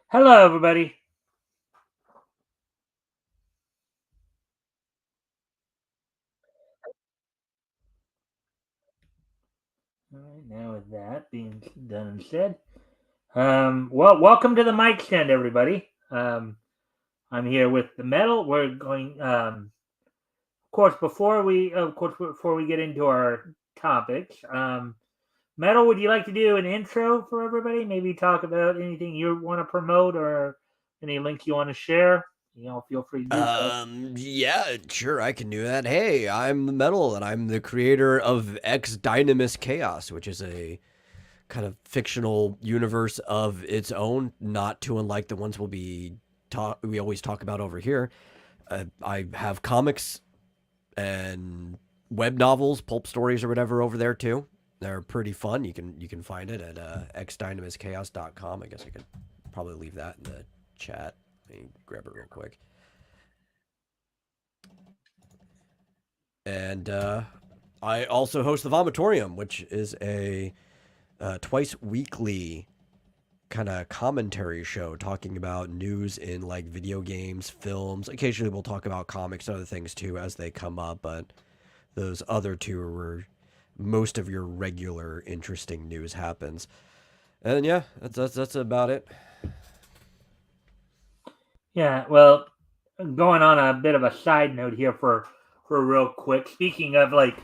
Hello, everybody. All right, now with that being done and said, welcome to the Mikestand, everybody. I'm here with the metal. We're going, before we get into our topics, metal. Would you like to do an intro for everybody? Maybe talk about anything you want to promote or any links you want to share. Feel free to do so. Yeah, sure, I can do that. Hey, I'm the Metal, and I'm the creator of X Dynamis Chaos, which is a kind of fictional universe of its own, not too unlike the ones we always talk about over here. I have comics and web novels, pulp stories, or whatever over there too. They're pretty fun. You can find it at xdynamischaos.com. I guess I could probably leave that in the chat. Let me grab it real quick. And I also host the Vomitorium, which is a twice weekly kind of commentary show talking about news in like video games, films. Occasionally we'll talk about comics and other things too as they come up, but those other two are where most of your regular interesting news happens. And yeah, that's about it. Yeah, well, going on a bit of a side note here for real quick. Speaking of like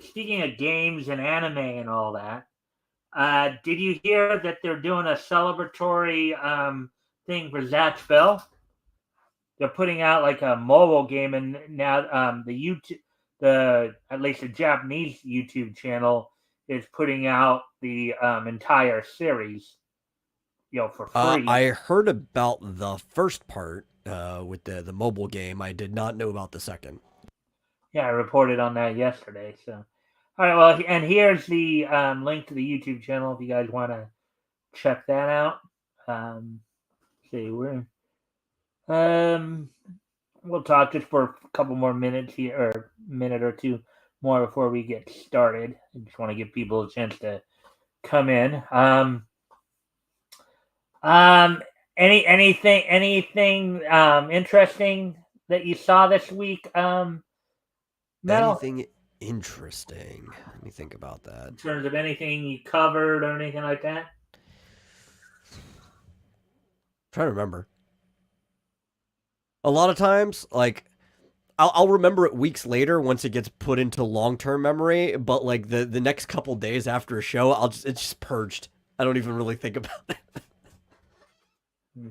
speaking of games and anime and all that, did you hear that they're doing a celebratory thing for Zatch Bell? They're putting out like a mobile game, and now the at least the Japanese YouTube channel is putting out the entire series, for free. I heard about the first part with the mobile game. I did not know about the second. Yeah, I reported on that yesterday. So, all right, well, and here's the link to the YouTube channel if you guys want to check that out. See, um, we'll talk just for a couple more minutes here, or minute or two more before we get started. I just want to give people a chance to come in. Um, anything interesting that you saw this week? Metal, Anything interesting? Let me think about that. in terms of anything you covered or anything like that. Trying to remember. A lot of times, like I'll remember it weeks later once it gets put into long term memory. But like the next couple days after a show, it's just purged. I don't even really think about it. Hmm.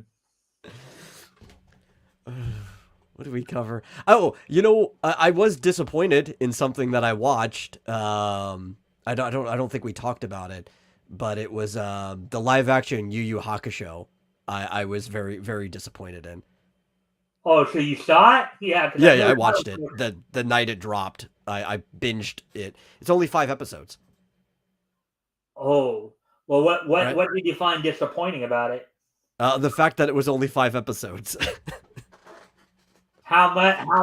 What did we cover? Oh, I was disappointed in something that I watched. I don't think we talked about it, but it was the live action Yu Yu Hakusho. I was very very disappointed in. Oh, so you saw it? Yeah, because Yeah, I've yeah, I heard. watched it the night it dropped. I binged it. It's only 5 episodes, Oh, well, right? what did you find disappointing about it? The fact that it was only 5 episodes. How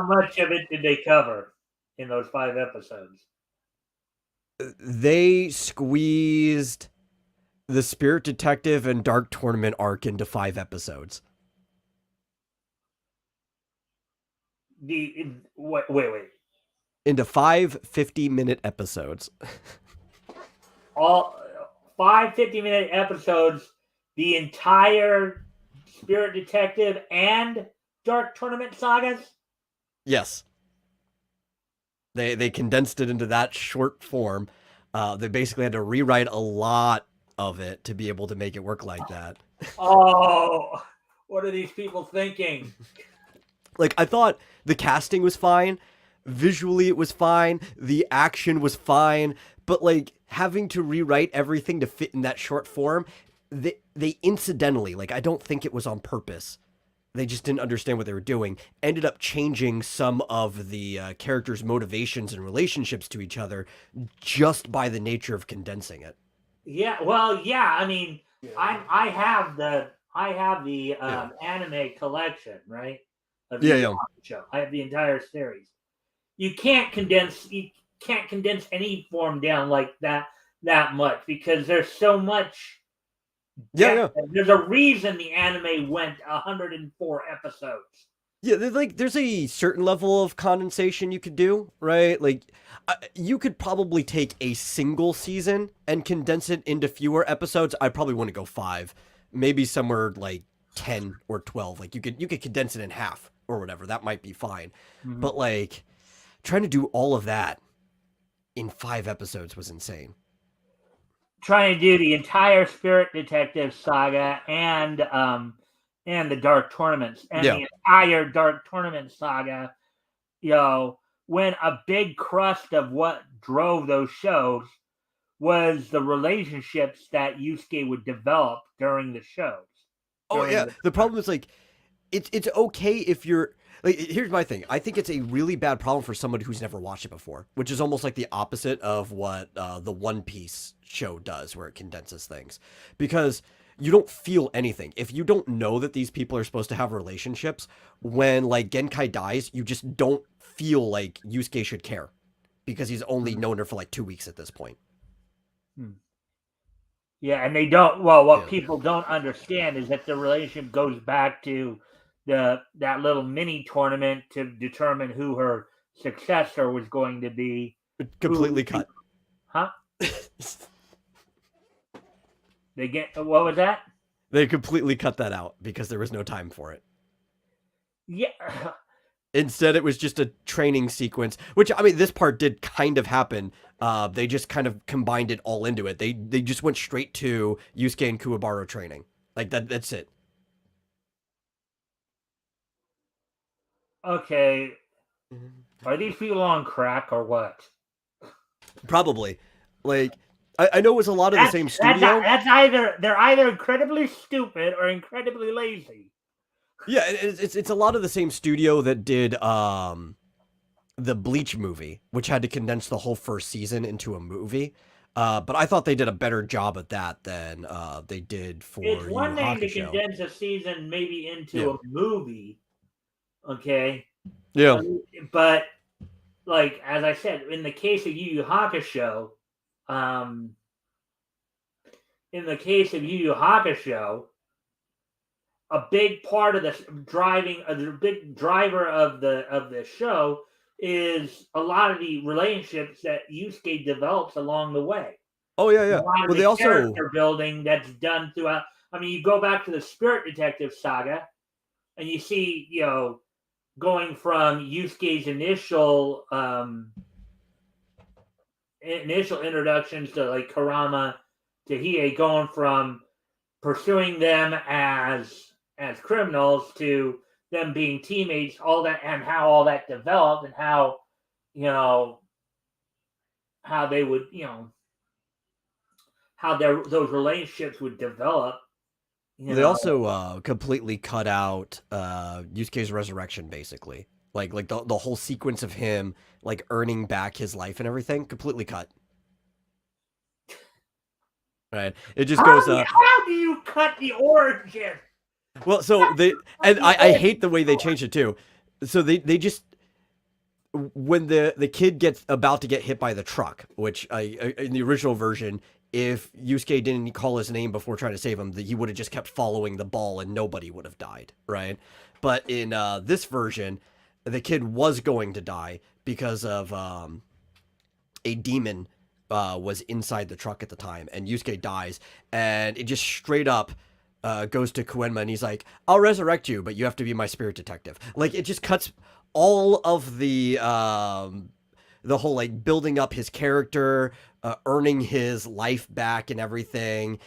much of it did they cover in those 5 episodes? They squeezed the Spirit Detective and Dark Tournament arc into 5 episodes. Wait. Into five 50-minute episodes. All 5 50-minute episodes, the entire Spirit Detective and Dark Tournament sagas? Yes. They condensed it into that short form. They basically had to rewrite a lot of it to be able to make it work like that. Oh, what are these people thinking? Like, I thought the casting was fine, visually it was fine, the action was fine, but like having to rewrite everything to fit in that short form, they incidentally, like I don't think it was on purpose. They just didn't understand what they were doing. Ended up changing some of the characters' motivations and relationships to each other just by the nature of condensing it. Yeah, well, yeah. I mean, Yeah. I have the Yeah. anime collection, right? Of Yu Yeah, Yu yeah. Hakusho. I have the entire series. You can't condense any form down like that much because there's so much Yeah, yeah. There's a reason the anime went 104 episodes. Yeah, there's a certain level of condensation you could do, right? Like, you could probably take a single season and condense it into fewer episodes. I probably wouldn't go 5, maybe somewhere like 10 or 12. Like you could condense it in half or whatever. That might be fine. Mm-hmm. But like trying to do all of that in 5 episodes was insane. Trying to do the entire Spirit Detective saga and the Dark Tournaments and Yeah. the entire Dark Tournament saga, when a big crust of what drove those shows was the relationships that Yusuke would develop during the shows. Oh yeah. The problem is like it's okay if you're like, here's my thing. I think it's a really bad problem for somebody who's never watched it before, which is almost like the opposite of what the One Piece show does, where it condenses things, because you don't feel anything if you don't know that these people are supposed to have relationships. When like Genkai dies, you just don't feel like Yusuke should care because he's only known her for like 2 weeks at this point. Yeah, and they don't. Well, what Yeah. people don't understand is that the relationship goes back to that little mini tournament to determine who her successor was going to be. Completely cut. Huh? They get what was that? They completely cut that out because there was no time for it. Yeah. Instead, it was just a training sequence, which, I mean, this part did kind of happen. They just kind of combined it all into it. They just went straight to Yusuke and Kuwabara training. Like, that's it. Okay. Are these people on crack or what? Probably. Like, I know it was a lot of the same studio. That's either they're either incredibly stupid or incredibly lazy. Yeah, it's a lot of the same studio that did the Bleach movie, which had to condense the whole first season into a movie. But I thought they did a better job at that than they did for It's one thing to Hakusho. condense a season maybe into a movie, okay? Yeah. But like as I said, in the case of Yu Yu Hakusho, a big part of the big driver of the show is a lot of the relationships that Yusuke develops along the way. Oh yeah, yeah. A lot of Well, the they also character building that's done throughout. I mean, you go back to the Spirit Detective saga, and you see, going from Yusuke's initial introductions to like Karama to Hiei, going from pursuing them as criminals to them being teammates, all that, and how all that developed, and how how they would how those relationships would develop. They also completely cut out Yusuke's resurrection, basically. Like the whole sequence of him like earning back his life and everything, completely cut. Right? It just goes. How do you cut the origin? Well, so I hate the way they changed it too. So they just, when the kid gets about to get hit by the truck, which in the original version, if Yusuke didn't call his name before trying to save him, he would have just kept following the ball and nobody would have died, right? But in this version, the kid was going to die because of a demon was inside the truck at the time, and Yusuke dies, and it just straight up goes to Koenma, and he's like, "I'll resurrect you, but you have to be my spirit detective." Like, it just cuts all of the whole like building up his character, earning his life back and everything,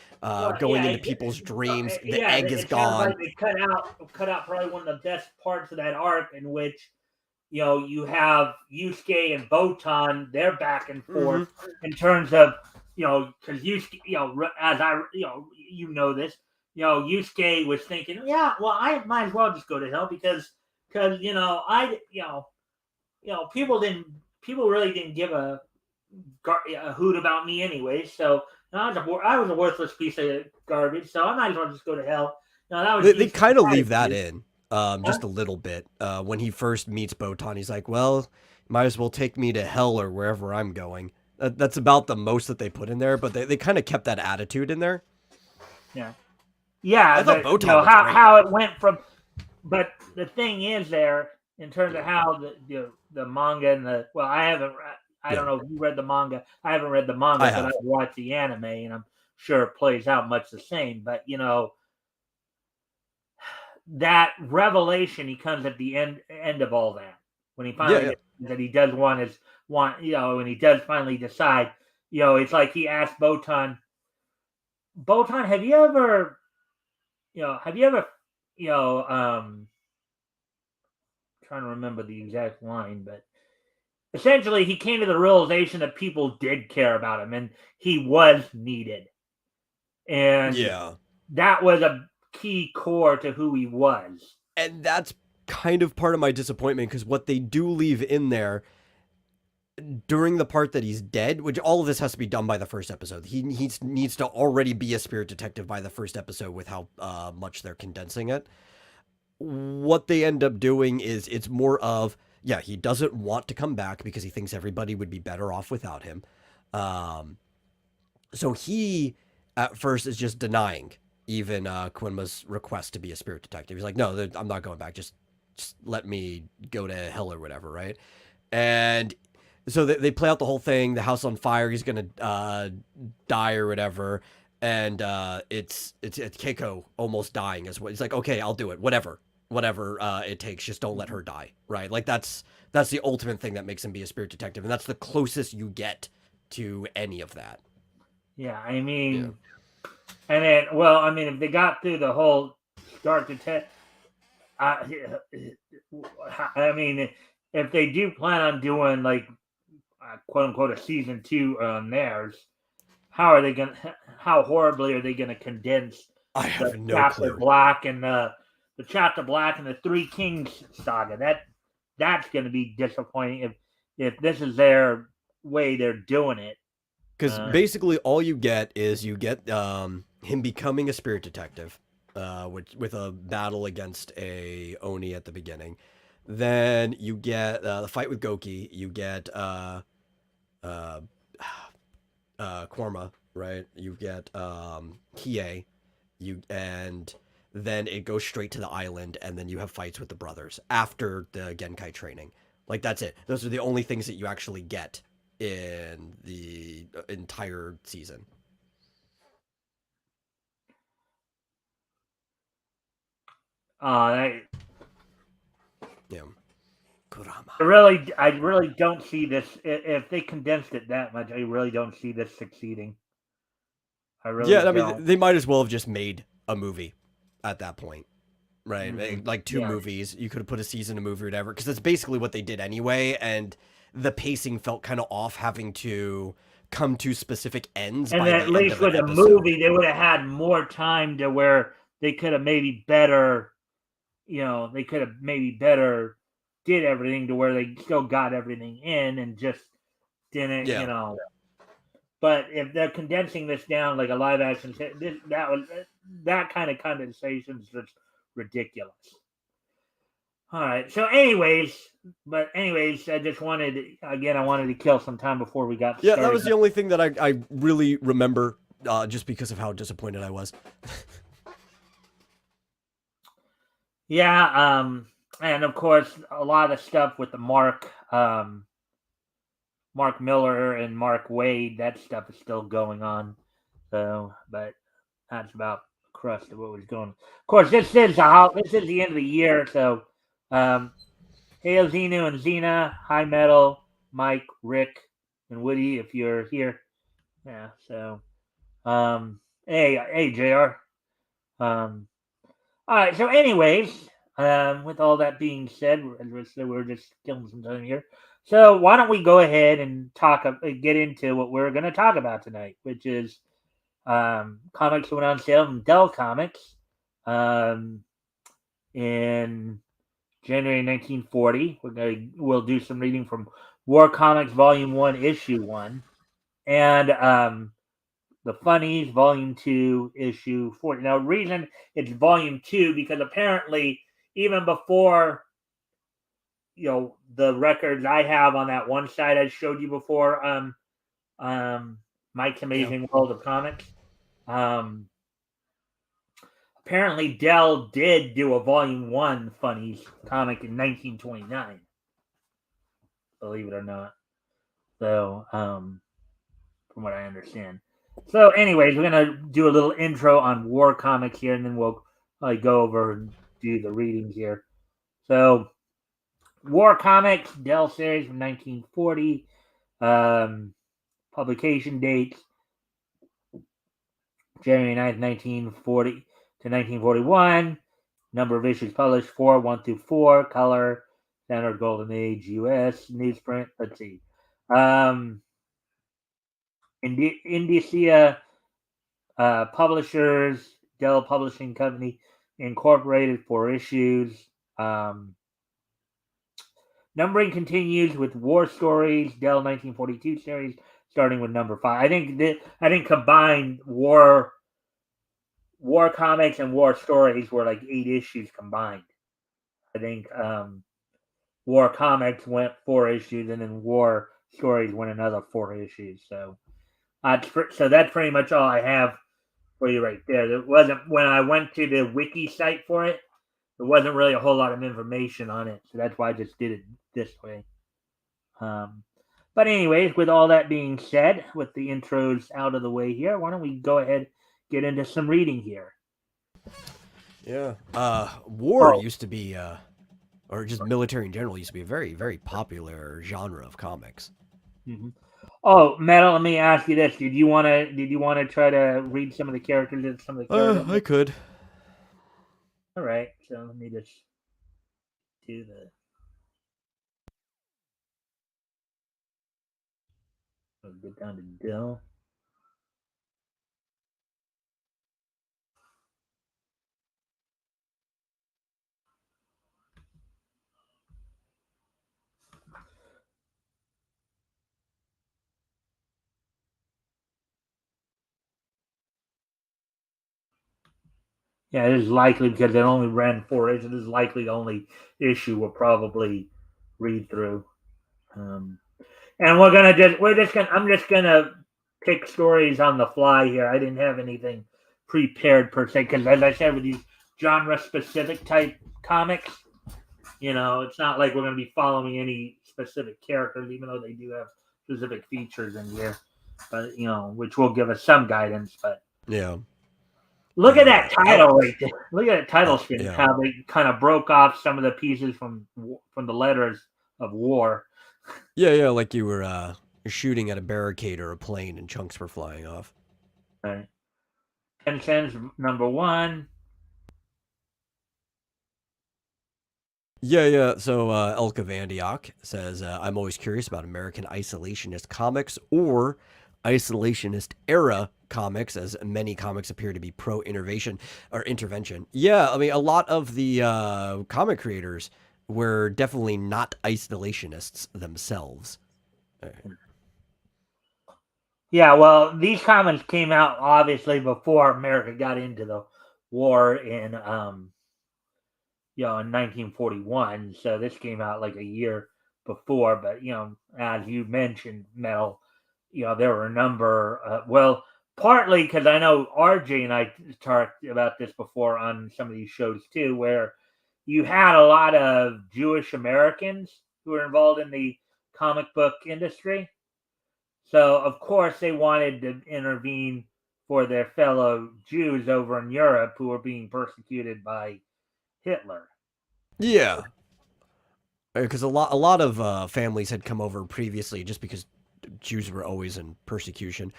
going into people's dreams. The egg is gone. Like they cut out probably one of the best parts of that arc, in which you have Yusuke and Botan, they're back and forth in terms of because Yusuke, as I this, Yusuke was thinking, yeah, well, I might as well just go to hell because people really didn't give a hoot about me anyway. So I was a worthless piece of garbage. So I might as well just go to hell. They kind of leave that in just a little bit when he first meets Botan. He's like, well, might as well take me to hell or wherever I'm going. That's about the most that they put in there, but they kind of kept that attitude in there. Yeah. Yeah, I thought you Botan know was great. how it went from, but the thing is there in terms of how the manga and I Yeah, don't know if you read the manga. I haven't read the manga, I but have. I've watched the anime, and I'm sure it plays out much the same. But that revelation he comes at the end of all that when he Yeah, finally yeah. that he does when he does finally decide. It's like he asked Botan, have you ever, you know, trying to remember the exact line, but essentially he came to the realization that people did care about him and he was needed. And Yeah. that was a key core to who he was. And that's kind of part of my disappointment because what they do leave in there during the part that he's dead, which all of this has to be done by the first episode. He needs to already be a spirit detective by the first episode with how much they're condensing it. What they end up doing is it's more of, yeah, he doesn't want to come back because he thinks everybody would be better off without him. Um, so he at first is just denying even Quinma's request to be a spirit detective. He's like, no, I'm not going back. Just let me go to hell or whatever, right? And so they play out the whole thing. The house on fire. He's gonna die or whatever. And it's Keiko almost dying as well. He's like, okay, I'll do it. Whatever it takes. Just don't let her die, right? Like that's the ultimate thing that makes him be a spirit detective, and that's the closest you get to any of that. Yeah, I Yeah. mean, and then, well, I mean, if they got through the whole start to test, I mean, if they do plan on doing like quote unquote a season 2 on theirs, how horribly are they gonna condense I the have no chapter clue. black and the chapter black and the Three Kings saga? That's gonna be disappointing if this is their way they're doing it. Because Uh, basically all you get is him becoming a spirit detective, with a battle against a Oni at the beginning. Then you get the fight with Goki. You get uh, Korma, right? You get Kie. And then it goes straight to the island, and then you have fights with the brothers after the Genkai training. Like that's it. Those are the only things that you actually get in the entire season. I Yeah. Kurama. I really don't see this. If they condensed it that much, I really don't see this succeeding. I really Yeah, I mean, don't. they might as well have just made a movie at that point, right? Hmm. Like two Yeah, movies. You could have put a season, a movie, or whatever, because that's basically what they did anyway. And the pacing felt kind of off, having to come to specific ends and by at the end least of an with a episode. movie, they would have had more time to where they could have maybe better. They could have maybe better did everything to where they still got everything in and just didn't. Yeah. But if they're condensing this down like a live action, that kind of condensation is just ridiculous. All right. So, anyways, I wanted to kill some time before we got Yeah, that started. was the only thing that I really remember, just because of how disappointed I was. Yeah. And of course, a lot of the stuff with the Mark Miller and Mark Wade, that stuff is still going on. So, but that's about the crust of what was going on. Of course, this is the end of the year, so hey Zenu and Xena, High Metal, Mike, Rick, and Woody, if you're here. Yeah, so hey JR. Um all right, so anyways, with all that being said, we're just killing some time here. So why don't we go ahead and get into what we're going to talk about tonight, which is comics that went on sale from Dell Comics um, in January 1940. We'll do some reading from War Comics Volume 1, Issue 1, and the Funnies Volume 2, Issue 40. Now, reason it's Volume 2 because apparently even before the records I have on that one side I showed you before, Mike's Yeah. Amazing World of Comics. Um, apparently Dell did do a Volume 1 Funnies comic in 1929. Believe it or not. So, from what I understand. So, anyways, we're going to do a little intro on war comics here, and then we'll go over and do the readings here. So, War Comics, Dell series from 1940. Publication dates January 9th, 1940 to 1941. Number of issues published 4, 1 through 4. Color, Standard Golden Age, US, newsprint. Let's see. Indicia Publishers, Dell Publishing Company, Incorporated, 4 issues. Numbering continues with War Stories, Dell 1942 series, starting with number 5. I think combined War Comics and War Stories were like 8 issues combined. I think War Comics went 4 issues, and then War Stories went another 4 issues. So that's pretty much all I have for you right there. There wasn't, when I went to the wiki site for it, there wasn't really a whole lot of information on it, so that's why I just did it this way. But anyways, with all that being said, with the intros out of the way here, why don't we go ahead get into some reading here? Yeah. War used to be, or just military in general, used to be a very, very popular genre of comics. Mm-hmm. Oh, Metal, let me ask you this: Did you want to try to read some of the characters? I could. All right, so let me just do the. I'll get down to Dill. Yeah, it is likely because it only ran 4 issues. It is likely the only issue we'll probably read through. And I'm just gonna pick stories on the fly here. I didn't have anything prepared per se because, as I said, with these genre specific type comics, it's not like we're gonna be following any specific characters, even though they do have specific features in here. But which will give us some guidance. But yeah. Look at that title right there. Look at that title screen. Yeah. How they kind of broke off some of the pieces from the letters of war. Yeah, like you were shooting at a barricade or a plane and chunks were flying off. Right. 10 cents, number 1. Yeah. So Elka of Antioch says, I'm always curious about American isolationist comics or isolationist era comics, as many comics appear to be pro-innovation or intervention. Yeah, I mean, a lot of the comic creators were definitely not isolationists themselves. Yeah, well, these comics came out obviously before America got into the war in 1941. So this came out like a year before. But as you mentioned, Mel, there were a number. Partly because I know RJ and I talked about this before on some of these shows too, where you had a lot of Jewish Americans who were involved in the comic book industry. So, of course, they wanted to intervene for their fellow Jews over in Europe who were being persecuted by Hitler. Yeah, because a lot of families had come over previously just because Jews were always in persecution.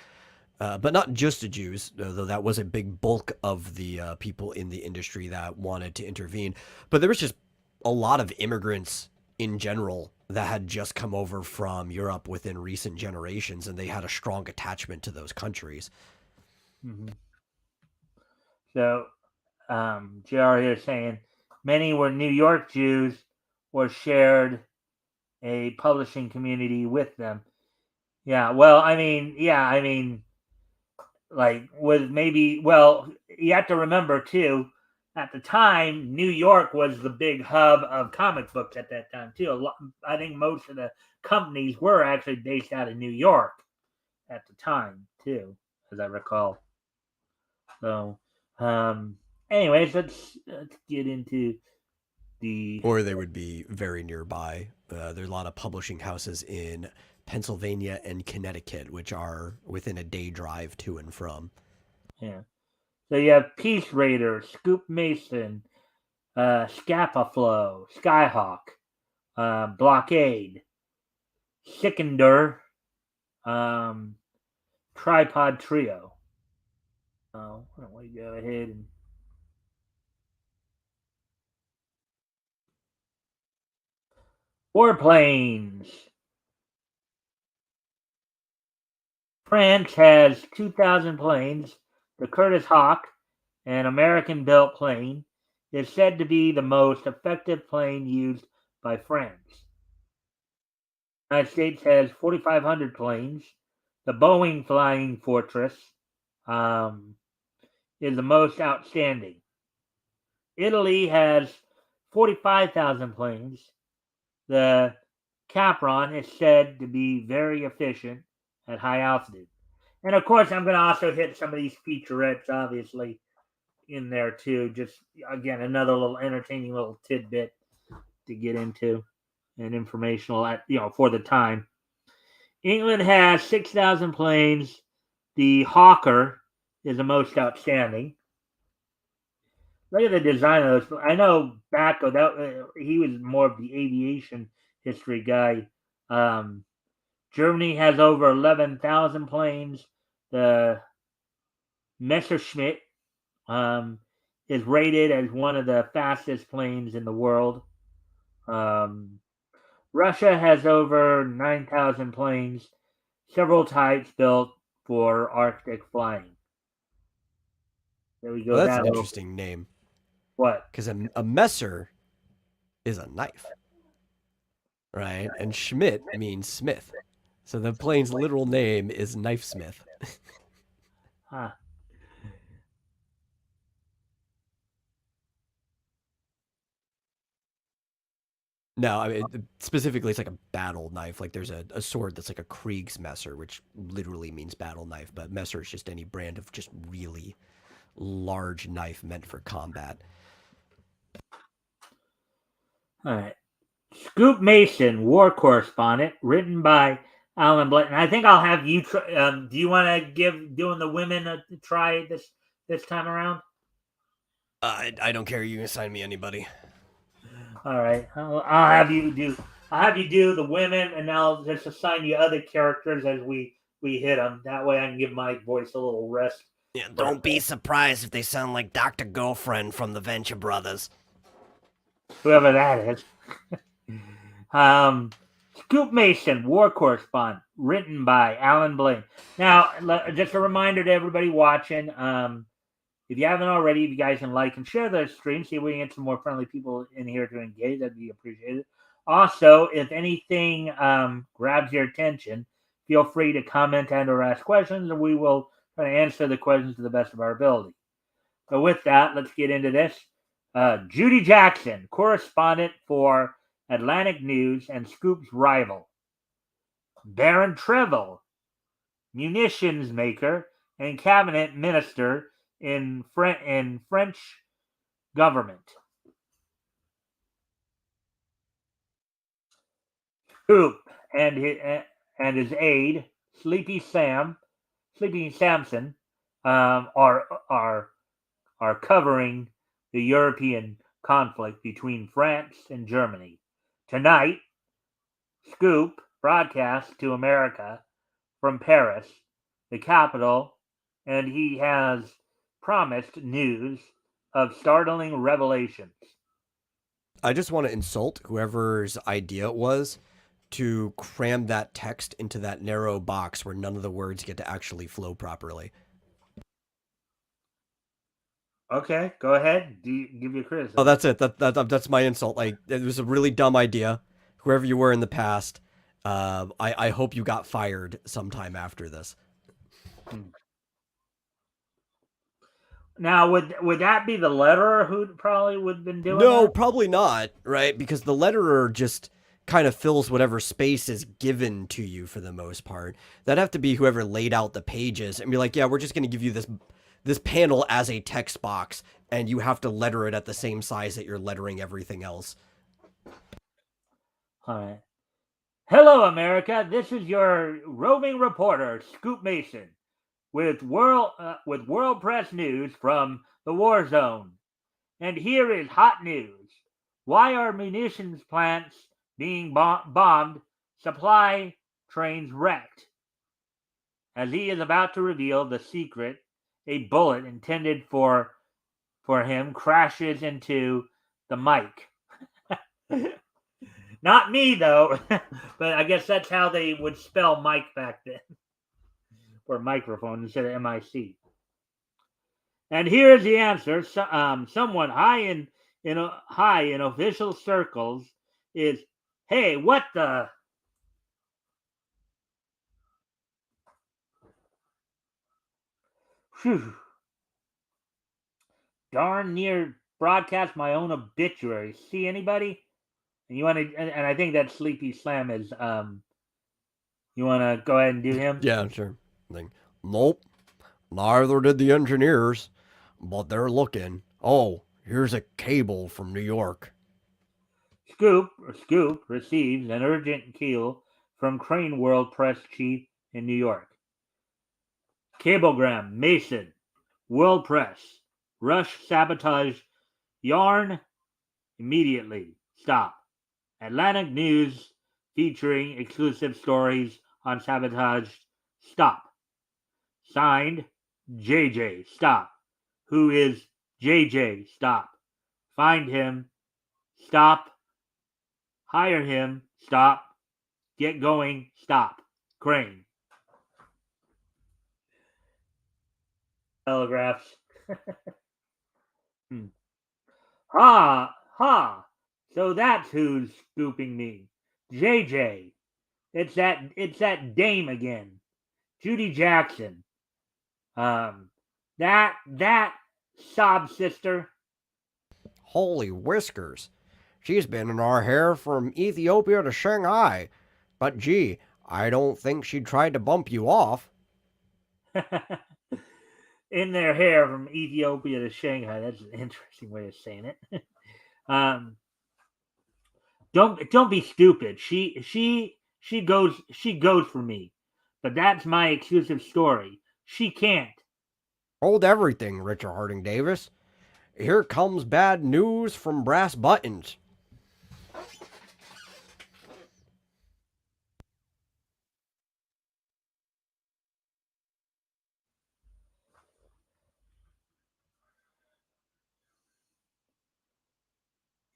But not just the Jews, though that was a big bulk of the people in the industry that wanted to intervene. But there was just a lot of immigrants in general that had just come over from Europe within recent generations, and they had a strong attachment to those countries. Mm-hmm. So, JR here is saying many were New York Jews or shared a publishing community with them. Yeah, well, I mean, like with maybe, well, you have to remember too, at the time, New York was the big hub of comic books at that time too. I think most of the companies were actually based out of New York at the time too, as I recall. So, Anyways, let's get into the. Or they would be very nearby. There's a lot of publishing houses in Pennsylvania and Connecticut, which are within a day drive to and from. Yeah. So you have Peace Raider, Scoop Mason, Scappa Flow, Skyhawk, Blockade, Sikander, um, Tripod Trio. Why don't we go ahead and Warplanes. France has 2,000 planes. The Curtiss Hawk, an American-built plane, is said to be the most effective plane used by France. The United States has 4,500 planes. The Boeing Flying Fortress is the most outstanding. Italy has 45,000 planes. The Capron is said to be very efficient at high altitude. And of course, I'm going to also hit some of these featurettes, obviously, in there too. Just, again, another little entertaining little tidbit to get into and informational for the time. England has 6,000 planes. The Hawker is the most outstanding. Look at the design of those. I know Bacco, he was more of the aviation history guy. Germany has over 11,000 planes. The Messerschmitt is rated as one of the fastest planes in the world. Russia has over 9,000 planes, several types built for Arctic flying. There we go. Well, that's an interesting name. What? Because a messer is a knife, right? And Schmidt means smith. So the plane's literal name is Knife Smith. Huh. No, I mean, specifically, it's like a battle knife. Like there's a sword that's like a Kriegsmesser, which literally means battle knife, but messer is just any brand of just really large knife meant for combat. All right. Scoop Mason, war correspondent, written by Alan Blanton. I think I'll have you try. Do you want to give doing the women a try this time around? I don't care. You can assign me anybody. All right. I'll have you do. I'll have you do the women, and I'll just assign you other characters as we hit them. That way, I can give my voice a little rest. Yeah, don't be surprised if they sound like Dr. Girlfriend from the Venture Brothers. Whoever that is. Scoop Mason, war correspondent, written by Alan Blaine. Now, just a reminder to everybody watching, if you haven't already, if you guys can like and share the stream, see if we can get some more friendly people in here to engage. That'd be appreciated. Also, if anything grabs your attention, feel free to comment and or ask questions, and we will try to answer the questions to the best of our ability. So with that, let's get into this. Judy Jackson, correspondent for Atlantic News and Scoop's rival. Baron Treville, munitions maker and cabinet minister in French government. Scoop and his aide, Sleepy Samson, are covering the European conflict between France and Germany. Tonight, Scoop broadcasts to America from Paris, the capital, and he has promised news of startling revelations. I just want to insult whoever's idea it was to cram that text into that narrow box where none of the words get to actually flow properly. Okay, go ahead. Give your criticism. Oh, that's it. That's my insult. Like, it was a really dumb idea. Whoever you were in the past, I hope you got fired sometime after this. Now, would that be the letterer who probably would have been doing No, that? probably not, right? Because the letterer just kind of fills whatever space is given to you for the most part. That'd have to be whoever laid out the pages and be like, yeah, we're just going to give you this panel as a text box. and you have to letter it at the same size that you're lettering everything else. All right. Hello, America. This is your roving reporter, Scoop Mason, with World Press News from the war zone. And here is hot news. Why are munitions plants being bombed, supply trains wrecked? As he is about to reveal the secret, a bullet intended for him crashes into the mic. Not me, though, but I guess that's how they would spell mic back then, or microphone instead of MIC. And here's the answer. Someone high in official circles is, hey, what the? Whew. Darn near broadcast my own obituary. See anybody? And you want to? And I think that Sleepy Slam is. You want to go ahead and do him? Yeah, sure. Nope. Neither did the engineers, but they're looking. Oh, here's a cable from New York. Scoop receives an urgent keel from Crane World Press Chief in New York. Cablegram, Mason, World Press, rush sabotage, yarn, immediately, stop. Atlantic News featuring exclusive stories on sabotage, stop. Signed, JJ, stop. Who is JJ, stop. Find him, stop. Hire him, stop. Get going, stop. Crane. Telegraphs. Ha, ha. So that's who's scooping me. JJ. It's that dame again. Judy Jackson. That sob sister. Holy whiskers. She's been in our hair from Ethiopia to Shanghai. But gee, I don't think she tried to bump you off. In their hair from Ethiopia to Shanghai. That's an interesting way of saying it. Don't be stupid. She goes for me. But that's my exclusive story. She can't. Hold everything, Richard Harding Davis. Here comes bad news from Brass Buttons.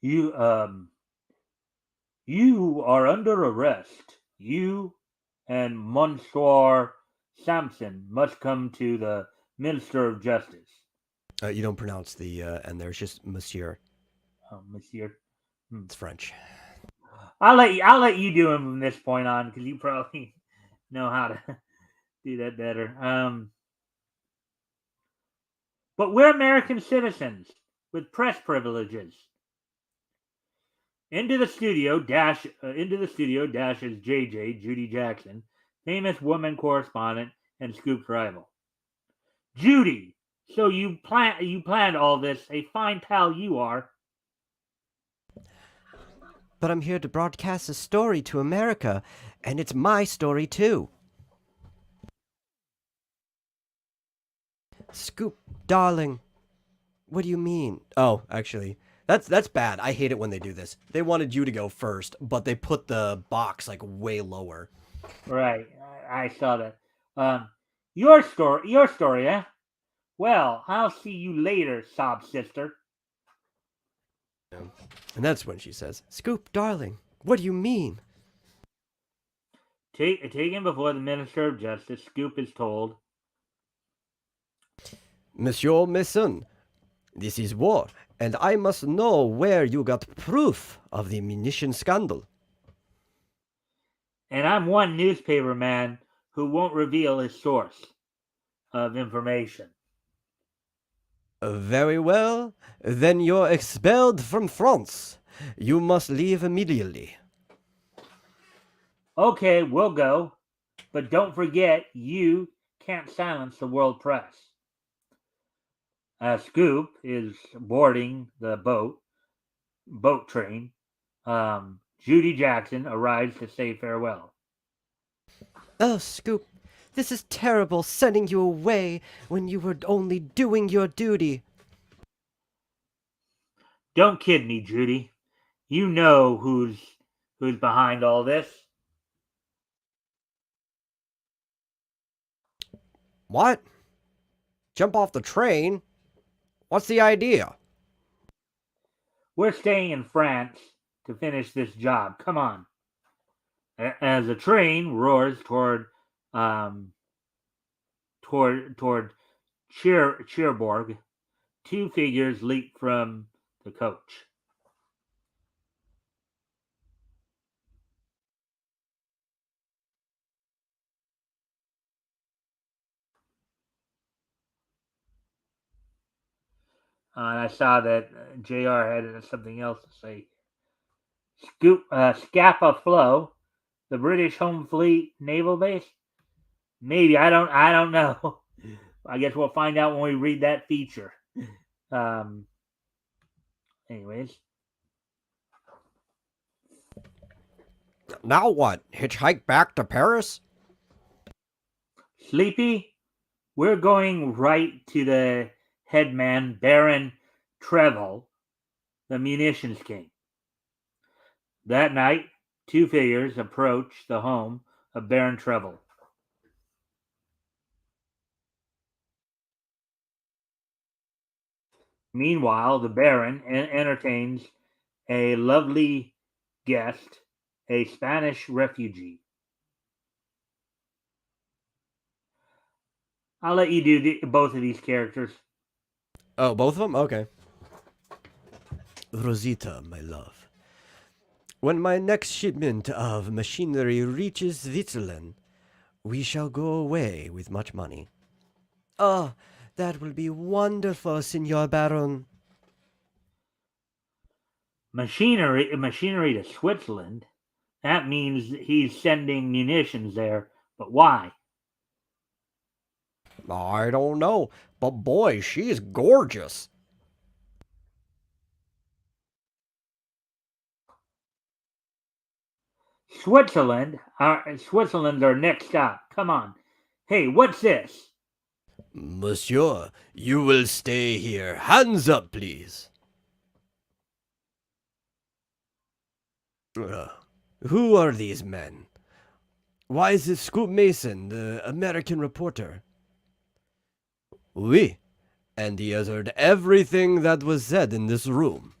You are under arrest. You and Monsieur Sampson must come to the Minister of Justice. You don't pronounce the N there. It's just Monsieur. Oh, Monsieur. It's French. I'll let you do him from this point on because you probably know how to do that better. But we're American citizens with press privileges. Into the studio dashes JJ, Judy Jackson, famous woman correspondent and Scoop's rival. Judy, so you planned all this. A fine pal you are. But I'm here to broadcast a story to America, and it's my story too. Scoop, darling. What do you mean? Oh, actually, that's bad. I hate it when they do this. They wanted you to go first, but they put the box like way lower. Right, I saw that. Your story, eh? Well, I'll see you later, sob sister. And that's when she says, Scoop, darling, what do you mean? Taken before the Minister of Justice, Scoop is told, Monsieur Mason, this is war, and I must know where you got proof of the munition scandal. And I'm one newspaper man who won't reveal his source of information. Very well, then you're expelled from France. You must leave immediately. Okay, we'll go. But don't forget, you can't silence the world press. Scoop is boarding the boat train. Judy Jackson arrives to say farewell. Oh, Scoop, this is terrible, sending you away when you were only doing your duty. Don't kid me, Judy. You know who's behind all this. What? Jump off the train? What's the idea? We're staying in France to finish this job. Come on. As the train roars um, toward Cherbourg, two figures leap from the coach. And I saw that JR had something else to say. Scapa Flow, the British Home Fleet naval base. Maybe I don't know. I guess we'll find out when we read that feature. Um, anyways, Now what? Hitchhike back to Paris? Sleepy, we're going right to the headman, Baron Trevel, the munitions king. That night, two figures approach the home of Baron Trevel. Meanwhile, the Baron entertains a lovely guest, a Spanish refugee. I'll let you do both of these characters. Oh, both of them? Okay. Rosita, my love. When my next shipment of machinery reaches Switzerland, we shall go away with much money. Oh, that will be wonderful, Signor Baron. Machinery to Switzerland. That means he's sending munitions there. But why? I don't know, but boy, she's gorgeous. Switzerland's our next stop. Come on. Hey, what's this? Monsieur, you will stay here. Hands up, please. Uh, who are these men? Why is it Scoop Mason, the American reporter? Oui, and he has heard everything that was said in this room.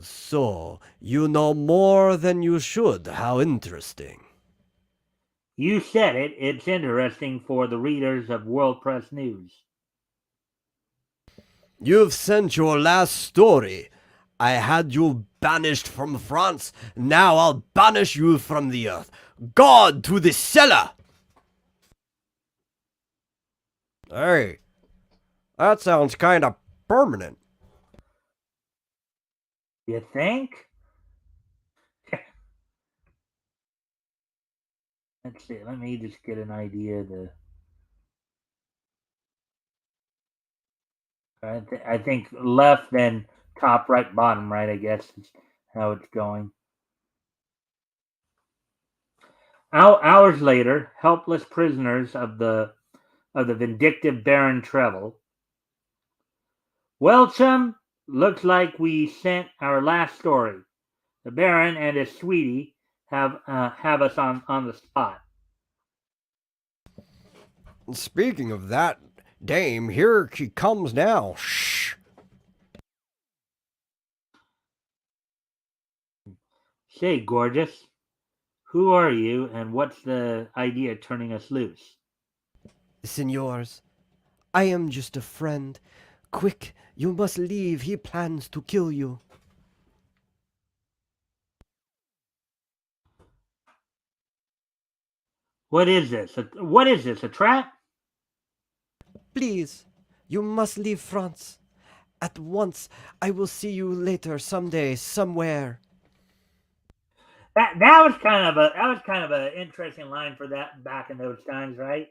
So, you know more than you should. How interesting. You said it. It's interesting for the readers of World Press News. You've sent your last story. I had you banished from France. Now I'll banish you from the earth. God to the cellar! Hey, that sounds kind of permanent. You think? Let's see. Let me just get an idea. I think left, then top right, bottom right. I guess is how it's going. Hours later, helpless prisoners of the vindictive Baron Trevel. Well, chum, looks like we sent our last story. The Baron and his sweetie have us on the spot. Speaking of that, dame, here she comes now. Shh. Say, gorgeous, who are you, and what's the idea of turning us loose? Signors, I am just a friend. Quick, you must leave. He plans to kill you. What is this? What is this? A trap? Please, you must leave France. At once. I will see you later, someday, somewhere. That was kind of an interesting line for that back in those times, right?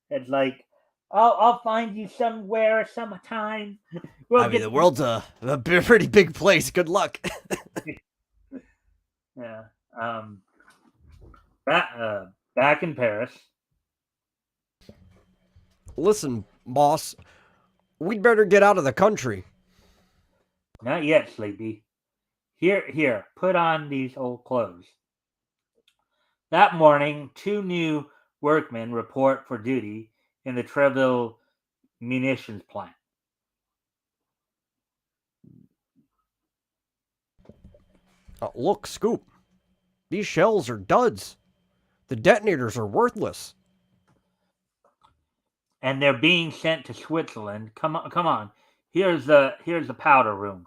It's like, I'll find you somewhere, sometime. We'll I mean, get the world's a pretty big place. Good luck. yeah. Back, back in Paris. Listen, boss, we'd better get out of the country. Not yet, Sleepy. Here, put on these old clothes. That morning, two new workmen report for duty in the Treville munitions plant. Look, Scoop, these shells are duds. The detonators are worthless. And they're being sent to Switzerland. Come on, come on. Here's the powder room.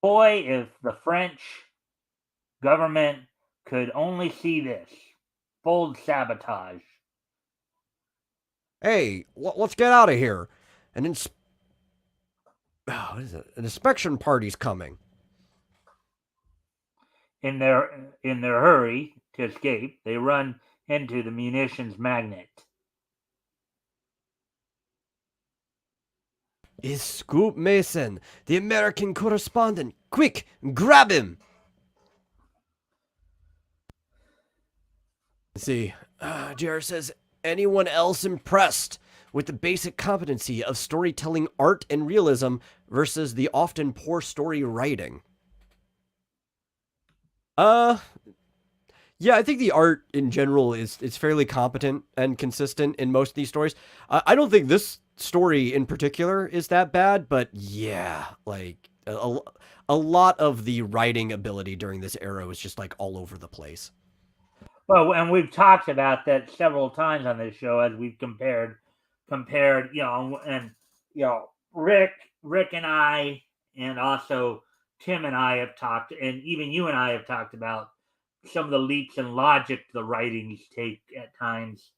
Boy, if the French government could only see this. Bold sabotage. Hey, let's get out of here. What is it? An inspection party's coming. In their hurry to escape, they run into the munitions magnet. Is Scoop Mason, the American correspondent. Quick, grab him. See, JR says, anyone else impressed with the basic competency of storytelling art and realism versus the often poor story writing? Yeah, I think the art in general is fairly competent and consistent in most of these stories. I don't think this story in particular is that bad, but yeah, like a lot of the writing ability during this era was just like all over the place. Well, and we've talked about that several times on this show as we've compared, and Rick and I, and also Tim and I have talked, and even you and I have talked about some of the leaps in logic the writings take at times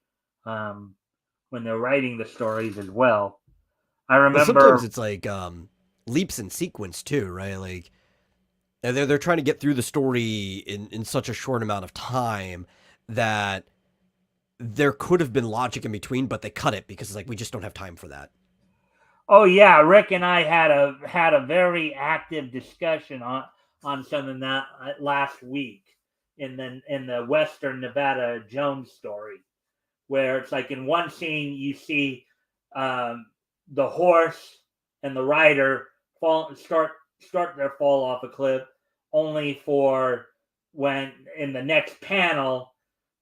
when they're writing the stories as well. I Well, sometimes remember, it's like leaps in sequence too, right? Like they're trying to get through the story in such a short amount of time that there could have been logic in between, but they cut it because it's like we just don't have time for that. oh yeah, Rick and I had a very active discussion on something that last week in the Western Nevada Jones story, where it's like in one scene you see the horse and the rider start their fall off a cliff, only for when in the next panel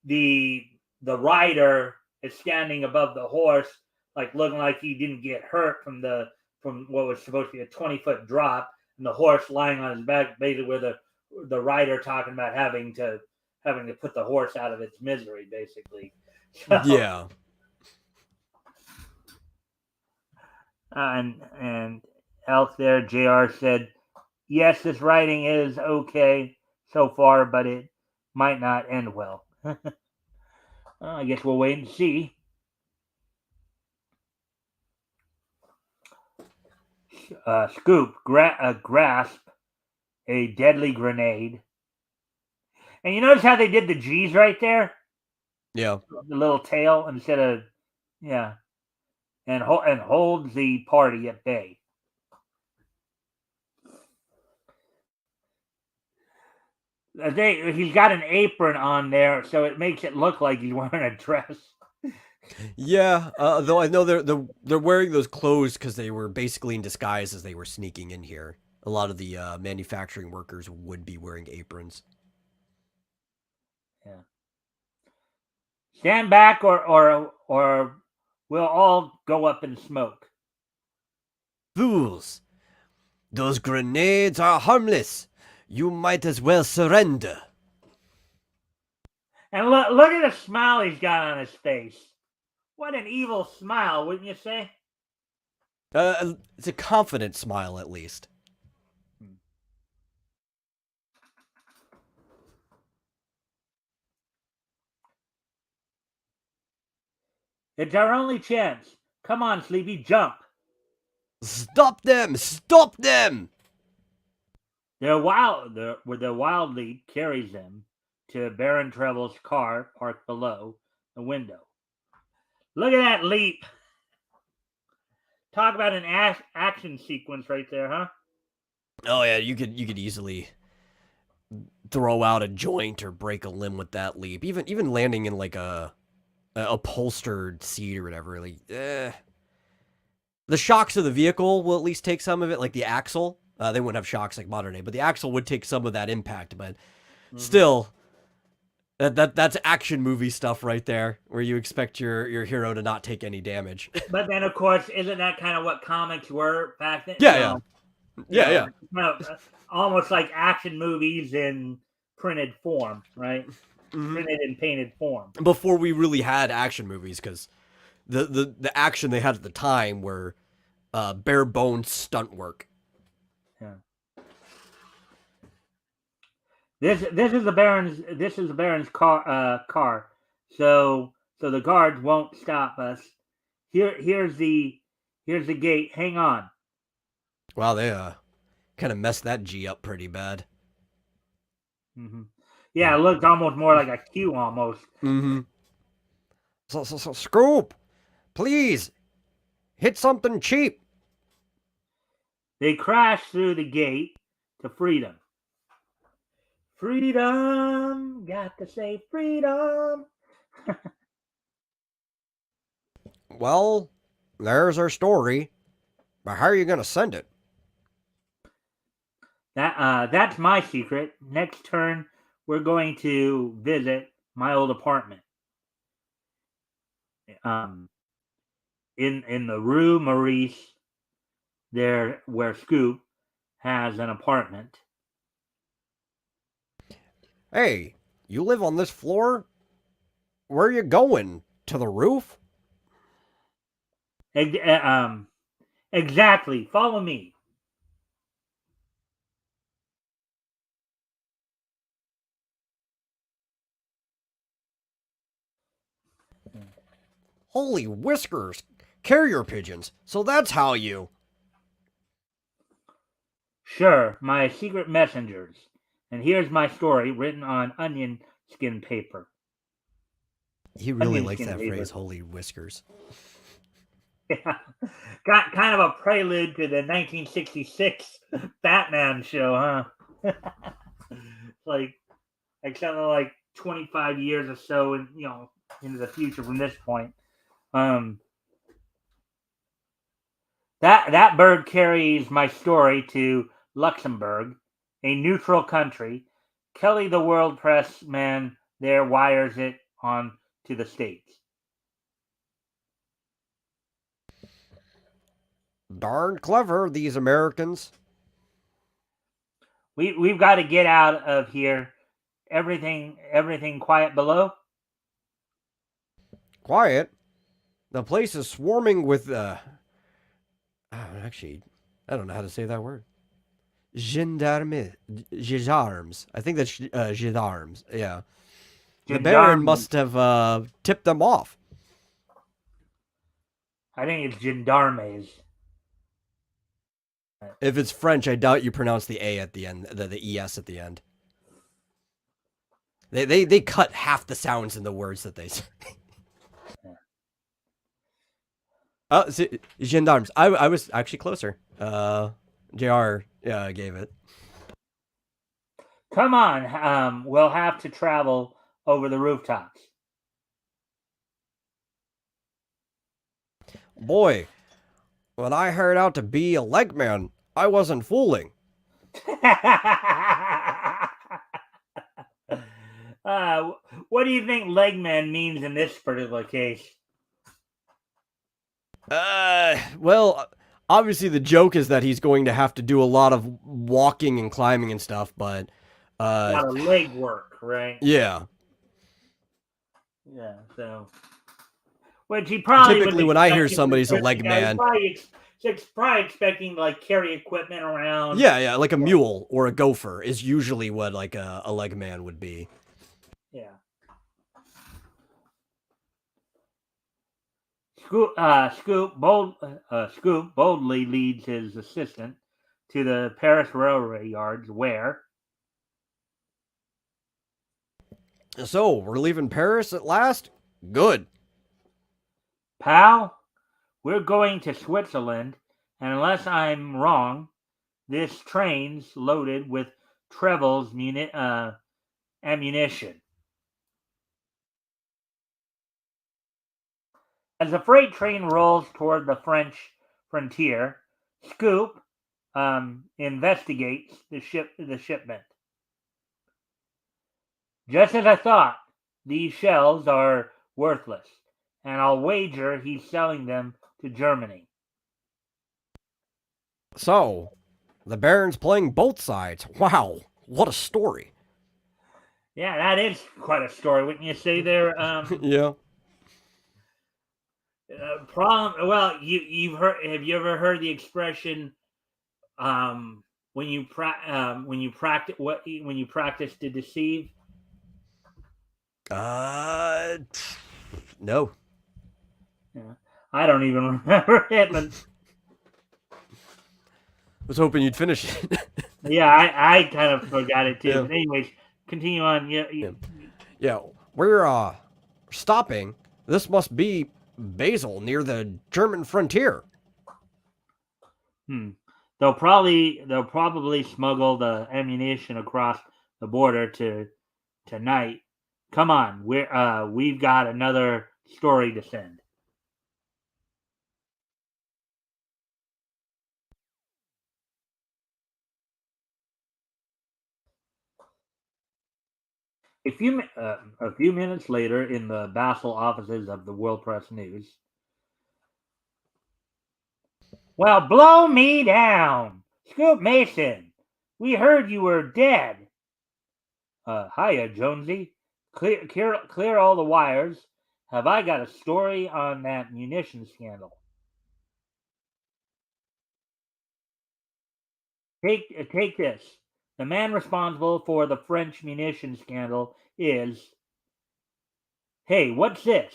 the rider is standing above the horse, like looking like he didn't get hurt from what was supposed to be a 20-foot drop, and the horse lying on his back, basically where the rider talking about having to put the horse out of its misery, basically. So, Yeah. and else there, JR said, yes, this writing is okay so far, but it might not end well. I guess we'll wait and see. Scoop grasp a deadly grenade. And you notice how they did the G's right there? Yeah. The little tail instead of, yeah. And holds the party at bay. He's got an apron on there, so it makes it look like he's wearing a dress. Yeah, though I know they're wearing those clothes because they were basically in disguise as they were sneaking in here. A lot of the manufacturing workers would be wearing aprons. Yeah. Stand back, or we'll all go up in smoke. Fools! Those grenades are harmless. You might as well surrender. And look at the smile he's got on his face. What an evil smile, wouldn't you say? It's a confident smile, at least. It's our only chance. Come on, Sleepy, jump. Stop them! Stop them! Their wild leap carries them to Baron Treble's car parked below the window. Look at that leap. Talk about an action sequence right there, huh? Oh yeah, you could easily throw out a joint or break a limb with that leap. Even landing in like a upholstered seat or whatever. Like, the shocks of the vehicle will at least take some of it, like the axle. They wouldn't have shocks like modern day, but the axle would take some of that impact. But still, that's action movie stuff right there, where you expect your hero to not take any damage. But then, of course, isn't that kind of what comics were back then? Yeah. Kind of, almost like action movies in printed form, right? Printed and painted form. Before we really had action movies, because the action they had at the time were bare bones stunt work. Yeah. This is the Baron's car. So the guards won't stop us. Here's the gate. Hang on. Wow, they kind of messed that G up pretty bad. Yeah, it looked almost more like a Q almost. So Scoop, please hit something cheap. They crash through the gate to freedom. Freedom, got to say freedom. Well, there's our story. But how are you going to send it? That's my secret. Next turn, we're going to visit my old apartment. In the Rue Maurice, there where Scoop has an apartment. Hey, you live on this floor? Where are you going? To the roof? Exactly. Follow me. Holy whiskers! Carrier pigeons. So that's how you... Sure, my secret messengers. And here's my story written on onion skin paper. He really likes that phrase, holy whiskers. Yeah. Got kind of a prelude to the 1966 Batman show, huh? like something like 25 years or so into the future from this point. That bird carries my story to Luxembourg, a neutral country. Kelly, the world press man there, wires it on to the States. Darn clever, these Americans. We've got to get out of here. Everything quiet below? Quiet? The place is swarming with, actually, I don't know how to say that word. Gendarmes. I think that's gendarmes. Yeah. The Baron must have tipped them off. I think it's gendarmes. If it's French, I doubt you pronounce the A at the end, the ES at the end. They cut half the sounds in the words that they say. Oh, gendarmes. I was actually closer. JR gave it. Come on, we'll have to travel over the rooftops. Boy, when I heard out to be a leg man, I wasn't fooling. What do you think legman means in this particular case? Well, obviously the joke is that he's going to have to do a lot of walking and climbing and stuff, but a lot of leg work, right? Yeah. Yeah, so which he probably typically when I hear somebody's a leg man, he's probably expecting to like carry equipment around. Yeah, like a mule or a gopher is usually what like a leg man would be. Yeah. Scoop boldly leads his assistant to the Paris railway yards where So, we're leaving Paris at last? Good. Pal, we're going to Switzerland, and unless I'm wrong, this train's loaded with Trevor's ammunition. As the freight train rolls toward the French frontier, Scoop investigates the shipment. Just as I thought, these shells are worthless, and I'll wager he's selling them to Germany. So, the Baron's playing both sides. Wow, what a story. Yeah, that is quite a story, wouldn't you say there? Yeah. Well, you've heard. Have you ever heard the expression when you practice to deceive? No. Yeah, I don't even remember it, but I was hoping you'd finish it. yeah, I kind of forgot it too. Yeah. But anyways, continue on. Yeah, we're stopping. This must be Basel near the German frontier. They'll probably smuggle the ammunition across the border tonight. Come on, we've got another story to send. A few minutes later, in the Basel offices of the World Press News. Well, blow me down, Scoop Mason. We heard you were dead. Hiya, Jonesy. Clear all the wires. Have I got a story on that munition scandal? Take this. The man responsible for the French munition scandal is. Hey, what's this?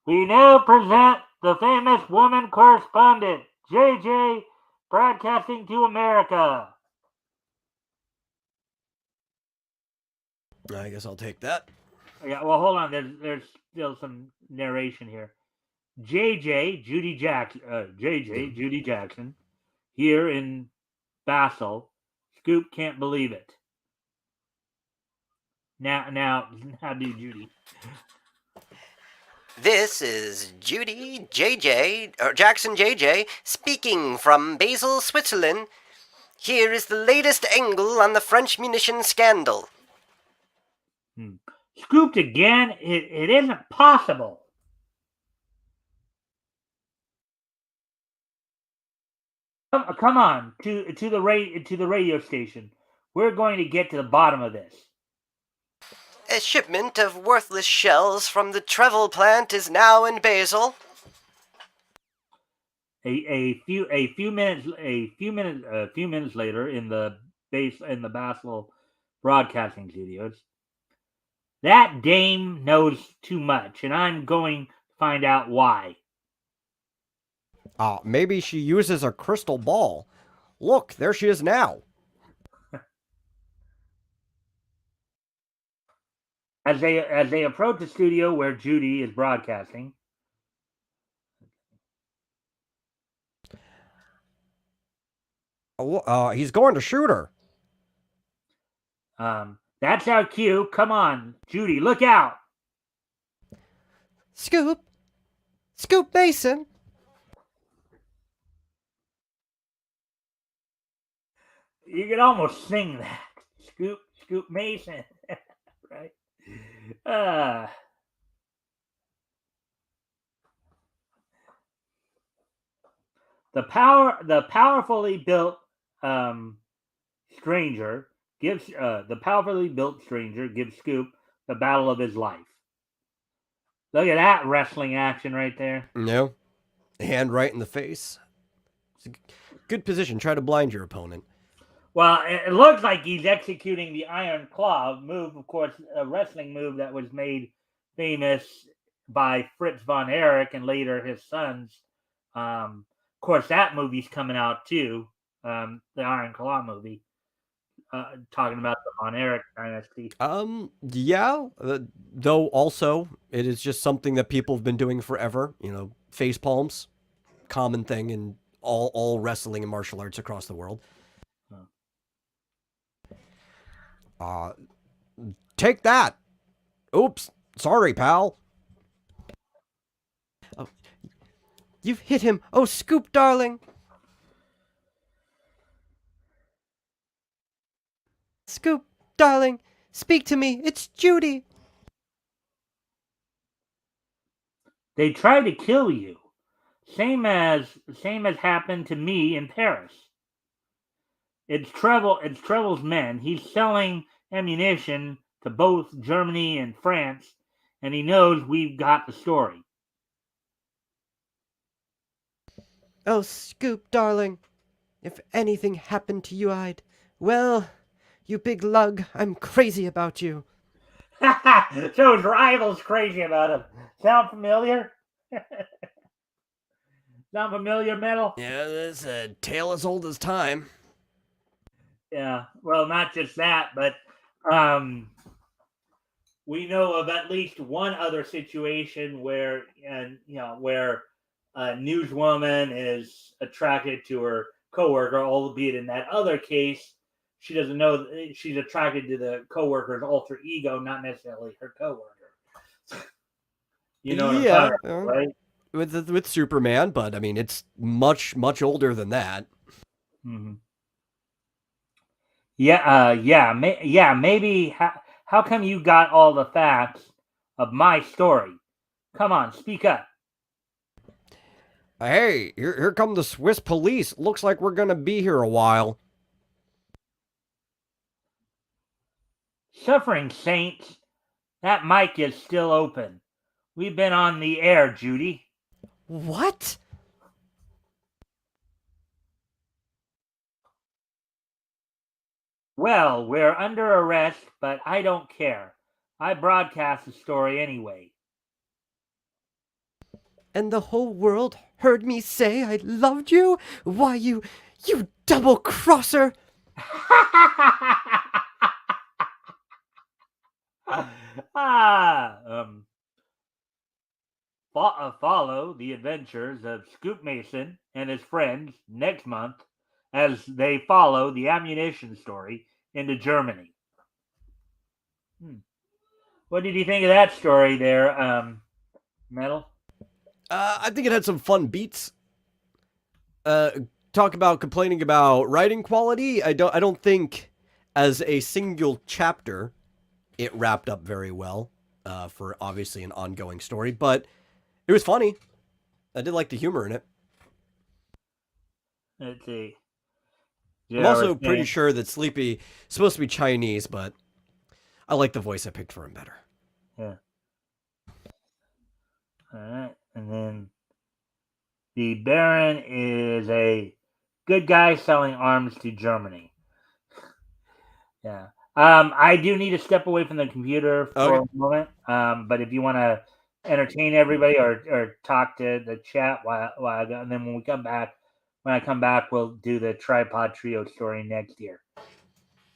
We now present the famous woman correspondent, JJ, broadcasting to America. I guess I'll take that. Yeah, well, hold on. There's still some narration here. JJ Judy Jackson, here in Basel. Scoop can't believe it. Now, how do Judy? This is Judy Jackson JJ, speaking from Basel, Switzerland. Here is the latest angle on the French munition scandal. Scooped again? It isn't possible. Come on to the radio station. We're going to get to the bottom of this. A shipment of worthless shells from the Trevel plant is now in Basel. A few minutes later, in the Basel broadcasting studios, that dame knows too much, and I'm going to find out why. Maybe she uses a crystal ball. Look, there she is now. As they approach the studio where Judy is broadcasting, He's going to shoot her. that's our cue. Come on, Judy, look out! Scoop Mason. You could almost sing that. Scoop Mason, right? The powerfully built stranger gives Scoop the battle of his life. Look at that wrestling action right there. No, hand right in the face. It's a good position. Try to blind your opponent. Well, it looks like he's executing the Iron Claw move, of course, a wrestling move that was made famous by Fritz von Erich and later his sons. Of course, that movie's coming out too, the Iron Claw movie. talking about the Von Erich dynasty. Yeah. Though also, it is just something that people have been doing forever. You know, face palms, common thing in all wrestling and martial arts across the world. Huh. Uh, take that. Oops. Sorry, pal. Oh, you've hit him. Oh, Scoop, darling. Scoop, darling. Speak to me. It's Judy. They tried to kill you, same as happened to me in Paris. It's Treble's men. He's selling ammunition to both Germany and France, and he knows we've got the story. Oh, Scoop, darling. If anything happened to you, well, you big lug, I'm crazy about you. So his rival's crazy about him. Sound familiar? Sound familiar, Metal? Yeah, that's a tale as old as time. Yeah. Well, not just that, but um, we know of at least one other situation where, where a newswoman is attracted to her coworker, albeit in that other case, she doesn't know she's attracted to the coworker's alter ego, not necessarily her coworker. You know what I'm Yeah, talking about, right? with Superman, but I mean, it's much older than that. Mm-hmm. Yeah, maybe. How come you got all the facts of my story? Come on, speak up. Hey, here come the Swiss police. Looks like we're gonna be here a while. Suffering saints, that mic is still open. We've been on the air, Judy. What? Well, we're under arrest, but I don't care. I broadcast the story anyway. And the whole world heard me say I loved you? Why, you double crosser! ah, follow the adventures of Scoop Mason and his friends next month as they follow the ammunition story into Germany. What did you think of that story there, Metal? I think it had some fun beats. Talk about complaining about writing quality. I don't think as a single chapter it wrapped up very well. For obviously an ongoing story, but it was funny. I did like the humor in it. Let's see. I'm Yeah, we're also pretty saying, sure that Sleepy is supposed to be Chinese, but I like the voice I picked for him better. yeah. All right, and then the Baron is a good guy selling arms to Germany. Yeah. I do need to step away from the computer for Okay. a moment. But if you want to entertain everybody or talk to the chat while I go, and then when I come back, we'll do the tripod trio story next year.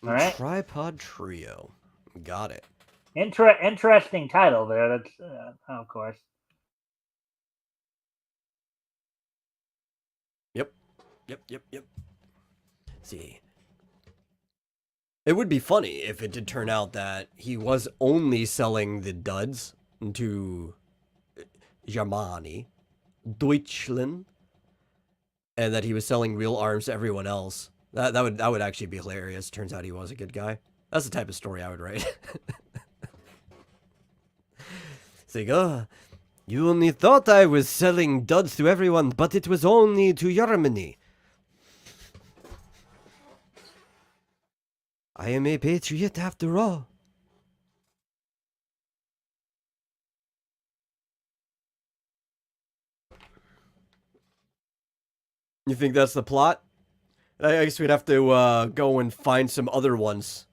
All right. Tripod Trio. Got it. Interesting title there. That's of course. Yep. See. It would be funny if it did turn out that he was only selling the duds to Germany, Deutschland, and that he was selling real arms to everyone else. That would actually be hilarious. Turns out he was a good guy. That's the type of story I would write. It's like, oh, you only thought I was selling duds to everyone, but it was only to Germany. I am a patriot after all. You think that's the plot? I guess we'd have to go and find some other ones.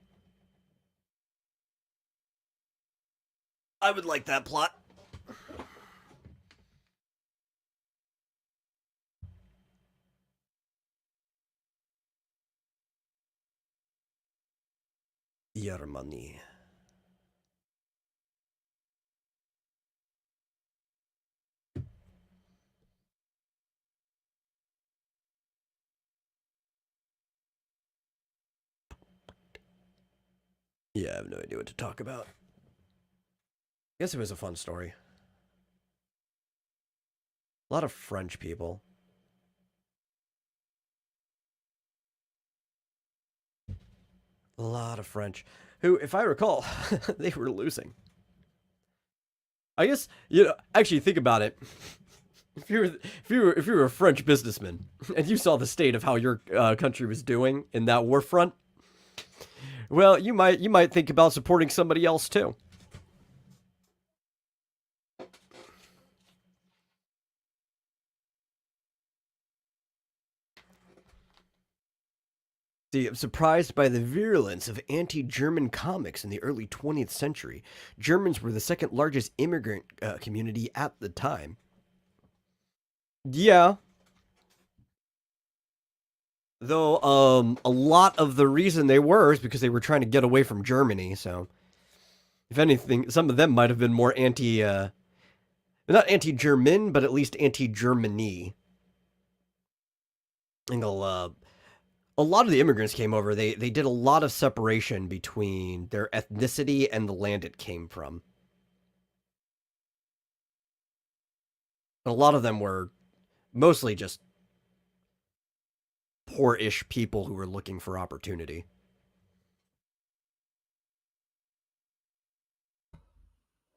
I would like that plot. Germany. Yeah, I have no idea what to talk about. I guess it was a fun story. A lot of French people. A lot of French. Who, if I recall, they were losing. I guess, actually think about it. If you were a French businessman and you saw the state of how your country was doing in that war front, well, you might think about supporting somebody else too. See, I'm surprised by the virulence of anti-German comics in the early 20th century. Germans were the second largest immigrant community at the time. Yeah. Though, a lot of the reason they were is because they were trying to get away from Germany, so... If anything, some of them might have been more not anti-German, but at least anti-Germany. And a lot of the immigrants came over, they did a lot of separation between their ethnicity and the land it came from. But a lot of them were mostly just poor-ish people who were looking for opportunity.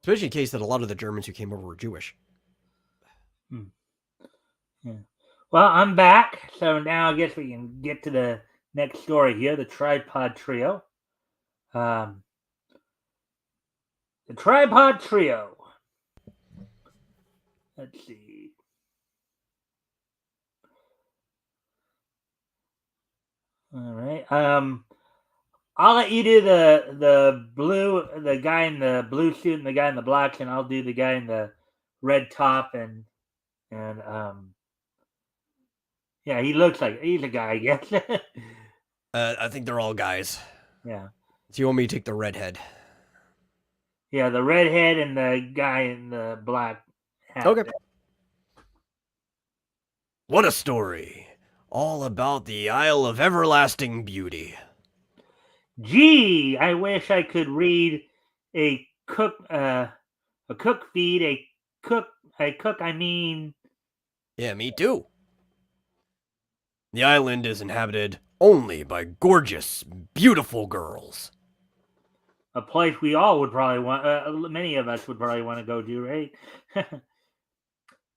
Especially in case that a lot of the Germans who came over were Jewish. Yeah. Well, I'm back, so now I guess we can get to the next story here, the Tripod Trio. The Tripod Trio. Let's see. All right. I'll let you do the guy in the blue suit and the guy in the black, and I'll do the guy in the red top and yeah, he looks like he's a guy, I guess. I think they're all guys. Yeah. So you want me to take the redhead? Yeah, the redhead and the guy in the black hat. Okay. What a story. All about the Isle of Everlasting Beauty. Gee, I wish I could read a cook feed, I mean. Yeah, me too. The island is inhabited only by gorgeous, beautiful girls. A place we all would probably want, many of us would probably want to go to, right?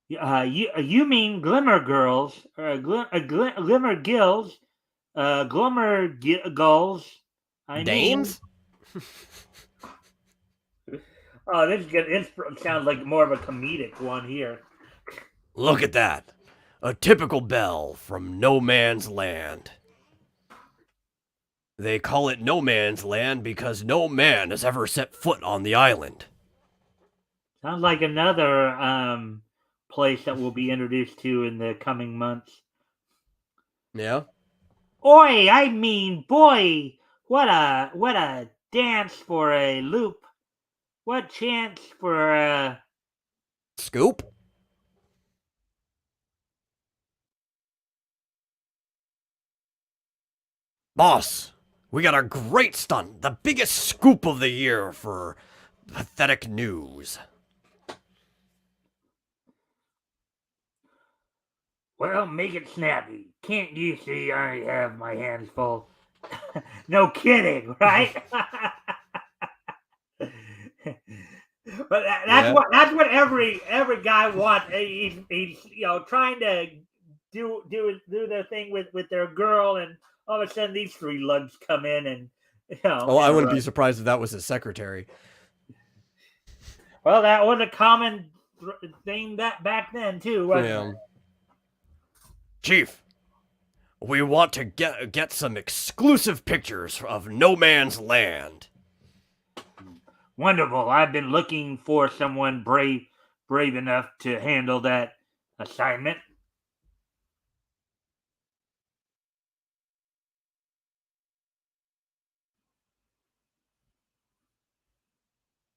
You mean glimmer girls, glimmer gills, gulls? Dames? Oh, this is good. This sounds like more of a comedic one here. Look at that. A typical belle from No Man's Land. They call it No Man's Land because no man has ever set foot on the island. Sounds like another place that we'll be introduced to in the coming months. Yeah? Oi, I mean, boy, what a dance for a loop. What chance for a... Scoop? Boss, we got a great stunt, the biggest scoop of the year for pathetic news. Well, make it snappy. Can't you see I have my hands full? No kidding, right? But that's what every guy wants. He's trying to do their thing with their girl, and all of a sudden these three lugs come in and Oh, I wouldn't be surprised if that was his secretary. Well, that was a common thing that back then too, wasn't it? Chief, we want to get some exclusive pictures of No Man's Land. Wonderful. I've been looking for someone brave enough to handle that assignment.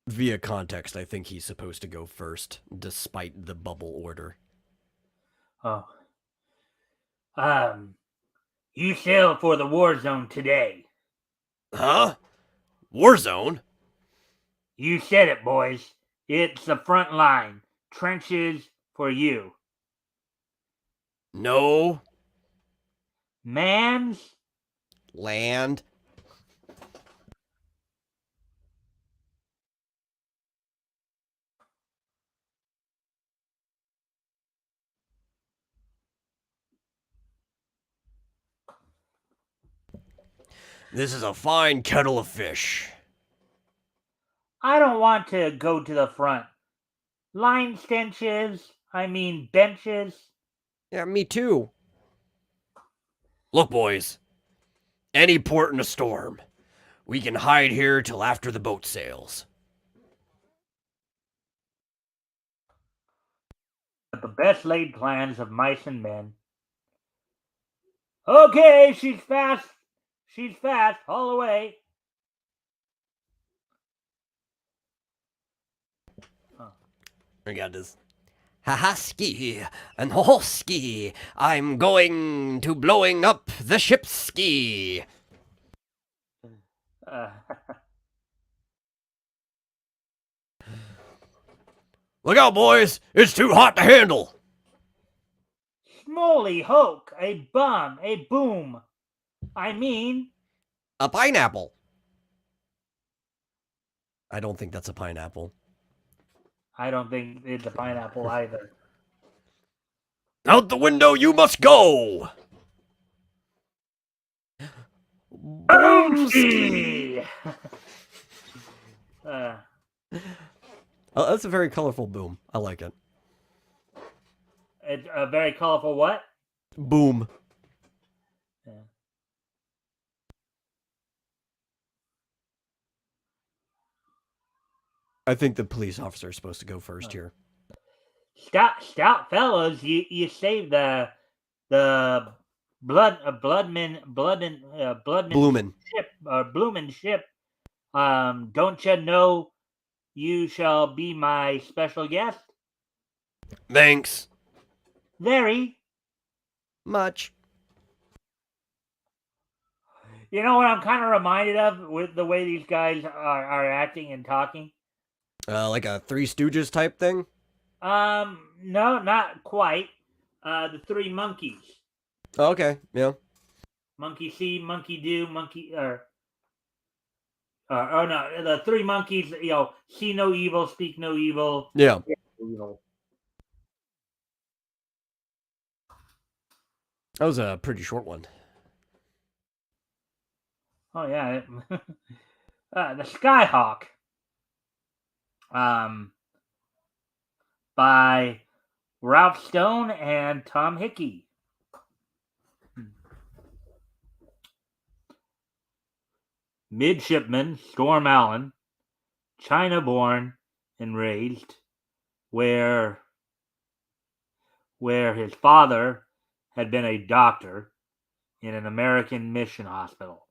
Via context, I think he's supposed to go first, despite the bubble order. Oh. You sail for the war zone today. Huh? Warzone? You said it, boys. It's the front line. Trenches for you. No. Mans? Land? This is a fine kettle of fish. I don't want to go to the front. Line benches. Yeah, me too. Look, boys. Any port in a storm. We can hide here till after the boat sails. The best laid plans of mice and men. Okay, she's fast. She's fast. Haul away. I got this. Ha-ha-ski and ho-ski. I'm going to blowing up the ship's ski. Look out, boys. It's too hot to handle. Smoly hoke, a bum, a boom. I mean, A pineapple. I don't think that's a pineapple. I don't think it's a pineapple either. Out the window you must go. Boomski! Oh, that's a very colorful boom. I like it. It's a very colorful what? Boom. Yeah. I think the police officer is supposed to go first here. Stout fellows, you saved the Bloodman Bloomin'. ship Bloomin' ship. Don't you know you shall be my special guest? Thanks. Very Much. You know what I'm kind of reminded of with the way these guys are acting and talking? Like a Three Stooges type thing? No, not quite. The Three Monkeys. Oh, okay, yeah. Monkey see, monkey do, monkey oh no, the Three Monkeys. See no evil, speak no evil. Yeah. Evil. That was a pretty short one. Oh yeah, the Skyhawk. By Ralph Stone and Tom Hickey. Midshipman Storm Allen, China born and raised, where his father had been a doctor in an American mission hospital.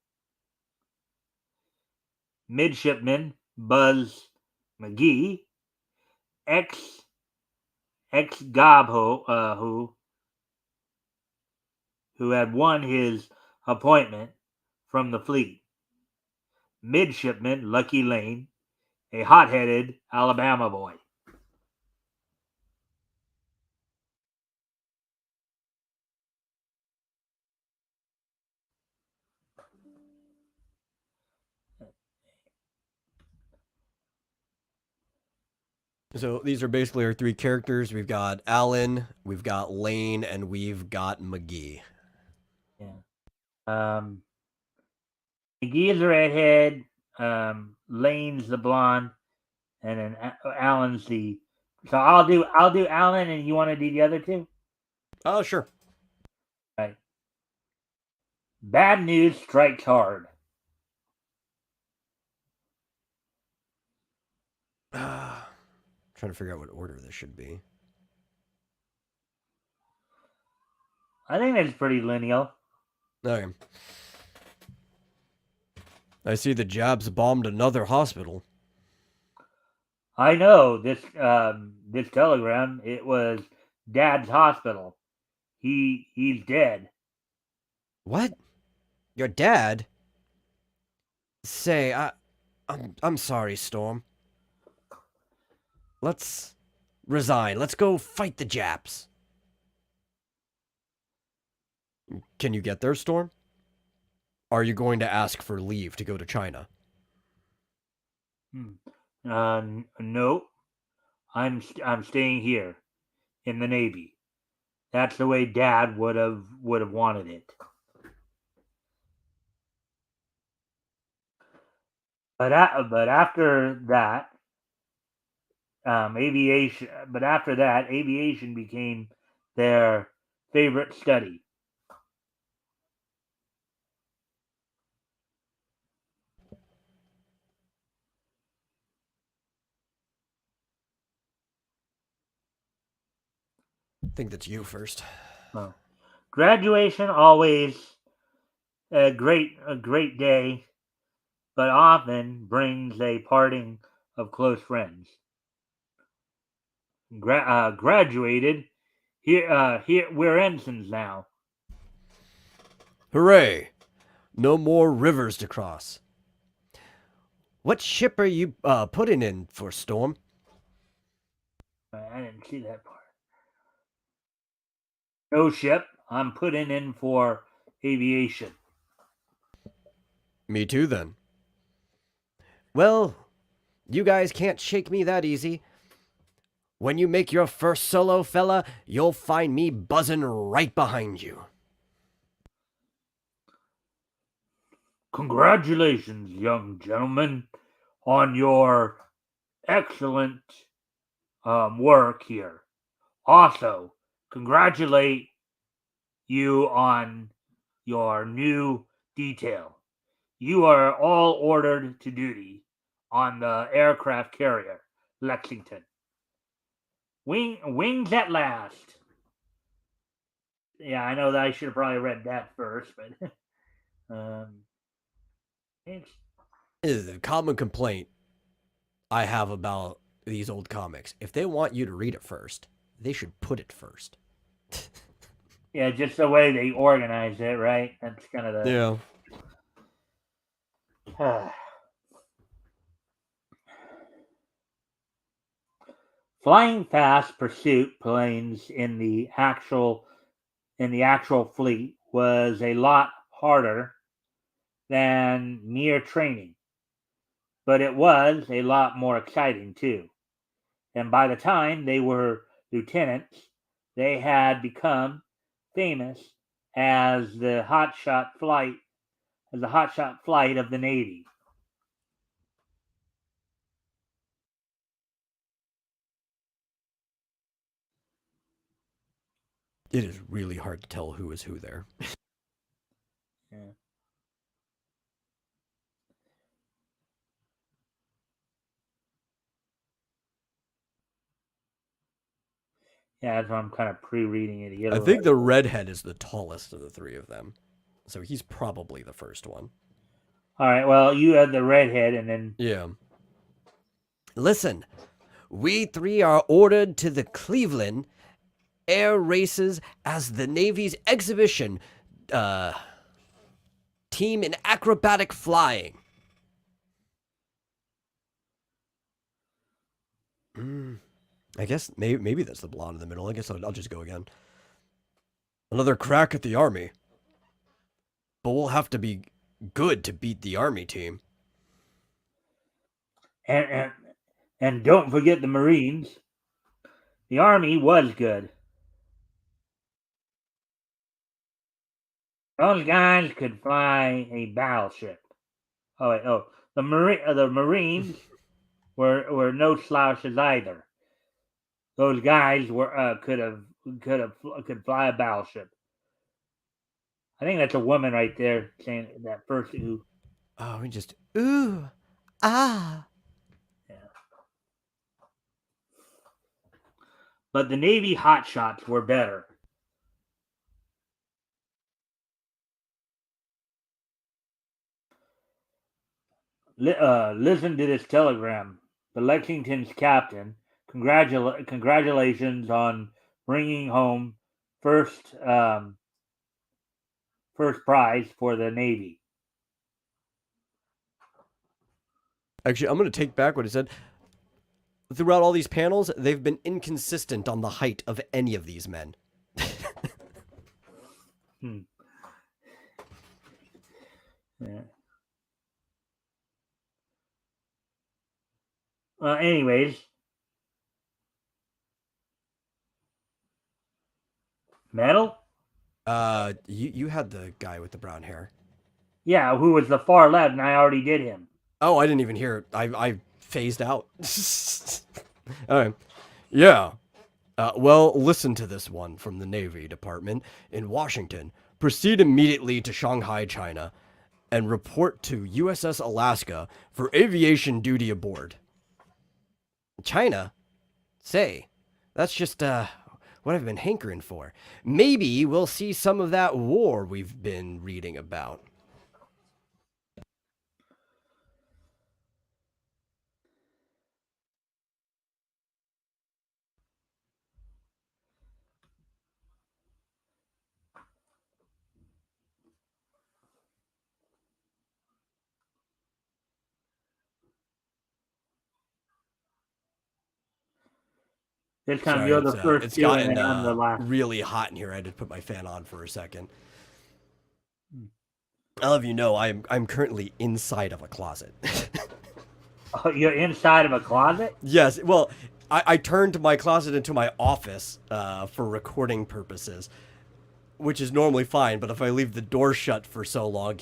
Midshipman Buzz McGee, ex-Gob who had won his appointment from the fleet. Midshipman Lucky Lane, a hot-headed Alabama boy. So these are basically our three characters. We've got Alan, we've got Lane, and we've got McGee. Yeah. McGee is the redhead. Lane's the blonde, and then Alan's the. So I'll do Alan, and you want to do the other two? Oh, sure. Right. Bad news strikes hard. Trying to figure out what order this should be. I think that's pretty lineal. Okay. I see the Jabs bombed another hospital. I know this telegram. It was Dad's hospital. He's dead. What? Your dad? Say, I'm sorry, Storm. Let's resign. Let's go fight the Japs. Can you get there, Storm? Are you going to ask for leave to go to China? No, I'm staying here in the Navy. That's the way Dad would have wanted it. But after that, aviation. But after that, aviation became their favorite study. I think that's you first. Well, graduation always a great day, but often brings a parting of close friends. Graduated. Here we're ensigns now. Hooray! No more rivers to cross. What ship are you putting in for, Storm? I didn't see that part. No ship. I'm putting in for aviation. Me too, then. Well, you guys can't shake me that easy. When you make your first solo, fella, you'll find me buzzing right behind you. Congratulations, young gentlemen, on your excellent work here. Also, congratulate you on your new detail. You are all ordered to duty on the aircraft carrier, Lexington. Wings at last. Yeah, I know that I should have probably read that first, but it's The common complaint I have about these old comics. If they want you to read it first, they should put it first. yeah, just the way they organize it, right? That's kind of the Yeah. flying fast pursuit planes in the actual fleet was a lot harder than mere training, but it was a lot more exciting too. And by the time they were lieutenants, they had become famous as the hotshot flight of the Navy. It is really hard to tell who is who there. Yeah. Yeah, that's why I'm kind of pre-reading it. I think the redhead is the tallest of the three of them. So he's probably the first one. All right, well, you had the redhead, and then Yeah. Listen, we three are ordered to the Cleveland Air Races as the Navy's exhibition team in acrobatic flying. I guess maybe that's the blonde in the middle. I guess I'll just go again. Another crack at the Army. But we'll have to be good to beat the Army team. and and don't forget the Marines. The Army was good. Those guys could fly a battleship. Oh wait, the Marines were no slouches either. Those guys were could fly a battleship. I think that's a woman right there saying that first ooh. Oh, we just ooh ah. Yeah. But the Navy hotshots were better. Listen to this telegram. the Lexington's captain. Congratulations on bringing home first prize for the Navy. Actually, I'm going to take back what I said. Throughout all these panels, they've been inconsistent on the height of any of these men. Yeah. Anyways, Metal? You had the guy with the brown hair. Yeah, who was the far left, and I already did him. Oh, I didn't even hear it. I phased out. All right. Yeah. Well, listen to this one from the Navy Department in Washington. Proceed immediately to Shanghai, China, and report to USS Alaska for aviation duty aboard. China? Say, that's just, what I've been hankering for. Maybe we'll see some of that war we've been reading about. This time Sorry, you're the first it's two, and gotten then I'm the last. really hot in here. I had to put my fan on for a second. I'll have you know, I'm currently inside of a closet. Oh, you're inside of a closet? Yes, well, I turned my closet into my office for recording purposes, which is normally fine, but if I leave the door shut for so long,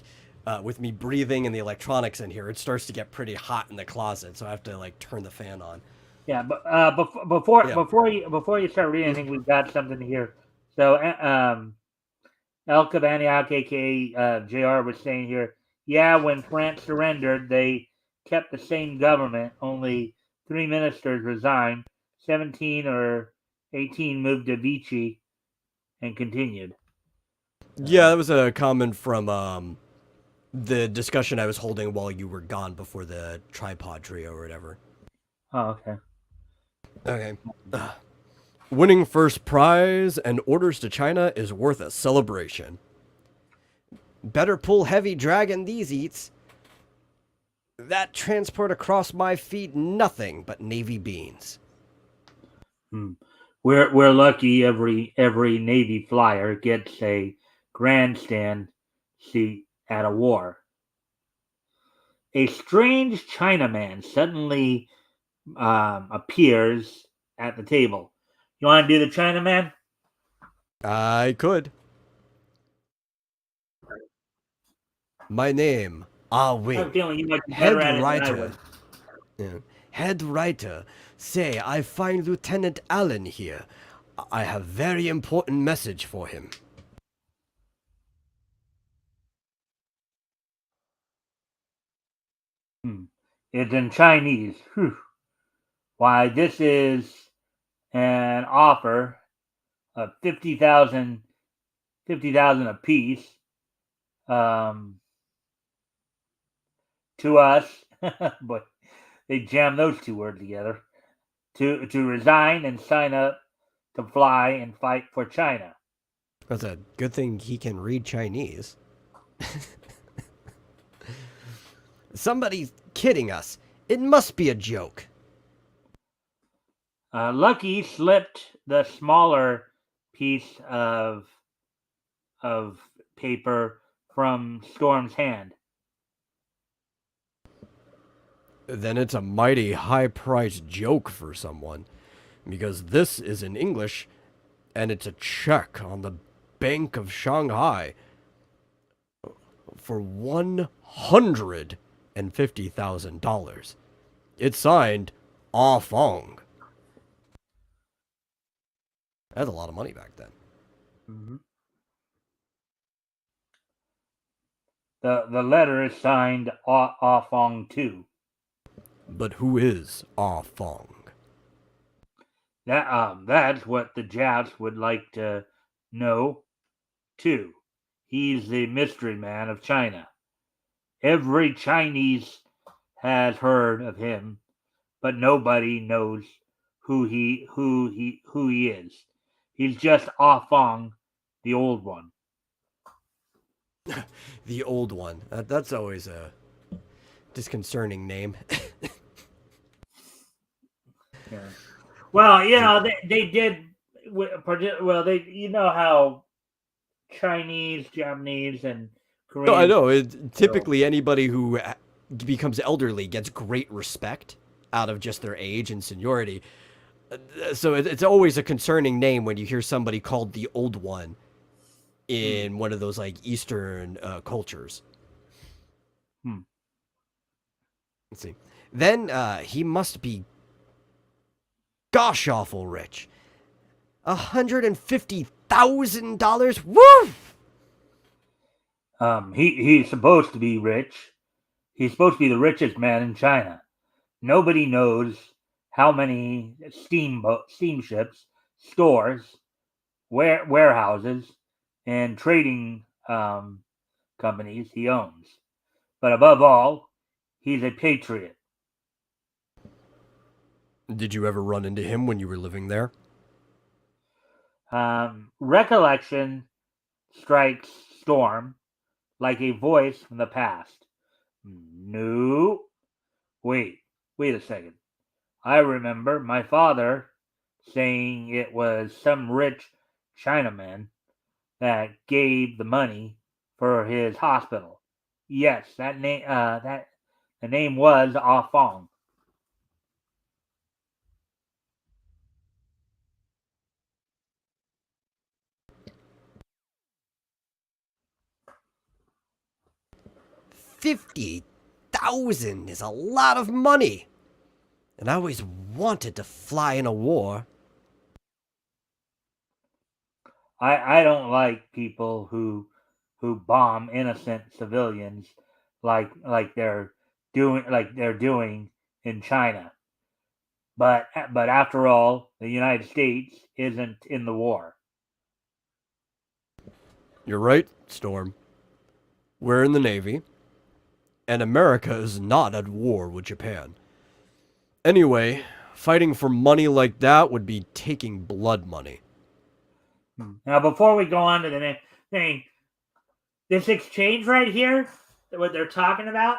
with me breathing and the electronics in here, it starts to get pretty hot in the closet, so I have to, like, turn the fan on. Yeah, but before you start reading anything, we've got something here. So, El Cabaniac, aka JR, was saying here, yeah, when France surrendered, they kept the same government. Only 3 ministers resigned. 17 or 18 moved to Vichy and continued. Yeah, that was a comment from the discussion I was holding while you were gone before the tripod trio or whatever. Oh, okay. Okay. Winning first prize and orders to China is worth a celebration. Better pull heavy dragon these eats. That transport across my feet nothing but navy beans. We're lucky every Navy flyer gets a grandstand seat at a war. A strange Chinaman suddenly appears at the table. You want to do the Chinaman? I could. My name, Ah I'm Wing. feeling you might be Head better at it than I writer. would. Yeah. Head writer. Say, I find Lieutenant Allen here. I have very important message for him. It's in Chinese. Whew. Why, this is an offer of 50,000 apiece to us, but they jam those two words together, to resign and sign up to fly and fight for China. That's a good thing he can read Chinese. Somebody's kidding us. It must be a joke. Lucky slipped the smaller piece of paper from Storm's hand. Then it's a mighty high-priced joke for someone, because this is in English, and it's a check on the Bank of Shanghai for $150,000. It's signed Ah Fong. That's a lot of money back then. Mm-hmm. The letter is signed Ah Fong too. But who is Ah Fong? That's what the Japs would like to know too. He's the mystery man of China. Every Chinese has heard of him, but nobody knows who he is. He's just Ah Fong, the old one. The old one. That's always a disconcerting name. Yeah. Well, they did. Well, they how Chinese, Japanese, and No, I Korean. know. Typically, anybody who becomes elderly gets great respect out of just their age and seniority. So it's always a concerning name when you hear somebody called the Old One in one of those like Eastern cultures. Let's see. Then he must be gosh awful rich. $150,000. Woo! He's supposed to be rich. He's supposed to be the richest man in China. Nobody knows how many steamships, stores, warehouses, and trading companies he owns. But above all, he's a patriot. Did you ever run into him when you were living there? Recollection strikes storm like a voice from the past. No. Wait a second. I remember my father saying it was some rich Chinaman that gave the money for his hospital. Yes, that the name was Ah Fong. $50,000 is a lot of money. And I always wanted to fly in a war. I don't like people who bomb innocent civilians like they're doing in China. But after all, the United States isn't in the war. You're right, Storm. We're in the Navy, and America is not at war with Japan. Anyway, fighting for money like that would be taking blood money. Now, before we go on to the next thing, this exchange right here, what they're talking about,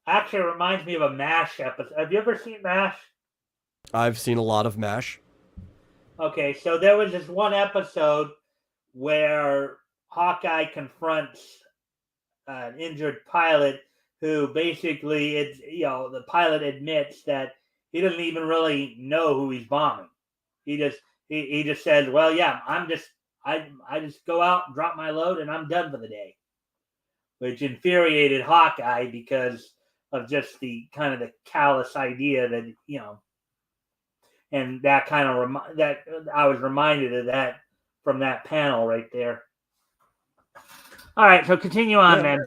actually reminds me of a MASH episode. Have you ever seen MASH? I've seen a lot of MASH. Okay, so there was this one episode where Hawkeye confronts an injured pilot who basically the pilot admits that he doesn't even really know who he's bombing. He just says, "Well, yeah, I just go out, drop my load, and I'm done for the day," which infuriated Hawkeye because of just the kind of the callous idea that and that kind of that I was reminded of that from that panel right there. All right, so continue on then.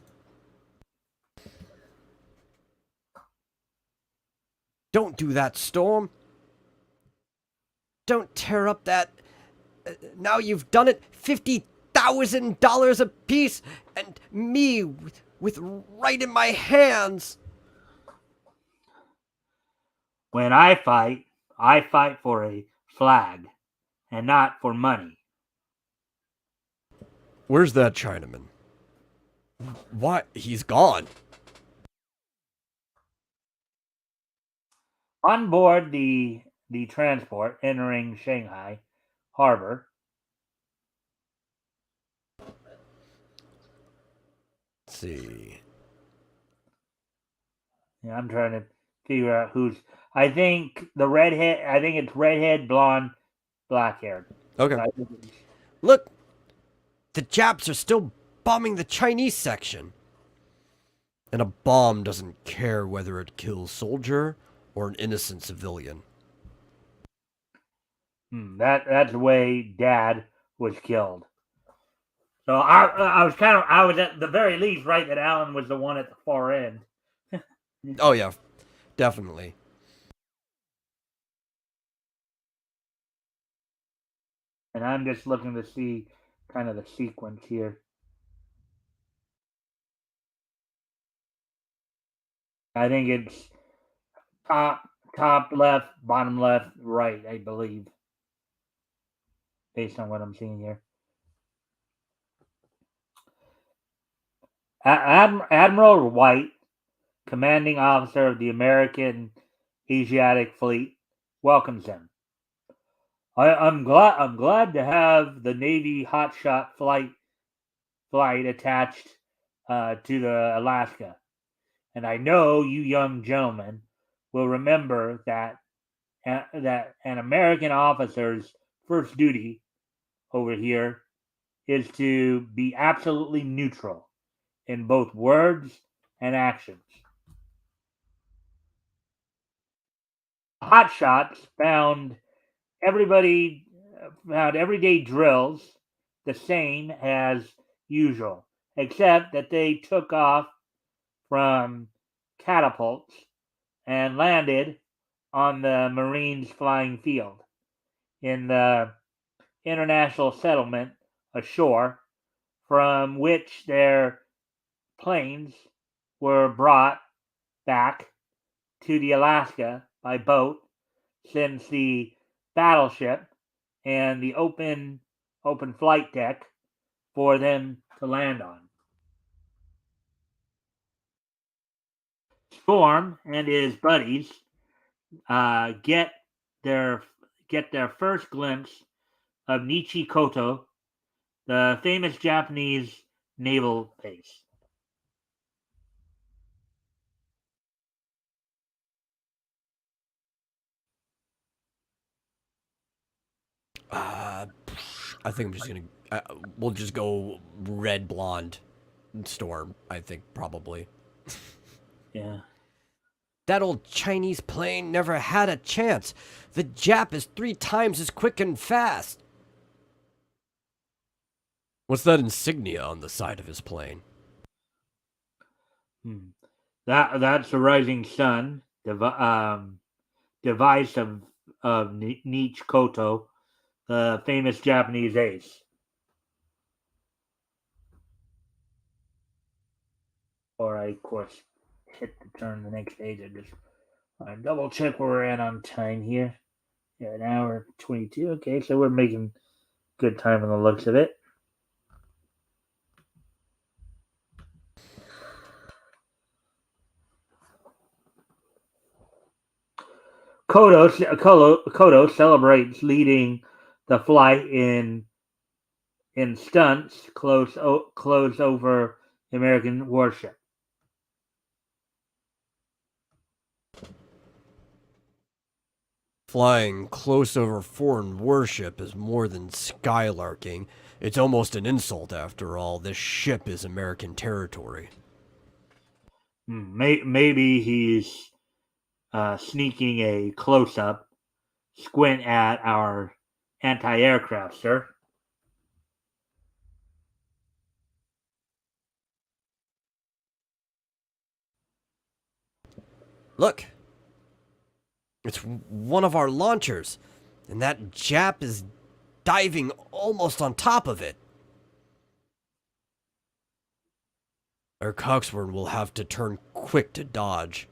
Don't do that, Storm. Don't tear up that. Now you've done it. $50,000 apiece, and me with right in my hands. When I fight for a flag and not for money. Where's that Chinaman? Why? He's gone. On board the transport entering Shanghai harbor. Let's see. Yeah, I'm trying to figure out who's. I think the redhead. I think it's redhead, blonde, black haired. Okay. Look, the Japs are still bombing the Chinese section. And a bomb doesn't care whether it kills soldier or an innocent civilian. That's the way Dad was killed. So I was at the very least right that Alan was the one at the far end. Oh yeah, definitely. And I'm just looking to see kind of the sequence here. I think it's top left, bottom left, right, I believe, based on what I'm seeing here. Admiral White, commanding officer of the American Asiatic Fleet, welcomes him. I'm glad to have the Navy hotshot flight attached to the Alaska, and I know you young gentlemen will remember that an American officer's first duty over here is to be absolutely neutral in both words and actions. Hotshots found everyday drills the same as usual, except that they took off from catapults and landed on the Marines' flying field in the international settlement ashore, from which their planes were brought back to the Alaska by boat, since the battleship and the open flight deck for them to land on. Storm and his buddies get their first glimpse of Nichikoto, the famous Japanese naval base. I think I'm just gonna. We'll just go red blonde Storm. I think probably. Yeah. That old Chinese plane never had a chance. The Jap is 3 times as quick and fast. What's that insignia on the side of his plane? That's the rising sun device of Nichikoto, the famous Japanese ace. Or I, of course, hit the turn the next page. I just double check where we're at on time here. Yeah, an hour 22. Okay, so we're making good time on the looks of it. Kodo celebrates leading the flight in stunts close over the American warship. Flying close over foreign warship is more than skylarking. It's almost an insult, after all. This ship is American territory. Maybe he's sneaking a close-up squint at our anti-aircraft, sir. Look. It's one of our launchers, and that Jap is diving almost on top of it. Our coxswain will have to turn quick to dodge.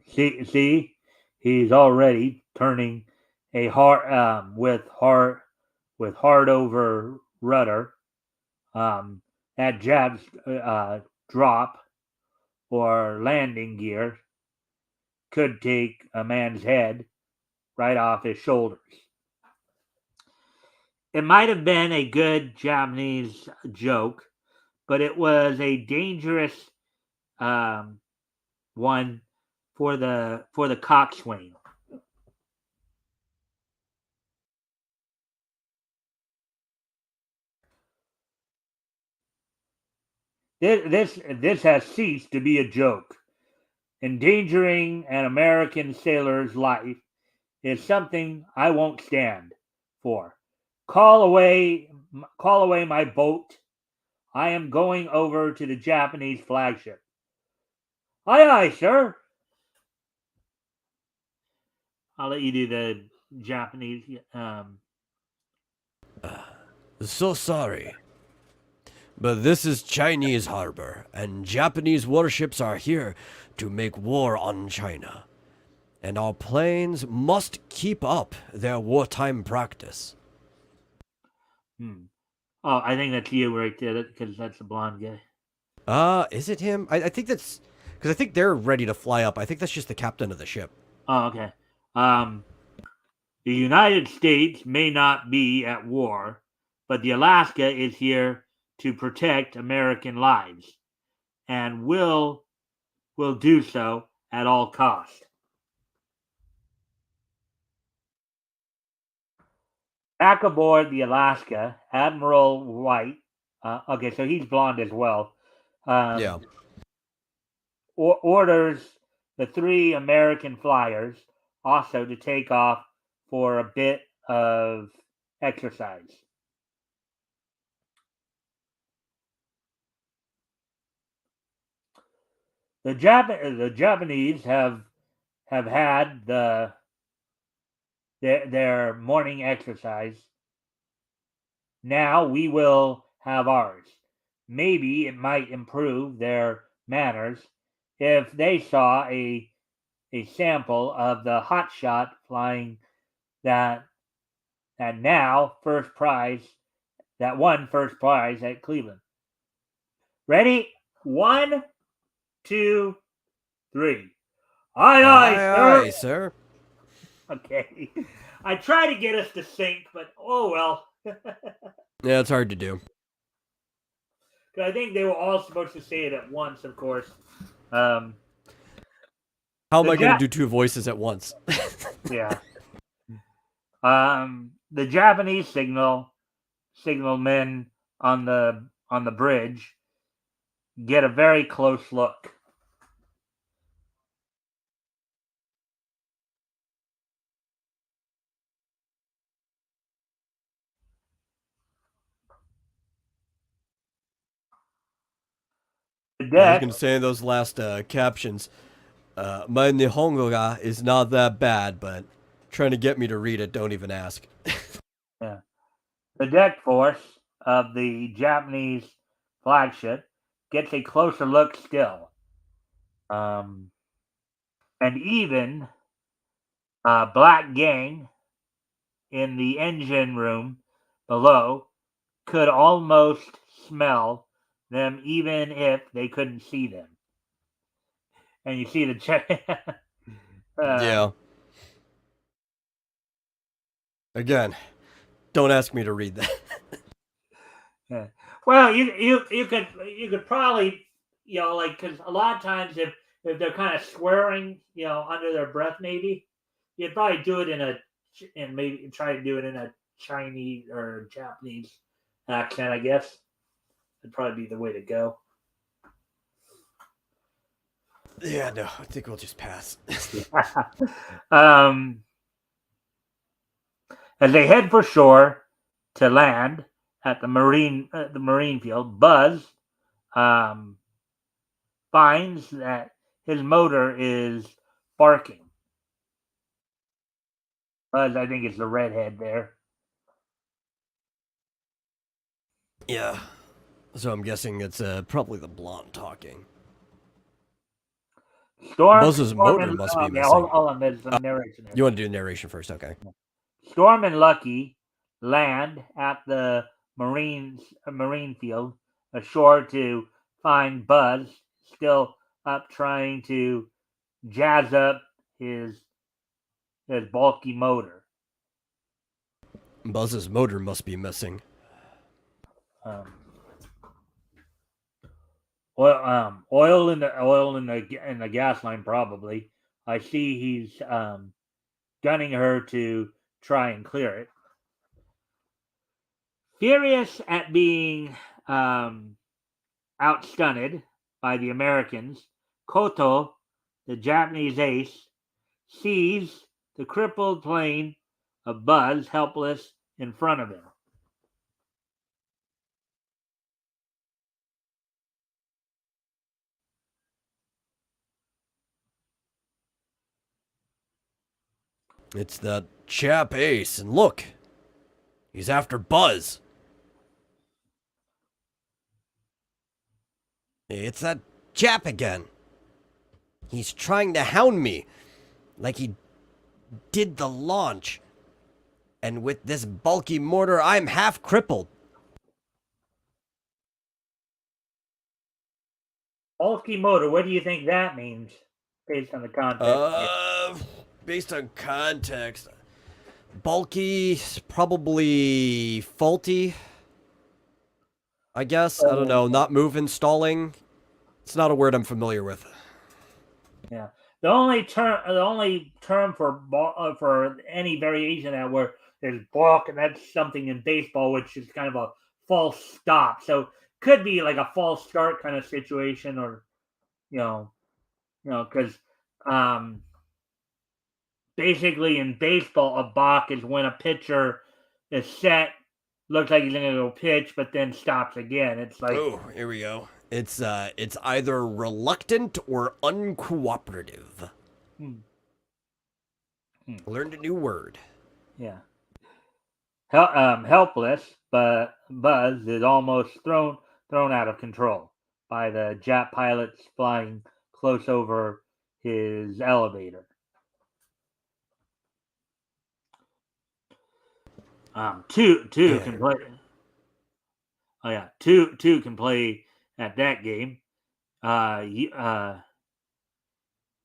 See, he's already turning a hard with hard over rudder. That Jap's drop or landing gear could take a man's head right off his shoulders. It might have been a good Japanese joke, but it was a dangerous one for the coxswain. This has ceased to be a joke. Endangering an American sailor's life is something I won't stand for. Call away my boat. I am going over to the Japanese flagship. Aye, aye, sir. I'll let you do the Japanese. So sorry. But this is Chinese harbor, and Japanese warships are here to make war on China. and our planes must keep up their wartime practice. Oh, I think that's you right there, because that's the blonde guy. Is it him? I think that's because I think they're ready to fly up. I think that's just the captain of the ship. Oh, okay. The United States may not be at war, but the Alaska is here to protect American lives, and will do so at all costs. Back aboard the Alaska, Admiral White. Okay, so he's blonde as well. Yeah. Orders the 3 American flyers also to take off for a bit of exercise. The Japanese have had their morning exercise. Now we will have ours. Maybe it might improve their manners if they saw a sample of the hot shot flying that now first prize that won first prize at Cleveland. Ready? 1, 2, 3. Aye, aye, sir. Aye, sir. Okay. I try to get us to sync, but oh well. Yeah, it's hard to do. I think they were all supposed to say it at once, of course. How am I going to do 2 voices at once? Yeah. The Japanese signalmen on the bridge get a very close look. The I was deck. going to say in those last captions, my Nihongo ga is not that bad, but trying to get me to read it, don't even ask. Yeah. The deck force of the Japanese flagship gets a closer look still. And even Black Gang in the engine room below could almost smell them even if they couldn't see them. And you see the check. Yeah. Again, don't ask me to read that. Yeah. Well, you could probably, like, because a lot of times if they're kind of swearing, under their breath, maybe you'd probably do it and maybe try to do it in a Chinese or Japanese accent. I guess that'd probably be the way to go. Yeah, no, I think we'll just pass. As they head for shore to land at the marine field, Buzz finds that his motor is barking. Buzz, I think, is the redhead there. Yeah. So I'm guessing it's probably the blonde talking. Buzz's motor must be missing. Hold on, there's some narration here. You want to do narration first? Okay. Storm and Lucky land at the marine field ashore to find Buzz still up trying to jazz up his bulky motor. Buzz's motor must be missing. Oil in the gas line probably. I see he's gunning her to try and clear it. Furious at being outstunned by the Americans, Koto, the Japanese ace, sees the crippled plane of Buzz helpless in front of him. It's the chap ace, and look, he's after Buzz. It's that chap again. He's trying to hound me. like he did the launch. And with this bulky mortar, I'm half crippled. Bulky motor, what do you think that means based on the context? Based on context, bulky, probably faulty. I guess. I don't know. Not moving, stalling. It's not a word I'm familiar with. Yeah. The only term for any variation of that word is balk, and that's something in baseball which is kind of a false stop. So could be like a false start kind of situation, or because basically in baseball, a balk is when a pitcher is set, looks like he's gonna go pitch, but then stops again. It's like, oh, here we go. It's either reluctant or uncooperative. Learned a new word. Yeah. Helpless, but Buzz is almost thrown out of control by the Jap pilots flying close over his elevator. Two can play. Oh yeah, two can play at that game.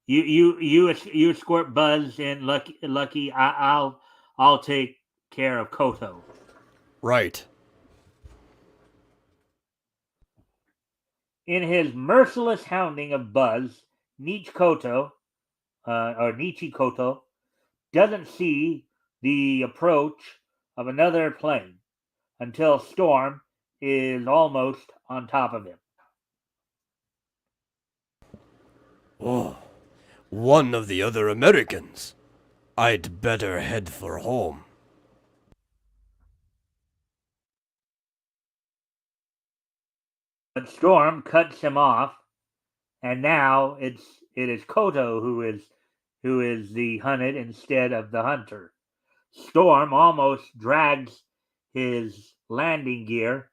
You escort Buzz and Lucky. I'll take care of Koto. Right. In his merciless hounding of Buzz, Nichikoto doesn't see the approach of another plane until Storm is almost on top of him. Oh, one of the other Americans. I'd better head for home. But Storm cuts him off, and now it is Koto who is the hunted instead of the hunter. Storm almost drags his landing gear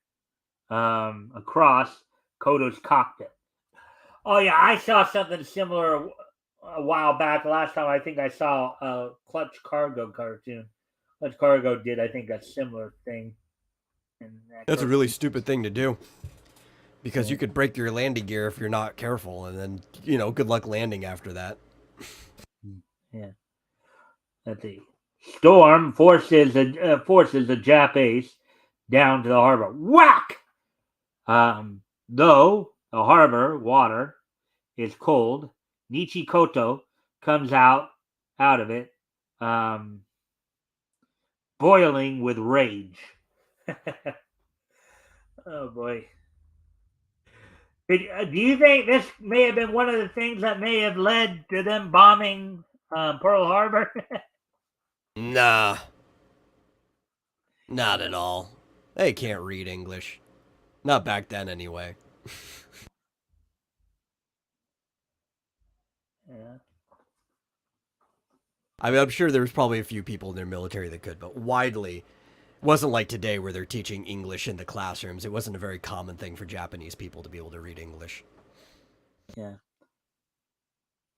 across Koto's cockpit. Oh yeah, I saw something similar a while back. Last time I think I saw a Clutch Cargo cartoon. Clutch Cargo did, I think, a similar thing. That's a really stupid thing to do. Because you could break your landing gear if you're not careful, and then, good luck landing after that. Yeah. Let's see. Storm forces the Jap ace down to the harbor. Whack! Though the harbor water is cold, Nichikoto comes out of it, boiling with rage. Oh boy. Do you think this may have been one of the things that may have led to them bombing Pearl Harbor? Nah. Not at all. They can't read English. Not back then, anyway. Yeah. I mean, I'm sure there was probably a few people in their military that could, but widely, it wasn't like today where they're teaching English in the classrooms. It wasn't a very common thing for Japanese people to be able to read English. Yeah.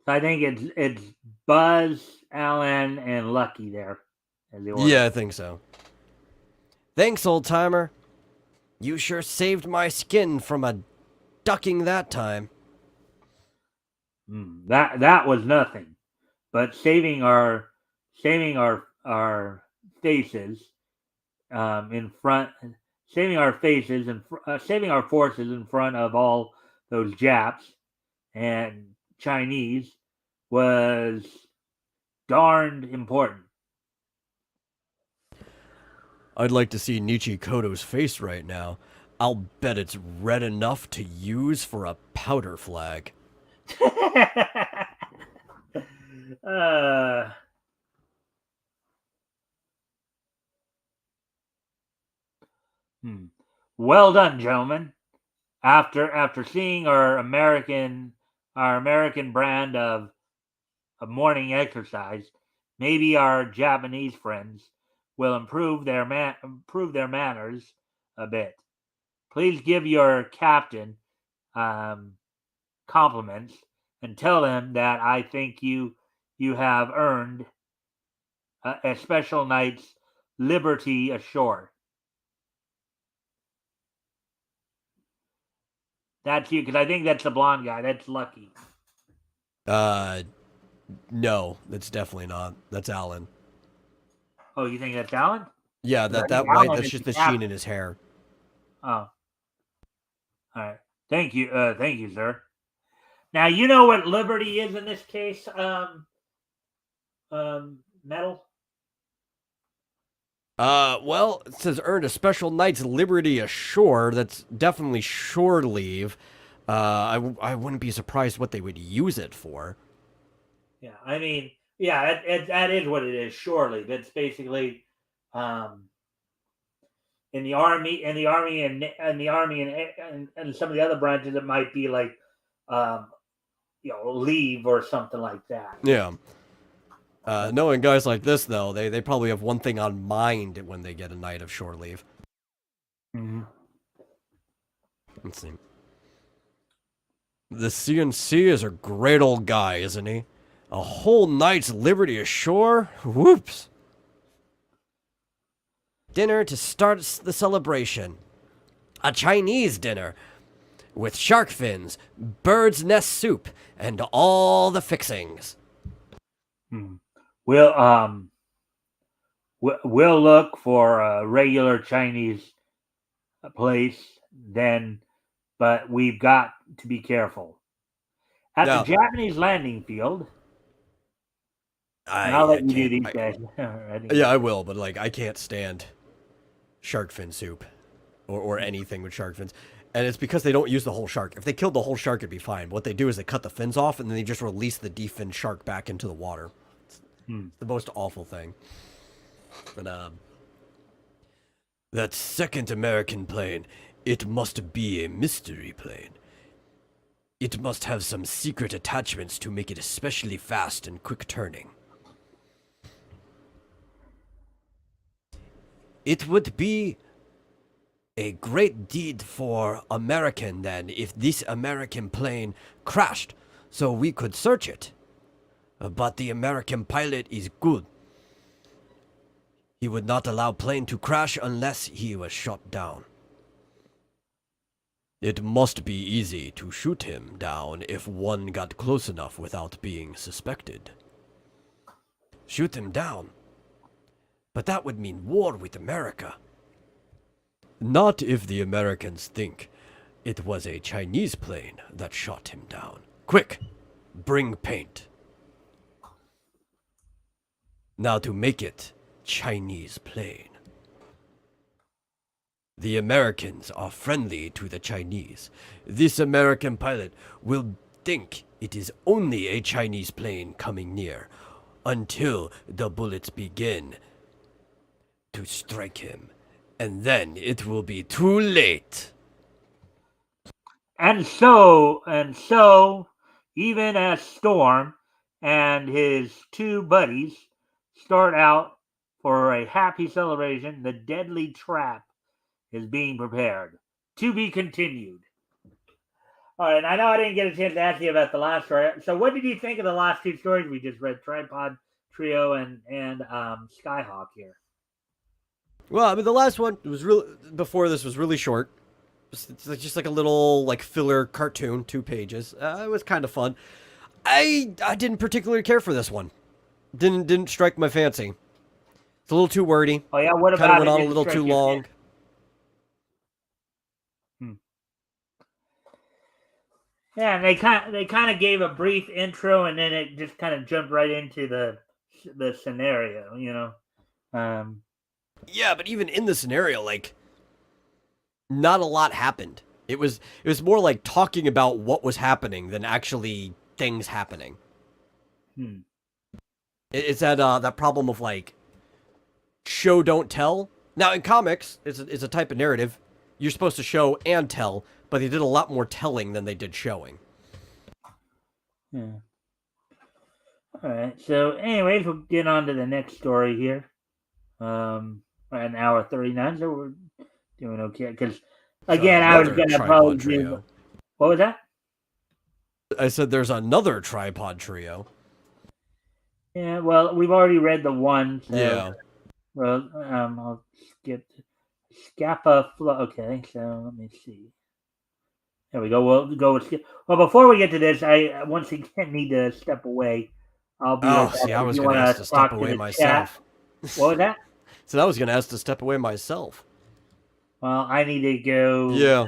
So I think it's Buzz, Alan, and Lucky there. Yeah, I think so. Thanks, old timer. You sure saved my skin from a ducking that time. That was nothing, but saving our faces in front, saving our faces and saving our forces in front of all those Japs and Chinese was darned important. I'd like to see Nichikoto's face right now. I'll bet it's red enough to use for a powder flag. Well done, gentlemen. After seeing our American brand of morning exercise, maybe our Japanese friends will improve their manners a bit. Please give your captain compliments and tell him that I think you you have earned a special night's liberty ashore. That's you, because I think that's the blonde guy. That's Lucky. No, that's definitely not. That's Alan. Oh, you think that's Alan? Yeah, I think that white, Alan that's is just the the sheen captain. in his hair. Oh. All right. Thank you, sir. Now you know what liberty is in this case, Metal? Well, it says earned a special night's liberty ashore. That's definitely shore leave. I wouldn't be surprised what they would use it for. Yeah, I mean, yeah, that is what it is. Shore leave. It's basically, in the army, and some of the other branches, it might be like, leave or something like that. Yeah. Knowing guys like this, though, they probably have one thing on mind when they get a night of shore leave. Mm-hmm. Let's see. The CNC is a great old guy, isn't he? A whole night's liberty ashore? Whoops. Dinner to start the celebration. A Chinese dinner with shark fins, bird's nest soup, and all the fixings. We'll look for a regular Chinese place then, but we've got to be careful. At the Japanese landing field, I'll let you do these guys. Yeah, I will, but I can't stand shark fin soup or anything with shark fins. And it's because they don't use the whole shark. If they killed the whole shark, it'd be fine. What they do is they cut the fins off, and then they just release the definned shark back into the water. It's the most awful thing. But, that second American plane, it must be a mystery plane. It must have some secret attachments to make it especially fast and quick turning. It would be a great deed for American, then, if this American plane crashed, so we could search it. But the American pilot is good. He would not allow plane to crash unless he was shot down. It must be easy to shoot him down if one got close enough without being suspected. Shoot him down? But that would mean war with America. Not if the Americans think it was a Chinese plane that shot him down. Quick, bring paint. Now to make it Chinese plane. The Americans are friendly to the Chinese. This American pilot will think it is only a Chinese plane coming near until the bullets begin to strike him. And then it will be too late. And so, even as Storm and his two buddies start out for a happy celebration, the deadly trap is being prepared. To be continued. All right, I know I didn't get a chance to ask you about the last story. So what did you think of the last two stories we just read, Tripod Trio and Skyhawk here? Well, I mean, the last one was before this was really short. It's just like a little filler cartoon, 2 pages. It was kind of fun. I didn't particularly care for this one. Didn't strike my fancy. It's a little too wordy. Oh yeah, what about kind of went on a little too long. Yeah, and they kind of gave a brief intro, and then it just kind of jumped right into the scenario, Yeah, but even in the scenario, not a lot happened. It was more like talking about what was happening than actually things happening. It's that problem of show don't tell. Now in comics, it's a type of narrative. You're supposed to show and tell, but they did a lot more telling than they did showing. Yeah. All right. So, anyways, we'll get on to the next story here. An hour 39, so we're doing okay. Because again, I was gonna probably do. What was that? I said there's another tripod trio. Yeah, well, we've already read the one, so Yeah. well, I'll skip Scappa Flow. Okay, so let me see. There we go. We'll go with skip. Well, before we get to this, I once again need to step away. I'll be right Oh, back. see, I If was you gonna want ask to to step talk to away the chat, myself. what was that? So I was gonna ask to step away myself. Well, I need to go, Yeah,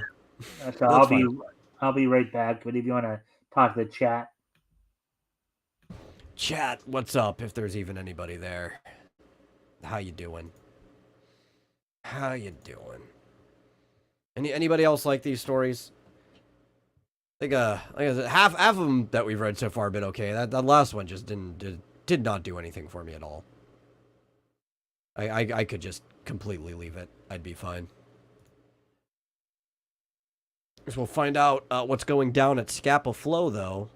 so that's fine. I'll be right back. But if you want to talk to the chat, Chat, what's up? If there's even anybody there, how you doing? How you doing? Anybody else like these stories? I think like I said, half of them that we've read so far have been okay. That last one just did not do anything for me at all. I could just completely leave it. I'd be fine. So we'll find out what's going down at Scappa Flow, though.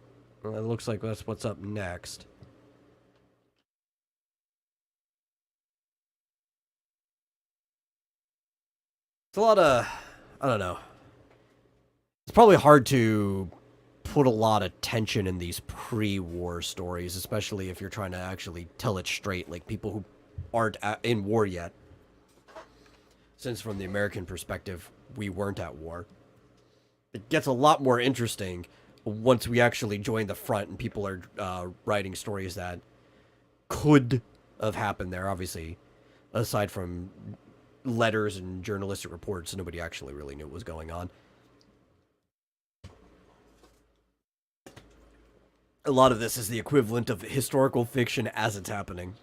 Well, it looks like that's what's up next. It's a lot of, I don't know. It's probably hard to put a lot of tension in these pre-war stories, especially if you're trying to actually tell it straight, like people who aren't in war yet. Since from the American perspective, we weren't at war. It gets a lot more interesting once we actually join the front and people are writing stories that could have happened there. Obviously, aside from letters and journalistic reports, nobody actually really knew what was going on. A lot of this is the equivalent of historical fiction as it's happening.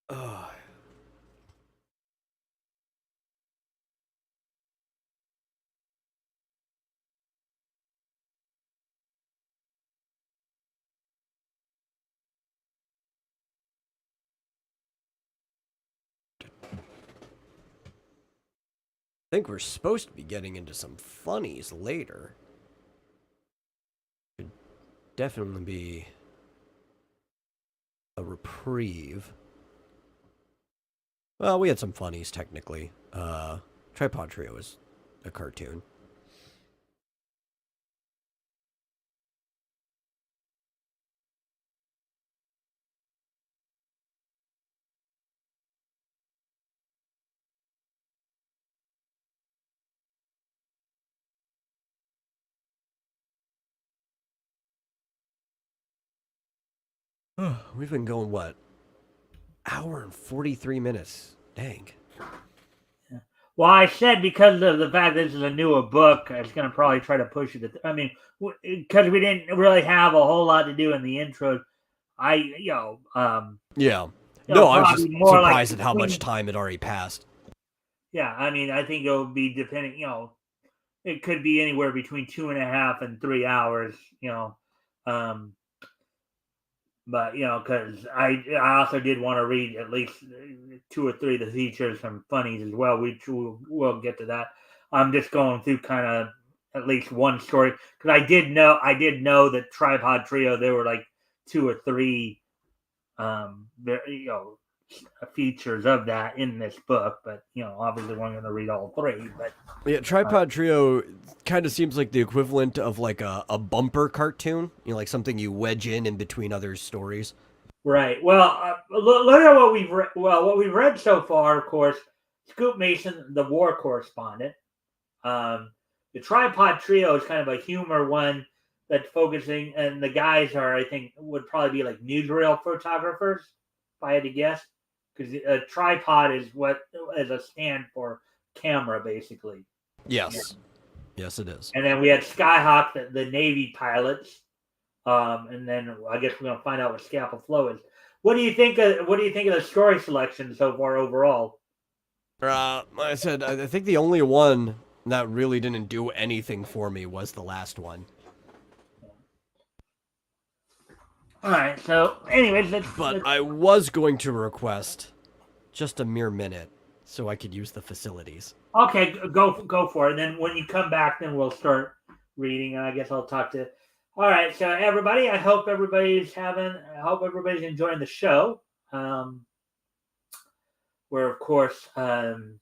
Ugh. I think we're supposed to be getting into some funnies later. Could definitely be a reprieve. Well, we had some funnies technically. Tripod Trio is a cartoon. We've been going what? Hour and 43 minutes. Dang. well, I said because of the fact this is a newer book, I was going to probably try to push it. I mean, because we didn't really have a whole lot to do in the intro. Yeah. No, I was just probably more like surprised at how much time had already passed. Yeah, I mean, I think it'll be depending. It could be anywhere between 2.5 and 3 hours. Um, but because I also did want to read at least two or three of the features, some funnies as well. We'll get to that. I'm just going through kind of at least one story because I did know that Tripod Trio there were like two or three features of that in this book, but obviously we're going to read all three. But Yeah, Tripod Trio kind of seems like the equivalent of like a bumper cartoon. Like something you wedge in between other stories. right. Well, look at what we've read. Well, what we've read so far, of course, Scoop Mason, the war correspondent. Um, the Tripod Trio is kind of a humor one that's focusing, and the guys are, I think, would probably be like newsreel photographers, if I had to guess, because a tripod is what is a stand for camera, basically. Yes. Yes, it is. And then we had Skyhawk, the Navy pilots, and then I guess we're gonna find out what Scappa Flow is. What do you think? What do you think of the story selection so far overall? Like I said, I think the only one that really didn't do anything for me was the last one. All right. So, anyways, But I was going to request just a mere minute so I could use the facilities. Okay, go for it. And then when you come back, then we'll start reading. And I guess I'll talk to All right, so everybody, I hope everybody's enjoying the show. We're of course going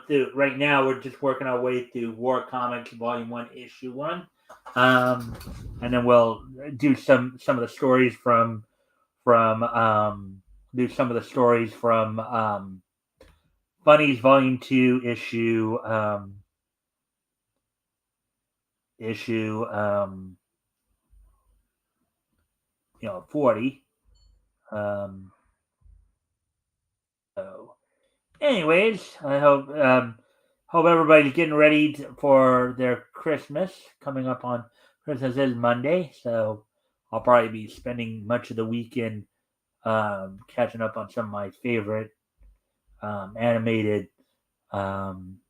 through right now. We're just working our way through War Comics Volume 1, Issue 1, and then we'll do some of the stories from do some of the stories from Funnies Volume 2, issue 40. So, anyways, I hope everybody's getting ready for their Christmas. Coming up on Christmas is Monday, so I'll probably be spending much of the weekend catching up on some of my favorite animated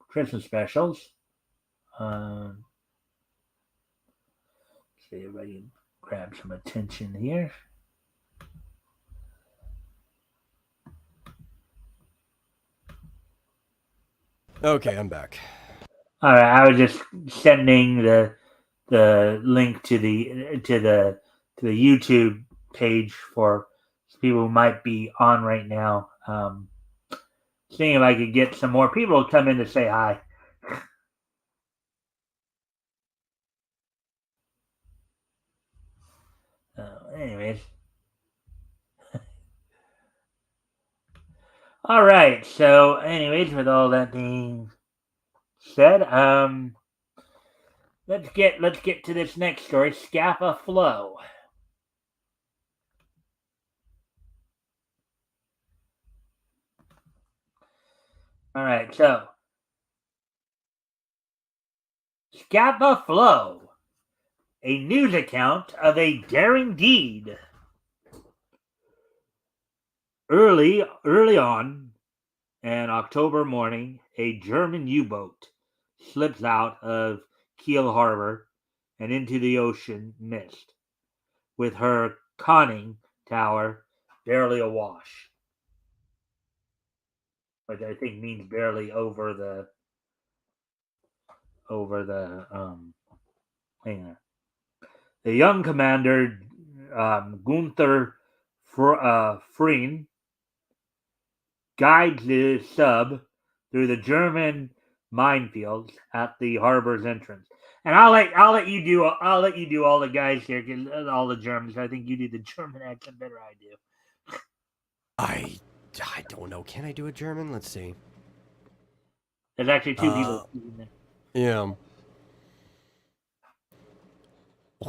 Christmas specials. See if I can grab some attention here. Okay, I'm back. All right, I was just sending the link to the YouTube page for people who might be on right now. Seeing if I could get some more people to come in to say hi. Anyways. All right. So, anyways, with all that being said, let's get to this next story, Scappa Flow. All right, so Scappa Flow, a news account of a daring deed. Early on an October morning, a German U-boat slips out of Kiel Harbor and into the ocean mist, with her conning tower barely awash, which I think means barely over the hang on. The young commander Gunther Freen guides the sub through the German minefields at the harbor's entrance. And I'll let you do all the guys here, all the Germans. I think you do the German accent better than I do. I don't know. Can I do a German? Let's see. There's actually two people. Yeah.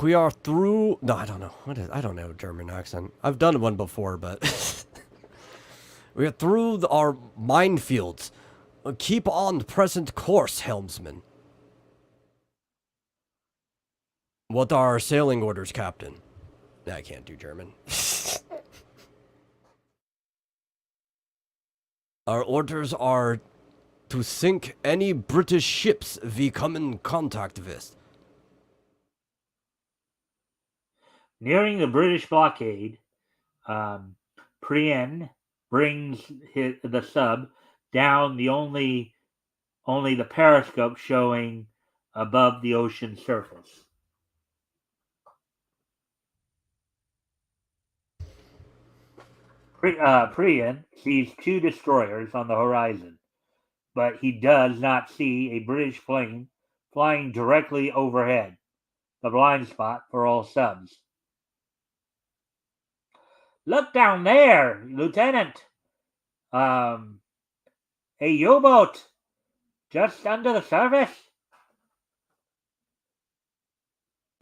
We are through. No, I don't know. I don't know German accent. I've done one before, but we are through our minefields. Keep on present course, helmsman. What are our sailing orders, Captain? I can't do German. Our orders are to sink any British ships we come in contact with. Nearing the British blockade, Prien brings the sub down, only the periscope showing above the ocean surface. Prien sees two destroyers on the horizon, but he does not see a British plane flying directly overhead, the blind spot for all subs. Look down there, Lieutenant. A U-boat just under the surface.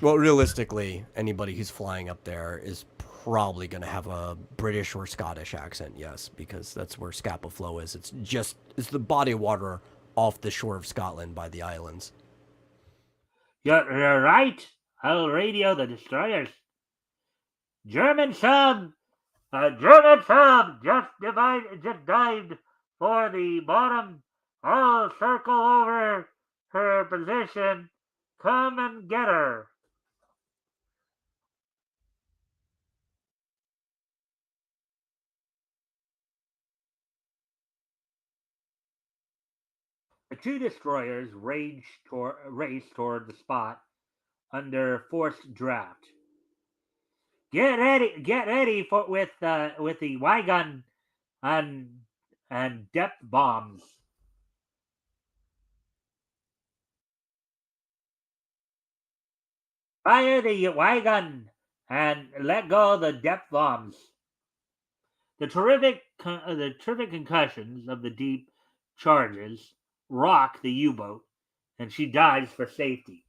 Well, realistically, anybody who's flying up there is probably going to have a British or Scottish accent, yes, because that's where Scappa Flow is. It's the body of water off the shore of Scotland by the islands. You're right. I'll radio the destroyers. German sub just dived for the bottom. I'll circle over her position. Come and get her. The two destroyers race toward the spot under forced draft. Get ready for with the Y-gun and depth bombs. Fire the Y-gun and let go the depth bombs. The terrific concussions of the deep charges rock the U-boat, and she dives for safety.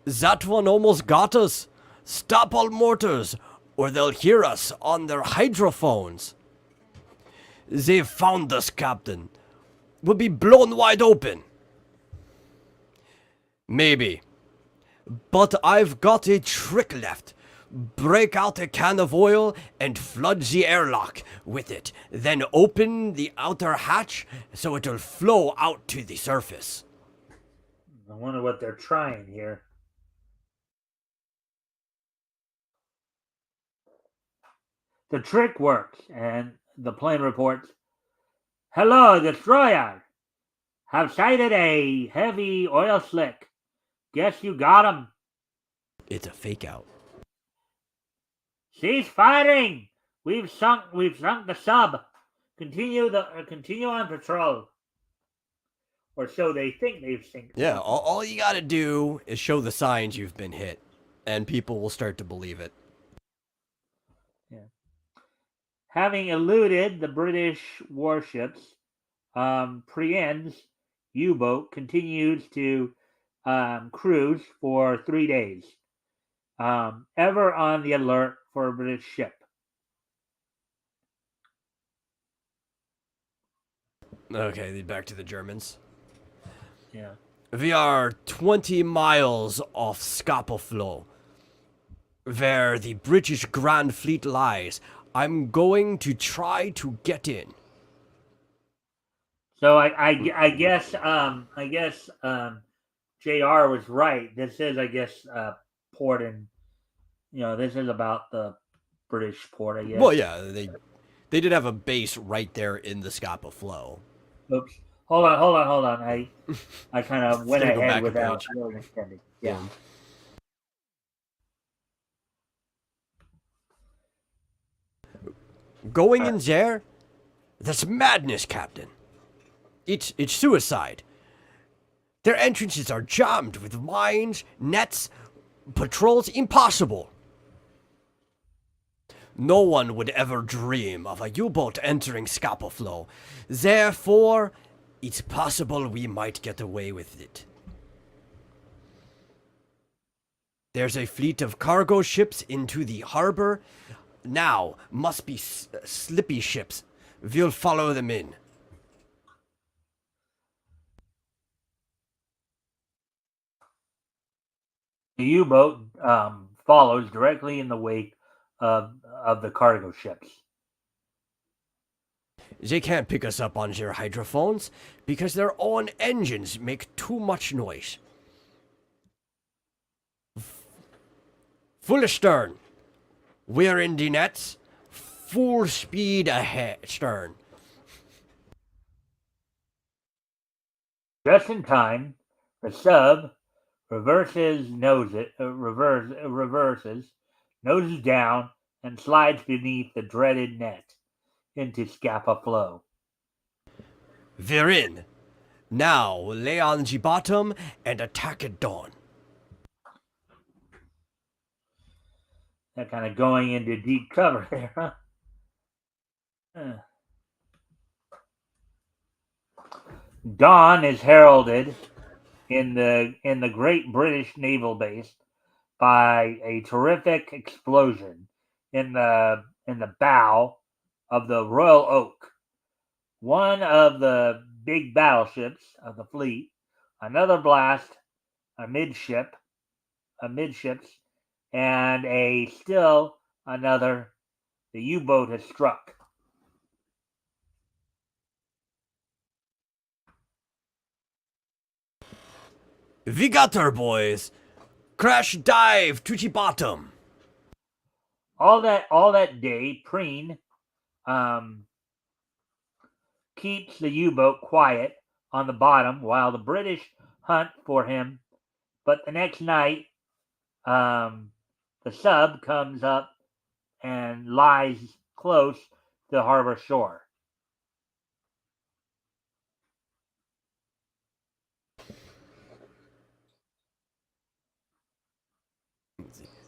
That one almost got us. Stop all mortars, or they'll hear us on their hydrophones. They've found us, Captain. We'll be blown wide open. Maybe. But I've got a trick left. Break out a can of oil and flood the airlock with it. Then open the outer hatch so it'll flow out to the surface. I wonder what they're trying here. The trick works, and the plane reports, "Hello, destroyer. Have sighted a heavy oil slick. Guess you got him. It's a fake out. Cease firing. We've sunk the sub. Continue on patrol." Or so they think they've sunk. Yeah, all you gotta do is show the signs you've been hit, and people will start to believe it. Yeah. Having eluded the British warships, Prien's U-boat continues to cruise for 3 days, ever on the alert for a British ship. Okay, back to the Germans. Yeah. We are 20 miles off Scapa where the British Grand Fleet lies. I'm going to try to get in. So I guess JR was right. This is, I guess, port in, this is about the British port, I guess. Well, yeah, they did have a base right there in the Scapa Flow. Oops. Hold on. I kind of went Gonna go ahead back a without page. really extending. Yeah. Going in there? That's madness, Captain. It's suicide. Their entrances are jammed with mines, nets, patrols. Impossible. No one would ever dream of a U-boat entering Scapa Flow. Therefore, it's possible we might get away with it. There's a fleet of cargo ships into the harbor. Now, must be slippy ships. We'll follow them in. The U-boat follows directly in the wake of the cargo ships. They can't pick us up on their hydrophones because their own engines make too much noise. Full astern. We're in the nets. Full speed ahead, stern. Just in time, the sub reverses noses down, and slides beneath the dreaded net into Scapa Flow. We're in. Now lay on the bottom and attack at dawn. They're kind of going into deep cover there, huh? Dawn is heralded in the Great British Naval Base by a terrific explosion in the bow of the Royal Oak, one of the big battleships of the fleet. Another blast amidships, and still another. The U-boat has struck. We got her, boys. Crash dive to the bottom. All that day, Preen keeps the U-boat quiet on the bottom while the British hunt for him. But the next night, the sub comes up and lies close to the harbor shore.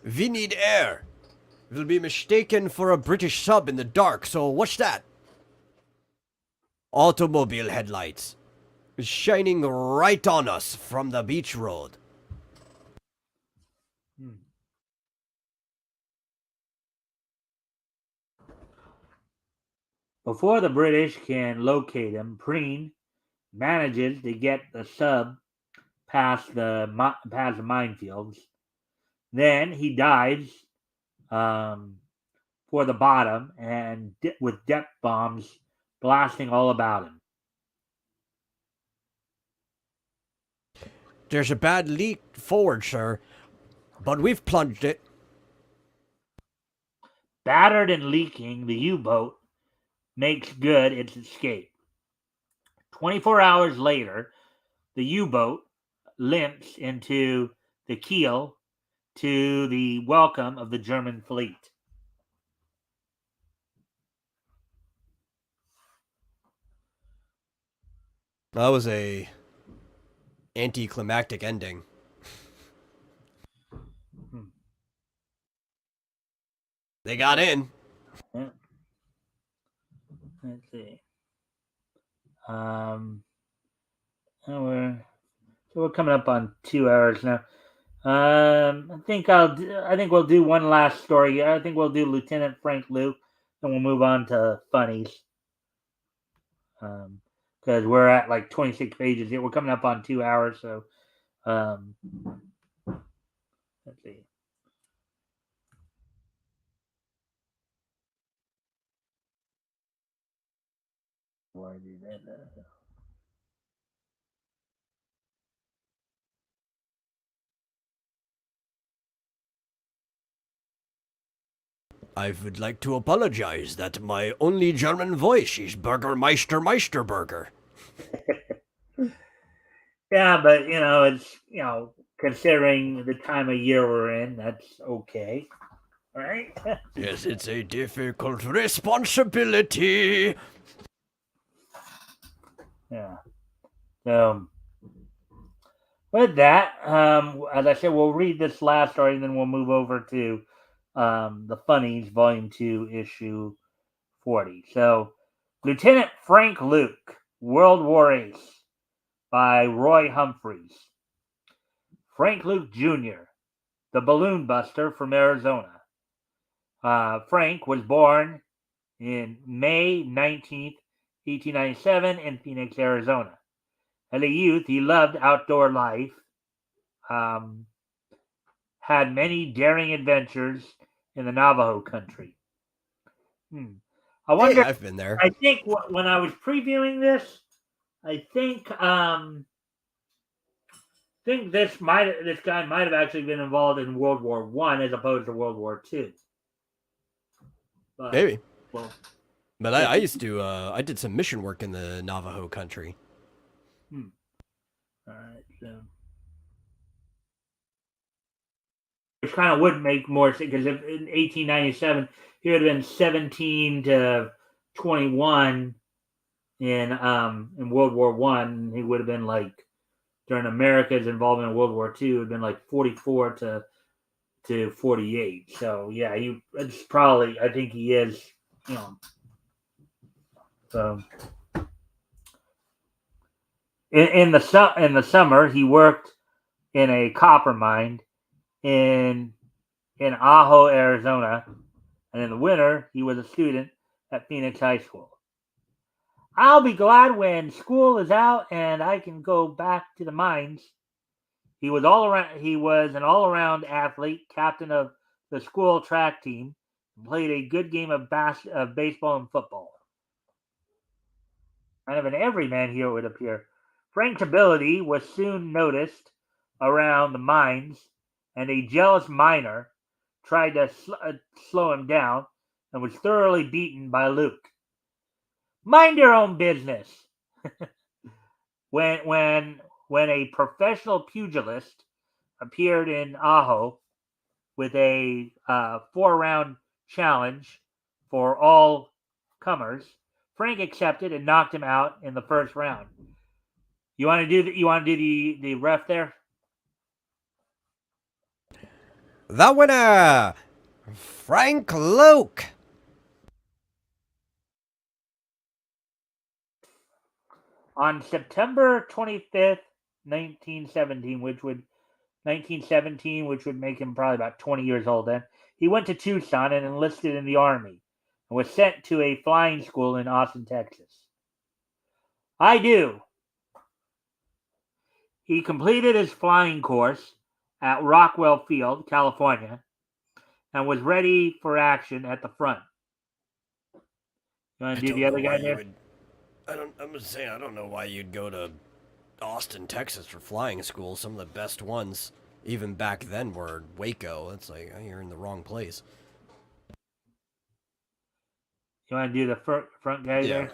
We need air. We'll be mistaken for a British sub in the dark, so what's that? Automobile headlights. Shining right on us from the beach road. Before the British can locate him, Preen manages to get the sub past the minefields. Then he dives for the bottom and with depth bombs blasting all about him. There's a bad leak forward, sir, but we've plunged it. Battered and leaking, the U-boat makes good its escape. 24 hours later, the U-boat limps into the keel to the welcome of the German fleet. That was a anticlimactic ending. They got in. Yeah. Let's see. We're coming up on 2 hours now. I think we'll do one last story. I think we'll do Lieutenant Frank Luke, and we'll move on to funnies. Because we're at like 26 pages here. We're coming up on 2 hours, so let's see. Why do that? I would like to apologize that my only German voice is Burgermeister Meisterburger. Yeah, but it's considering the time of year we're in, that's okay. All right? Yes, it's a difficult responsibility. Yeah. So with that, as I said, we'll read this last story and then we'll move over to the Funnies, Volume 2, Issue 40. So, Lieutenant Frank Luke, World War Ace, by Roy Humphreys. Frank Luke Jr., the balloon buster from Arizona. Frank was born in May 19th, 1897 in Phoenix, Arizona. As a youth, he loved outdoor life, had many daring adventures in the Navajo country. I wonder. Hey, I've been there. I think when I was previewing this, I think this guy might have actually been involved in World War I as opposed to World War II. But, Maybe. Well, But I used to, I did some mission work in the Navajo country. All right, so. Which kind of would make more sense because in 1897 he would have been 17 to 21 in World War I. He would have been like during America's involvement in World War II. It would have been like 44 to 48. So yeah, it's probably, I think he is, So in the summer he worked in a copper mine in Ajo, Arizona, and in the winter he was a student at Phoenix High School. I'll be glad when school is out and I can go back to the mines. He was an all-around athlete, captain of the school track team, and played a good game of baseball and football. Kind of an everyman here, it would appear. Frank's ability was soon noticed around the mines, and a jealous miner tried to slow him down and was thoroughly beaten by Luke. Mind your own business. when when a professional pugilist appeared in Ajo with a 4-round challenge for all comers. Frank accepted and knocked him out in the first round. You want to do the ref there? The winner, Frank Luke. On September 25th, 1917, which would make him probably about 20 years old then, he went to Tucson and enlisted in the Army and was sent to a flying school in Austin, Texas. I do. He completed his flying course at Rockwell Field, California, and was ready for action at the front. You want to do the other guy there? I'm just saying, I don't know why you'd go to Austin, Texas for flying school. Some of the best ones, even back then, were Waco. It's like, you're in the wrong place. You want to do the front guy there?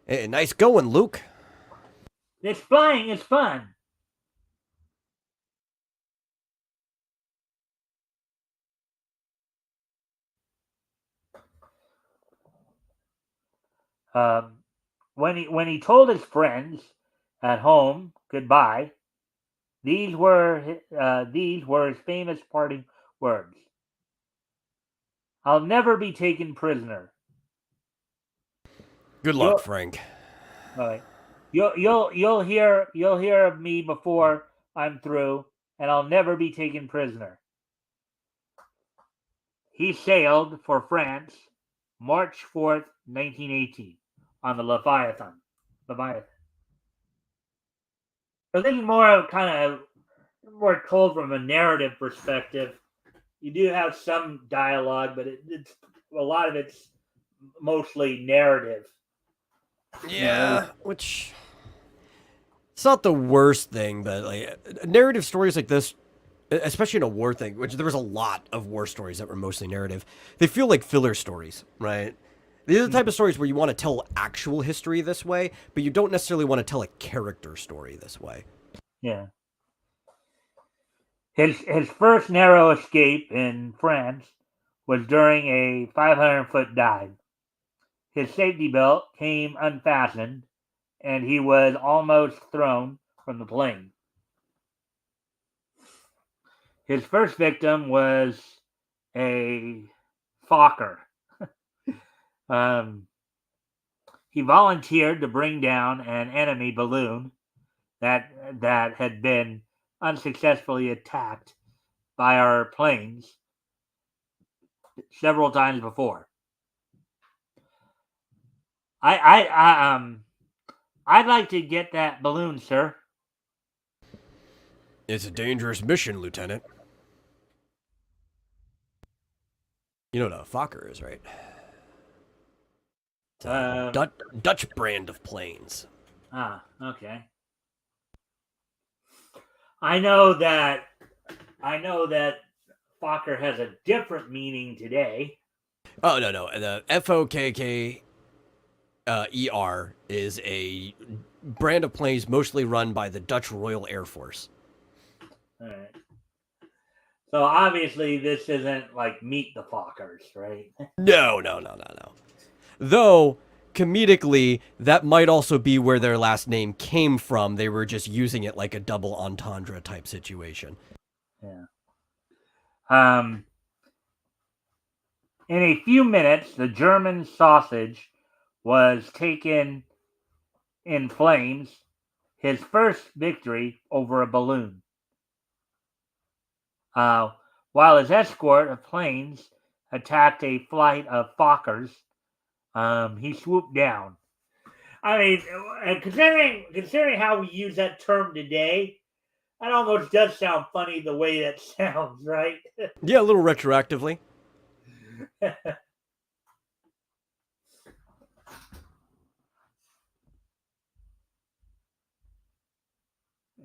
Hey, nice going, Luke. It's flying. It's fun. When he told his friends at home goodbye, these were his famous parting words: "I'll never be taken prisoner." Good luck, Frank. All right. You'll hear of me before I'm through, and I'll never be taken prisoner. He sailed for France March 4th, 1918, on the Leviathan. So this is more told from a narrative perspective. You do have some dialogue, but it's a lot of it's mostly narrative. Yeah, which it's not the worst thing, but like narrative stories like this, especially in a war thing, which there was a lot of war stories that were mostly narrative. They feel like filler stories, right? These are the type of stories where you want to tell actual history this way, but you don't necessarily want to tell a character story this way. Yeah. His first narrow escape in France was during a 500-foot dive. His safety belt came unfastened, and he was almost thrown from the plane. His first victim was a Fokker. He volunteered to bring down an enemy balloon that had been unsuccessfully attacked by our planes several times before. I'd like to get that balloon, sir. It's a dangerous mission, Lieutenant. You know what a Fokker is, right? It's a Dutch brand of planes. Okay. I know that Fokker has a different meaning today. Oh, no. The FOKK ER is a brand of planes mostly run by the Dutch Royal Air Force. All right. So obviously this isn't like Meet the Fokkers, right? No. Though, comedically, that might also be where their last name came from. They were just using it like a double entendre type situation. Yeah. In a few minutes, the German sausage was taken in flames, his first victory over a balloon. While his escort of planes attacked a flight of Fokkers, he swooped down. I mean, considering how we use that term today, that almost does sound funny the way that sounds, right? Yeah, a little retroactively.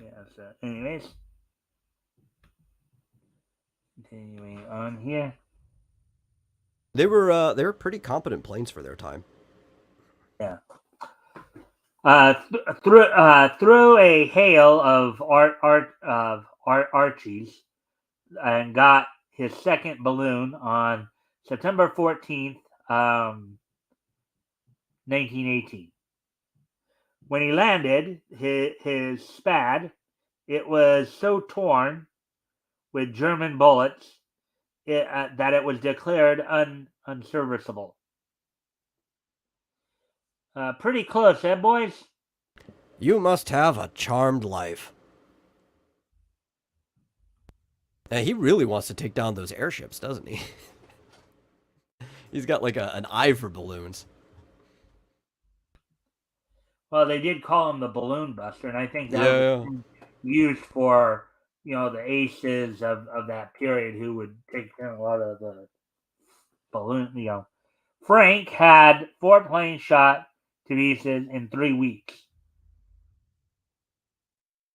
Yeah, so anyways, continuing on here. They were pretty competent planes for their time. Yeah. Through a hail of Archies, and got his second balloon on September 14th, 1918. When he landed his Spad, it was so torn with German bullets that it was declared unserviceable. Pretty close, eh, boys? You must have a charmed life. And he really wants to take down those airships, doesn't he? He's got like an eye for balloons. Well, they did call him the Balloon Buster, and I think that Yeah. was used for the aces of that period who would take a lot of the balloon. Frank had 4 planes shot to pieces in 3 weeks.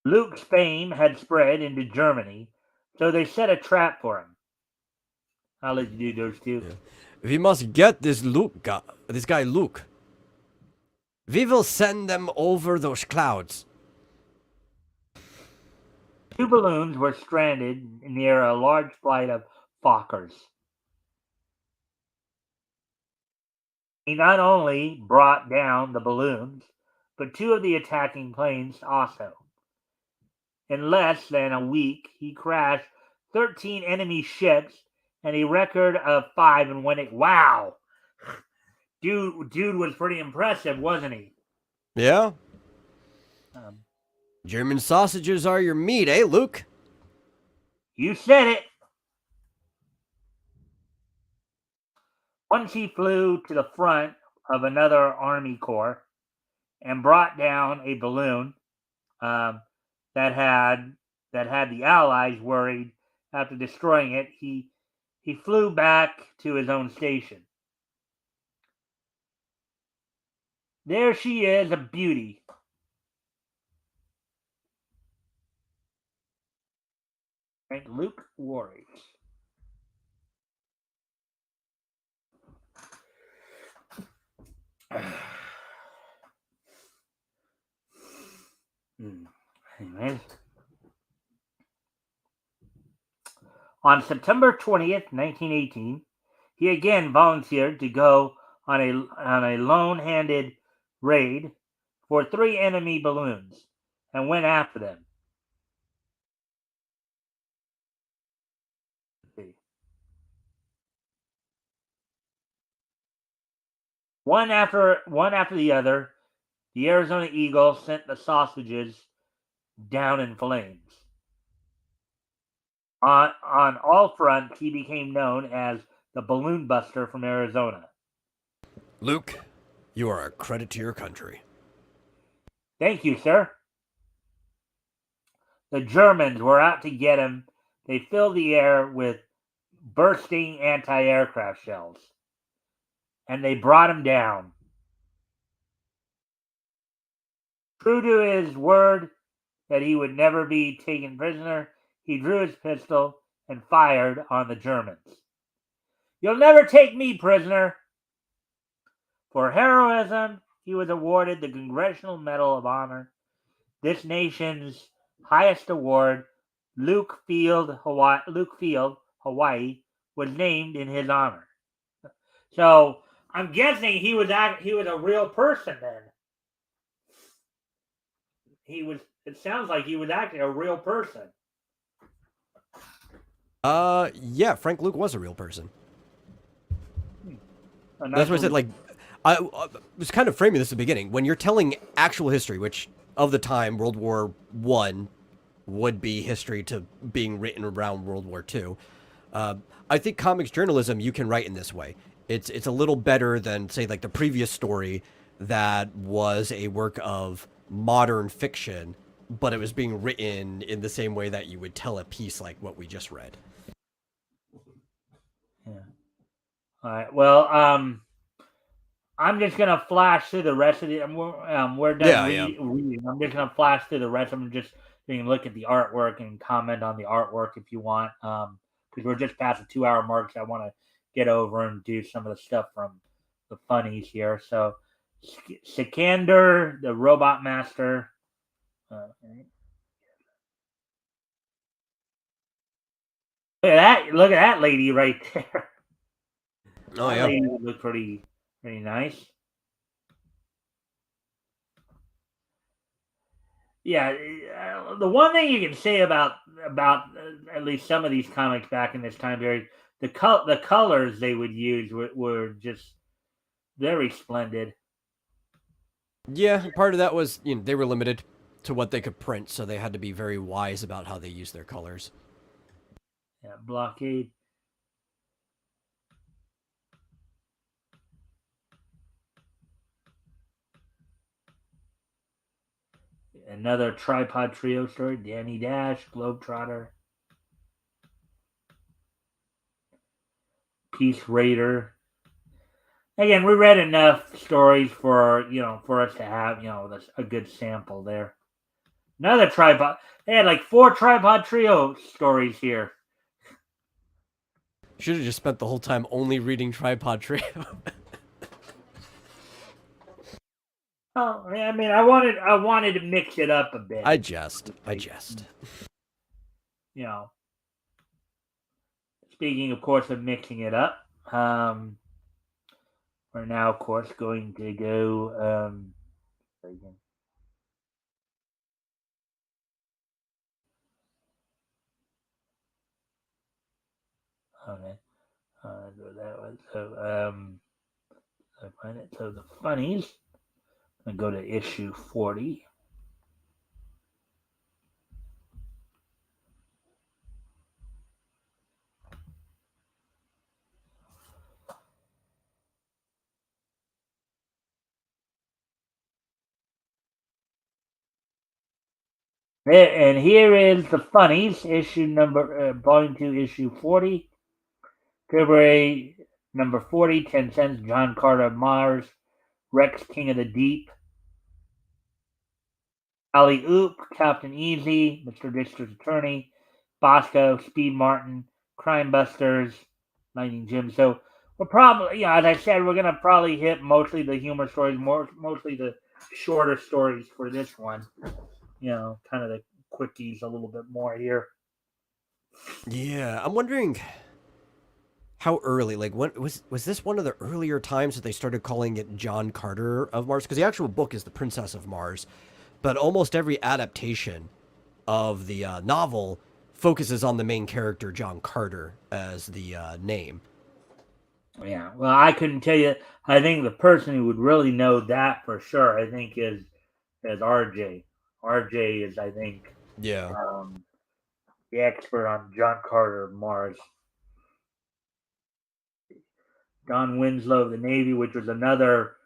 Luke's fame had spread into Germany, so they set a trap for him. I'll let you do those two. Yeah. We must get this guy Luke. We will send them over those clouds. 2 balloons were stranded near a large flight of Fokkers. He not only brought down the balloons, but 2 of the attacking planes also. In less than a week, he crashed 13 enemy ships and a record of 5 in one. Wow! Dude was pretty impressive, wasn't he? Yeah? German sausages are your meat, eh, Luke? You said it! Once he flew to the front of another Army Corps and brought down a balloon that had the Allies worried after destroying it. He flew back to his own station. There she is, a beauty. Frank Luke worries. Anyways. On September 20th, 1918, he again volunteered to go on a lone-handed raid for 3 enemy balloons and went after them. One after the other, the Arizona Eagle sent the sausages down in flames. On all fronts, he became known as the Balloon Buster from Arizona. Luke, you are a credit to your country. Thank you, sir. The Germans were out to get him. They filled the air with bursting anti-aircraft shells, and they brought him down. True to his word that he would never be taken prisoner, he drew his pistol and fired on the Germans. You'll never take me prisoner. For heroism, he was awarded the Congressional Medal of Honor, this nation's highest award. Luke Field, Hawaii, was named in his honor. So I'm guessing he was a real person then. It sounds like he was actually a real person. Yeah, Frank Luke was a real person. That's what I said. Like, I was kind of framing this at the beginning. When you're telling actual history, which of the time World War I would be history to being written around World War II, I think comics journalism you can write in this way. It's a little better than, say, like the previous story that was a work of modern fiction, but it was being written in the same way that you would tell a piece like what we just read. Yeah. All right. Well, I'm just gonna flash through the rest of the. We're done reading. I'm just gonna flash through the rest of them. Just so you can look at the artwork and comment on the artwork if you want. Because we're just past the 2-hour mark, so I want to get over and do some of the stuff from the funnies here. So Sikander, the Robot Master. Right. Look at that lady right there. Oh That yeah. lady would look pretty nice. Yeah, the one thing you can say about at least some of these comics back in this time period, the colors they would use were just very splendid. Yeah, part of that was they were limited to what they could print, so they had to be very wise about how they use their colors. Yeah, Blockade. Another Tripod Trio story. Danny Dash, Globetrotter, Peace Raider. Again, we read enough stories for us to have a good sample there. Another tripod. They had like 4 Tripod Trio stories here. Should have just spent the whole time only reading Tripod Trio. Oh, I mean, I wanted to mix it up a bit. I jest. You know, speaking, of course, of mixing it up, we're now, of course, going to go. Okay, that was I find it. So the funnies. And go to issue 40. And here is the funnies, issue number, volume 2, issue 40. February number 40, 10 cents, John Carter of Mars, Rex, King of the Deep, Alley Oop, Captain Easy, Mr. District Attorney, Bosco, Speed Martin, Crime Busters, Lightning Jim. So we're probably, as I said, we're going to probably hit mostly the humor stories, mostly the shorter stories for this one. Kind of the quickies a little bit more here. Yeah, I'm wondering how early, like, when was this one of the earlier times that they started calling it John Carter of Mars? Because the actual book is The Princess of Mars, but almost every adaptation of the novel focuses on the main character, John Carter, as the name. Yeah, well, I couldn't tell you. I think the person who would really know that for sure, I think, is RJ. RJ is, I think, Yeah. The expert on John Carter of Mars. Don Winslow of the Navy, which was another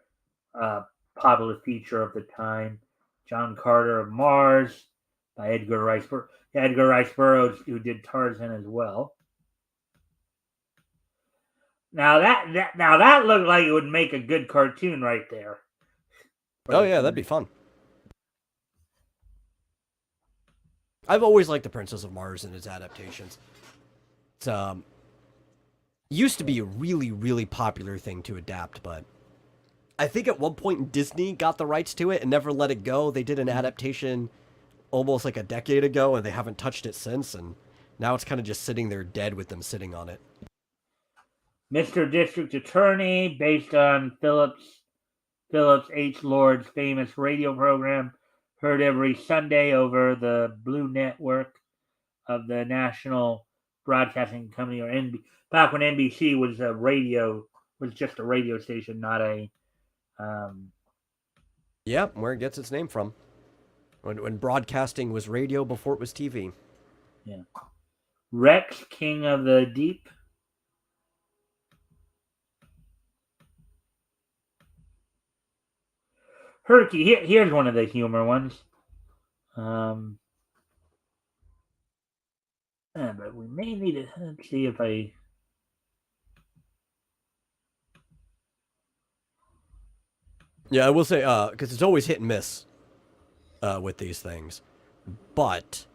popular feature of the time. John Carter of Mars by Edgar Rice Burroughs. Edgar Rice Burroughs, who did Tarzan as well. Now that looked like it would make a good cartoon right there. Oh yeah, that'd be fun. I've always liked The Princess of Mars and its adaptations. It's used to be a really, really popular thing to adapt, but I think at one point Disney got the rights to it and never let it go. They did an adaptation almost like a decade ago, and they haven't touched it since, and now it's kind of just sitting there dead with them sitting on it. Mr. District Attorney, based on Phillips H. Lord's famous radio program, heard every Sunday over the Blue Network of the National Broadcasting Company, or back when NBC was just a radio station, not a. Yep, where it gets its name from. When broadcasting was radio before it was TV. Yeah. Rex, King of the Deep. Herky, here's one of the humor ones. But we may need to let's see if I. Yeah, I will say, because it's always hit and miss with these things. But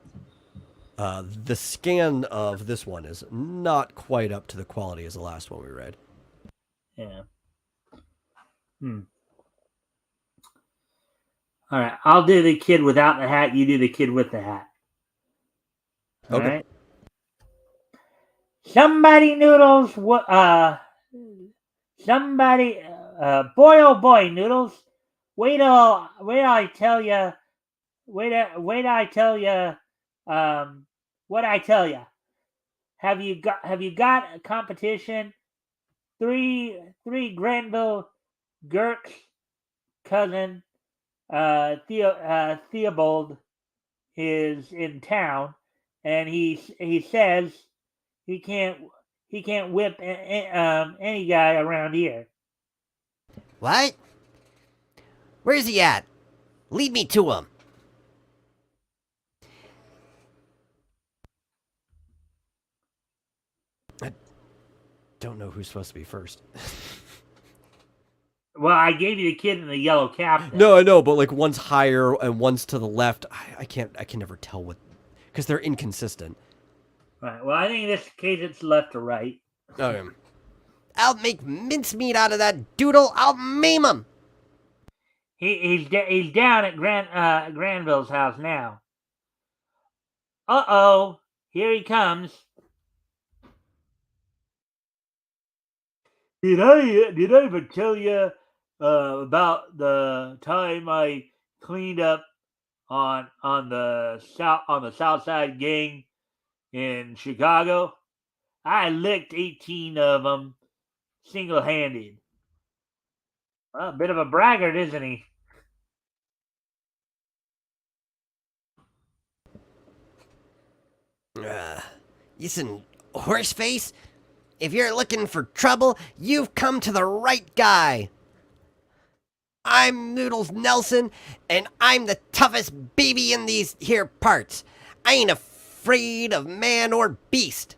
the scan of this one is not quite up to the quality as the last one we read. Yeah. All right, I'll do the kid without the hat. You do the kid with the hat. All Okay. right. Somebody noodles. Somebody. Boy, oh boy, noodles. Wait till I tell you. Wait till I tell you. What I tell you. Have you got a competition? Three Granville Girk's cousin, Theobald, is in town, and he says he can't whip any guy around here. What? Where's he at? Lead me to him. Don't know who's supposed to be first. Well, I gave you the kid in the yellow cap. Then. No, I know, but like one's higher and one's to the left. I can never tell what, because they're inconsistent. Right. Well, I think in this case it's left or right. Okay. I'll make mincemeat out of that doodle. I'll maim him. He's down at Granville's house now. Uh-oh, here he comes. Did I ever tell you about the time I cleaned up on the South Side gang in Chicago? I licked 18 of them single-handed. Well, a bit of a braggart, isn't he? Listen, Horseface, if you're looking for trouble, you've come to the right guy. I'm Noodles Nelson, and I'm the toughest baby in these here parts. I ain't afraid of man or beast.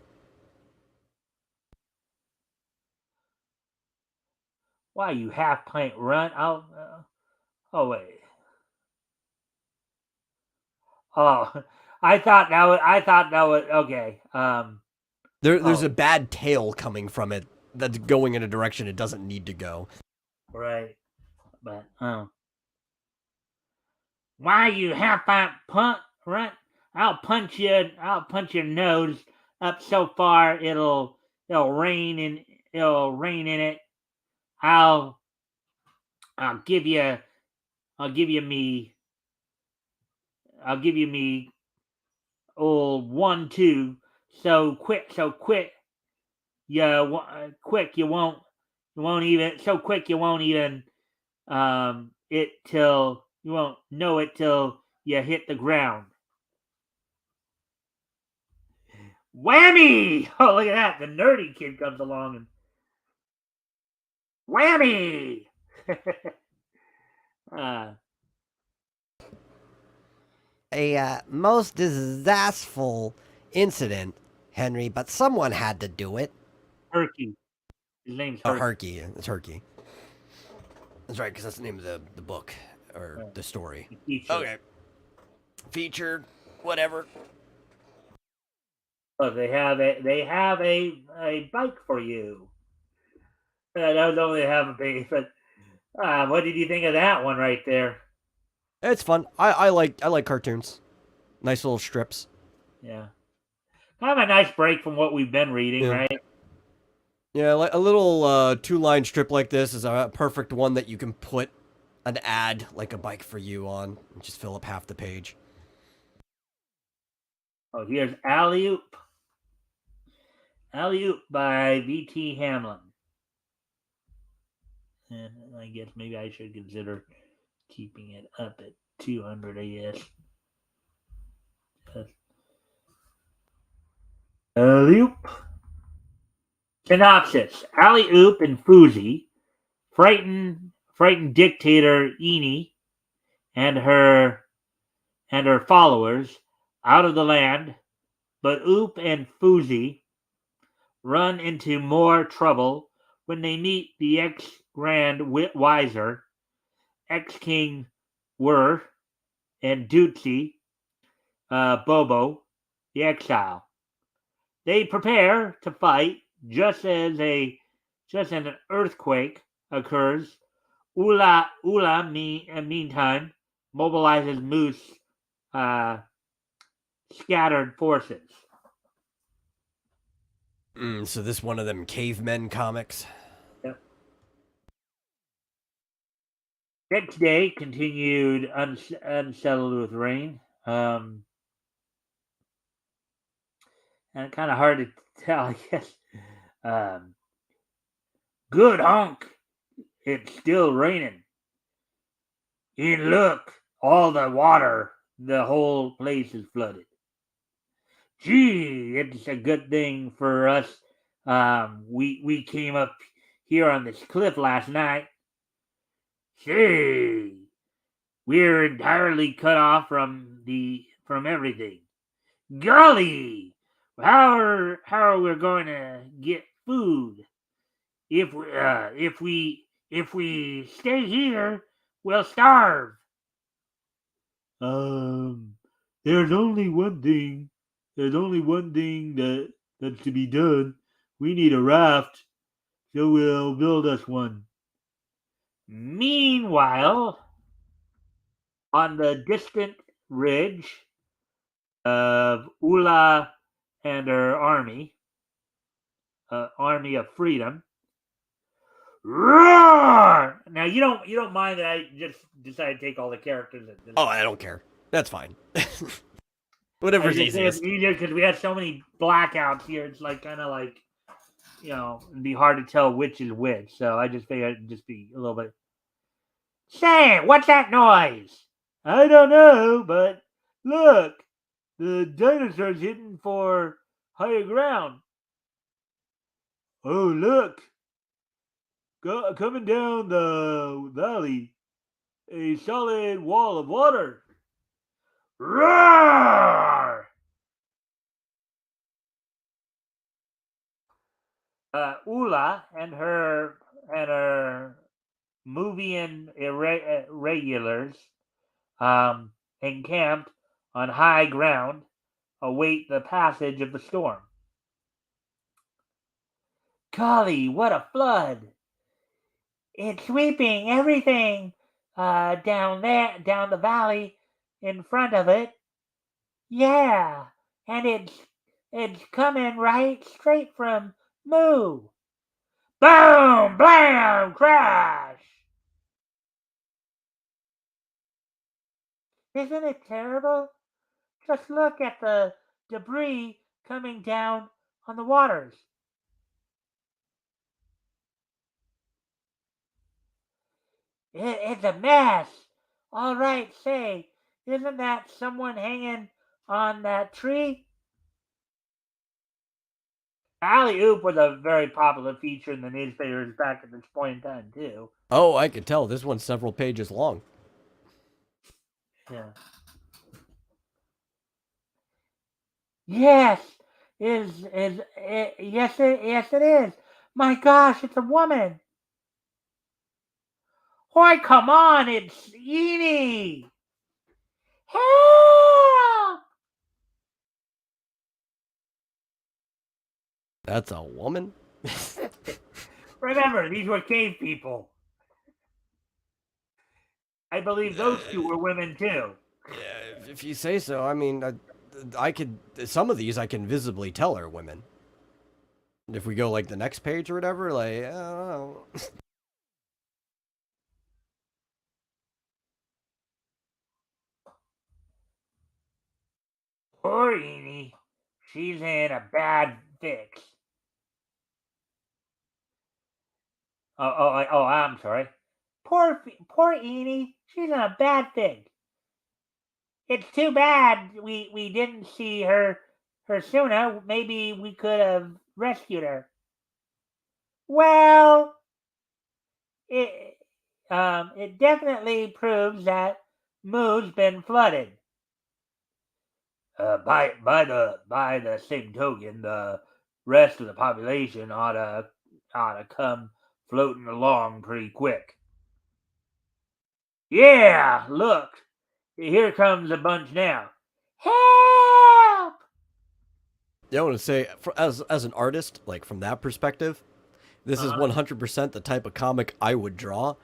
Why, you half-pint runt? Oh, wait. Oh, I thought that was okay. There's a bad tail coming from it that's going in a direction it doesn't need to go. Right. But why, you half-pint runt? I'll punch your nose up so far it'll rain in it. I'll give you me old 1-2 so quick you won't even it till you won't know it till you hit the ground. Whammy! Oh, look at that. The nerdy kid comes along and whammy! A most disastrous incident, Henry, but someone had to do it. Herky. His name's Herky. Herky. It's Herky. That's right, because that's the name of the book or the story. Okay. Feature, whatever. Oh, they have a bike for you. I don't know they have a bike, but what did you think of that one right there? It's fun. I like cartoons. Nice little strips. Yeah. Kind of a nice break from what we've been reading, right? Yeah, like a little 2-line strip like this is a perfect one that you can put an ad like a bike for you on and just fill up half the page. Oh, here's Alley Oop. Alley Oop by V.T. Hamlin. And I guess maybe I should consider keeping it up at 200, I guess. Alley Oop. Synopsis. Alley Oop and Foozie frighten dictator Eni and her followers out of the land, but Oop and Foozie run into more trouble when they meet the ex-Grand Wiser, ex-King Wur, and Dootsie Bobo, the exile. They prepare to fight just as an earthquake occurs. Meantime, mobilizes Moose scattered forces. So this one of them cavemen comics. Yep. Next day continued unsettled with rain. And kind of hard to tell, I guess. Good honk. It's still raining. And look, all the water, the whole place is flooded. Gee, it's a good thing for us. We came up here on this cliff last night. Say, we're entirely cut off from everything. Golly, how are we going to get food? If we stay here, we'll starve. There's only one thing. That's to be done. We need a raft, so we'll build us one. Meanwhile, on the distant ridge of Ula and her army of freedom. Roar! Now you don't mind that I just decided to take all the characters. Oh, I don't care. That's fine. Whatever's easiest. It's easier because we had so many blackouts here. It's like kind of like, it'd be hard to tell which is which. So I just figured it'd just be a little bit. Say, what's that noise? I don't know, but look, the dinosaur's hitting for higher ground. Oh, look. Coming down the valley, a solid wall of water. Roar! Ula and her Movian irregulars encamped on high ground, await the passage of the storm. Golly, what a flood! It's sweeping everything down the valley in front of it. Yeah, and it's coming right straight from Moo. Boom, blam, crash. Isn't it terrible? Just look at the debris coming down on the waters. It's a mess. All right, say, isn't that someone hanging on that tree? Alley Oop was a very popular feature in the newspapers back at this point in time, too. Oh, I could tell. This one's several pages long. Yeah. Yes, yes it is. My gosh, it's a woman. Why, come on, it's Eenie. Help! That's a woman? Remember, these were cave people. I believe those two were women, too. Yeah, if you say so. I mean, I could... Some of these I can visibly tell are women. If we go, like, the next page or whatever, like, I don't know. Poor Eenie. She's in a bad fix. I'm sorry. Poor Eenie. She's in a bad fix. It's too bad we didn't see her sooner. Maybe we could have rescued her. Well, it definitely proves that Moo's been flooded. By the same token, the rest of the population ought to come floating along pretty quick. Yeah, look, here comes a bunch now. Help! Yeah, I want to say, as an artist, like from that perspective, this is 100% the type of comic I would draw.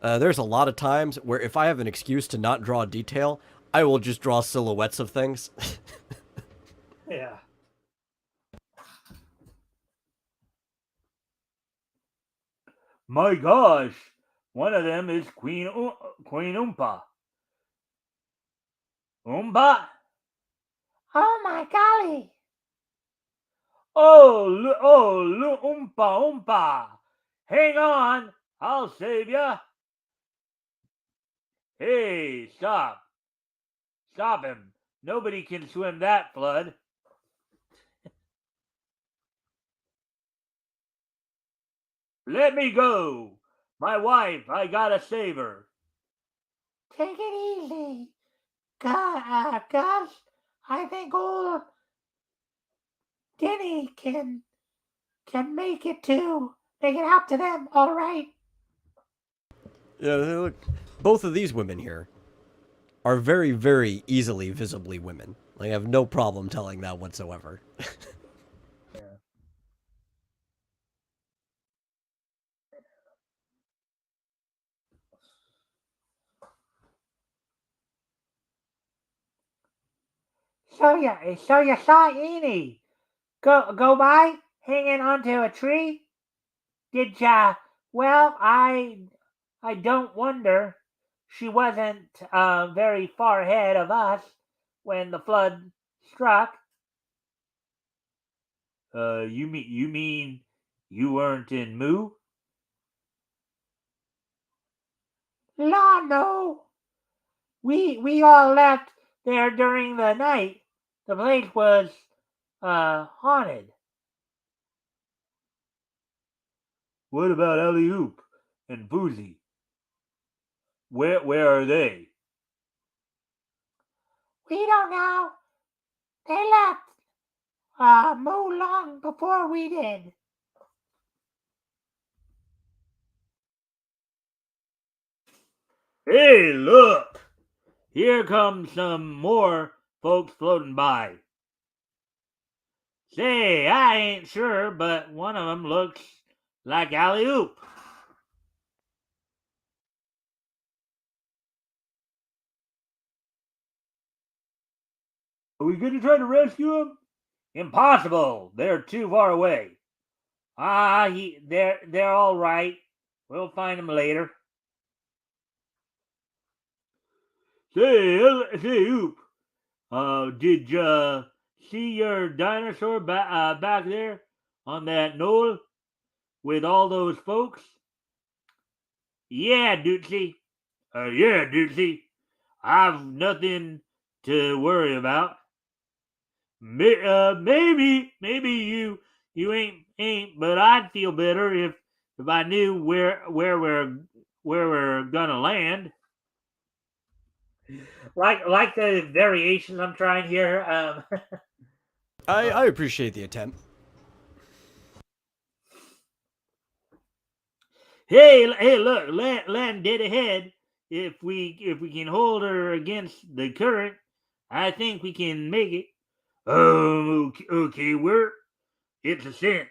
There's a lot of times where if I have an excuse to not draw detail, I will just draw silhouettes of things. Yeah. My gosh, one of them is Queen Oompa. Oompa? Oh my golly! Oompa Oompa! Hang on, I'll save ya. Hey, stop! Stop him! Nobody can swim that flood. Let me go! My wife, I gotta save her. Take it easy. Gus, I think old Denny can make it out to them, all right? Yeah, look, both of these women here are very, very easily visibly women. Like, I have no problem telling that whatsoever. Yeah. So you saw Eni go by hanging onto a tree? Did ya? Well, I don't wonder. She wasn't very far ahead of us when the flood struck. You mean you weren't in Moo? La, no. We all left there during the night. The place was haunted. What about Alley Oop and Boozy? Where are they? We don't know. They left Moo long before we did. Hey, look! Here comes some more folks floating by. Say, I ain't sure, but one of them looks like Alley Oop. Are we going to try to rescue him? Impossible. They're too far away. They're all right. We'll find them later. Say, Oop. Did you see your dinosaur back there on that knoll with all those folks? Yeah, Dootsy. Yeah, Dootsy. I've nothing to worry about. Maybe you ain't, but I'd feel better if I knew where we're gonna land. Like the variations I'm trying here. I appreciate the attempt. Hey, look, land dead ahead. If we can hold her against the current, I think we can make it. Okay, it's a cinch.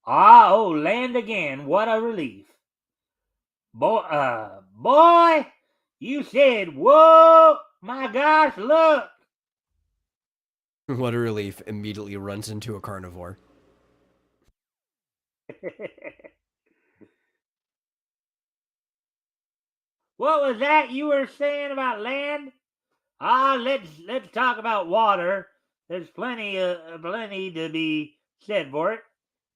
Land again. What a relief. Boy, you said, whoa, my gosh, look. What a relief. Immediately runs into a carnivore. What was that you were saying about land? Let's talk about water. There's plenty to be said for it.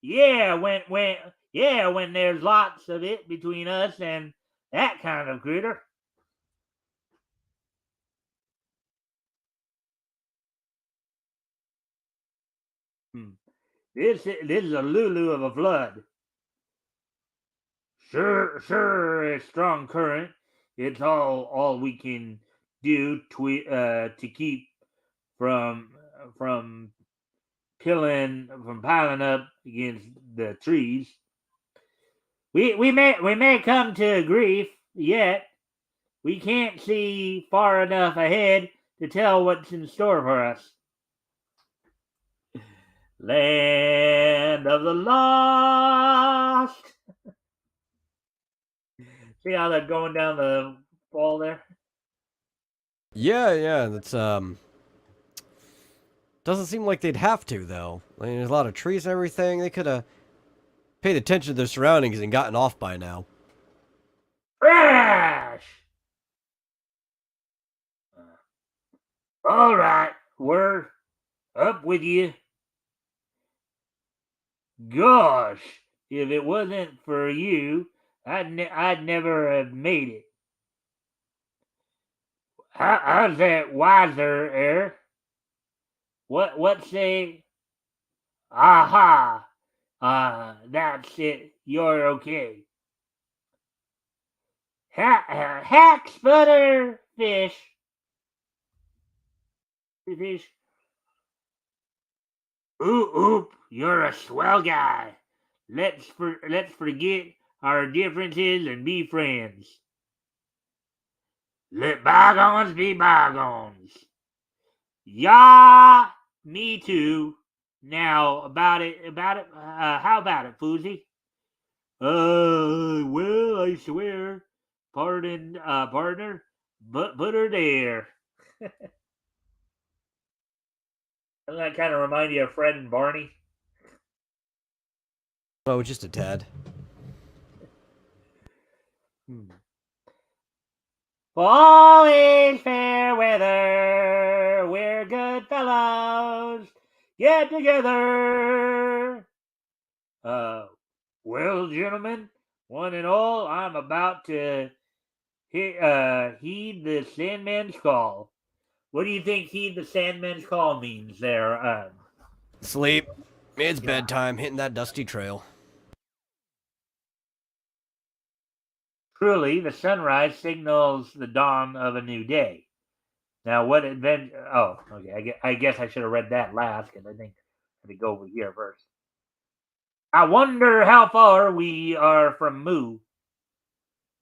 Yeah, when there's lots of it between us and that kind of critter. Hmm. This is a Lulu of a flood. Sure, a strong current. It's all we can do to keep from from piling up against the trees. We may come to grief yet. We can't see far enough ahead to tell what's in store for us. Land of the lost. See how they're going down the fall there? Yeah, that's doesn't seem like they'd have to though. I mean, there's a lot of trees and everything. They could have paid attention to their surroundings and gotten off by now. Crash! All right, we're up with you. Gosh, if it wasn't for you, I'd never have made it. How's that wiser air? What say? Aha! That's it. You're okay. Hack sputter fish. Fish. Oop! You're a swell guy. Let's forget our differences and be friends. Let bygones be bygones. Yeah, me too. Now about it. How about it, Fousey? Well, I swear, pardon, partner, but her there. Doesn't that kind of remind you of Fred and Barney? Oh, just a tad. Fall is fair weather. We're good fellows. Get together. Well, gentlemen, one and all, I'm about to heed the Sandman's call. What do you think heed the Sandman's call means there? Sleep. It's bedtime, hitting that dusty trail. Truly, the sunrise signals the dawn of a new day. Now, what adventure? Oh, okay. I guess I should have read that last because I think I had to go over here first. I wonder how far we are from Moo.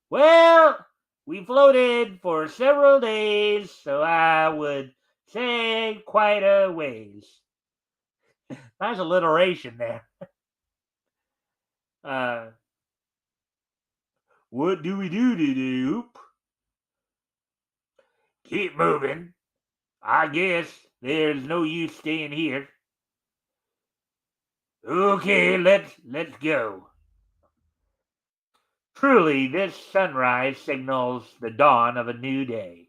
Well, we floated for several days, so I would say quite a ways. Nice alliteration there. What do we do? Keep moving. I guess there's no use staying here. Okay, let's go. Truly, this sunrise signals the dawn of a new day.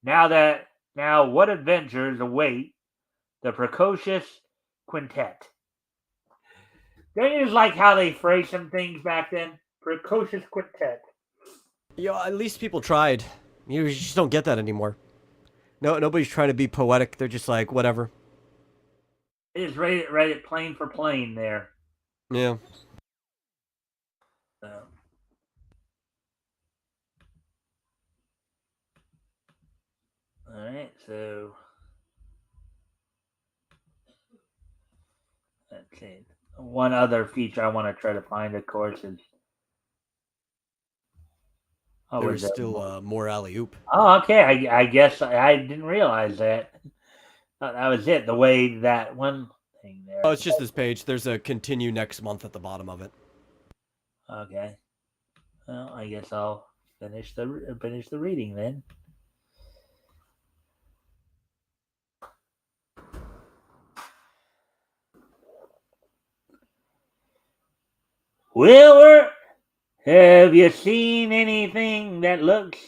Now, what adventures await the precocious quintet? Don't you just like how they phrase some things back then? Precocious quintet. At least people tried. You just don't get that anymore. No, nobody's trying to be poetic. They're just like, whatever. They just write it plain for plain there. Yeah. Alright, so let's see. One other feature I want to try to find, of course, is There's still more alley-oop. Oh, okay. I guess I didn't realize that. That was it. The way that one thing there. Oh, it's just this page. There's a continue next month at the bottom of it. Okay. Well, I guess I'll finish the reading then. Wilbur, have you seen anything that looks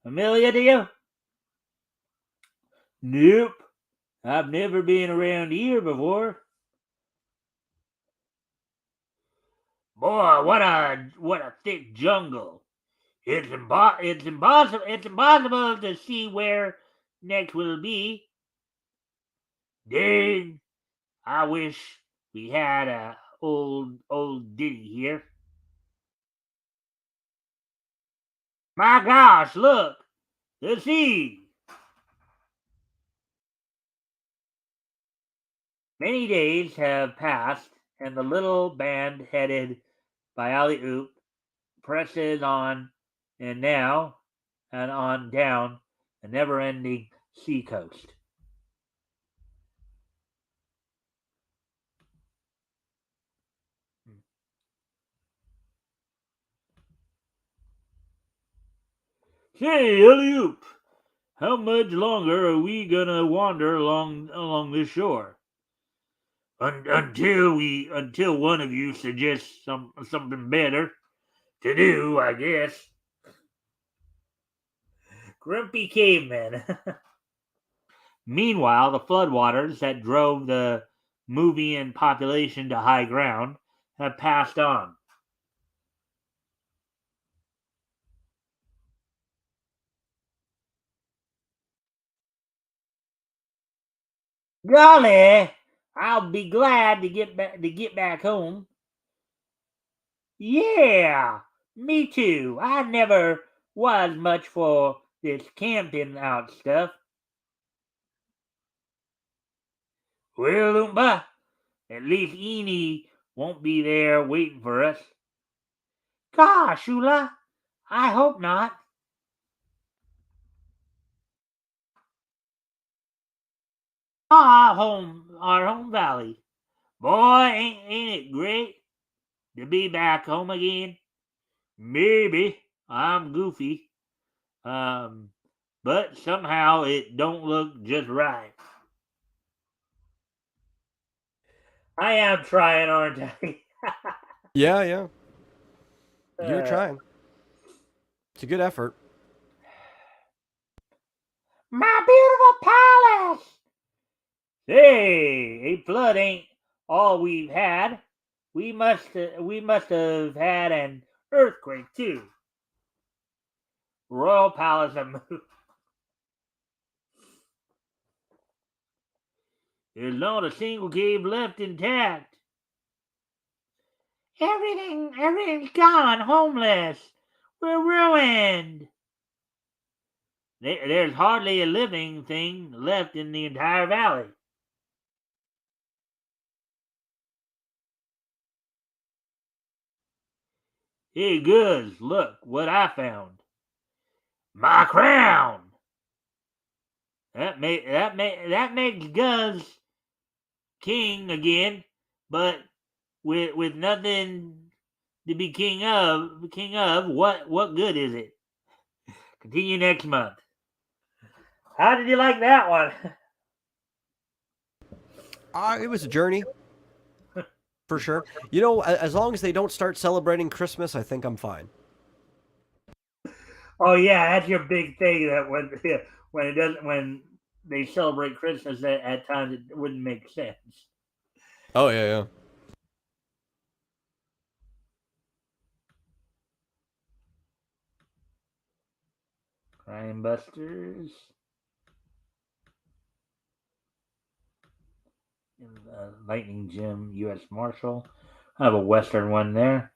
familiar to you? Nope. I've never been around here before. Boy, what a thick jungle. It's impossible to see where next will be. Dang, I wish we had a old ditty here. My gosh, look, the sea. Many days have passed, and the little band headed by Alley Oop presses on and now and on down a never-ending seacoast. Hey, alley-oop! How much longer are we gonna wander along this shore? Until one of you suggests something better to do, I guess. Grumpy caveman. Meanwhile, the floodwaters that drove the moving population to high ground have passed on. Golly, I'll be glad to get back home. Yeah, me too. I never was much for this camping out stuff. Well, Oompa, at least Eenie won't be there waiting for us. Gosh, Shula, I hope not. Our home valley. Boy, ain't it great to be back home again? Maybe I'm goofy, but somehow it don't look just right. I am trying, aren't I? Yeah. You're trying. It's a good effort. My beautiful palace! Hey, a flood ain't all we've had. We must have had an earthquake too. Royal Palace of Moo. There's not a single cave left intact. Everything's gone, homeless. We're ruined. There's hardly a living thing left in the entire valley. Hey, Guz, look what I found. My crown. That makes Guz king again, but with nothing to be king of, what good is it? Continue next month. How did you like that one? It was a journey, for sure. You know, as long as they don't start celebrating Christmas, I think I'm fine. Oh yeah, that's your big thing. That when they celebrate Christmas at times it wouldn't make sense. Oh yeah. Crime Busters. Lightning Jim, U.S. Marshal. I have a Western one there.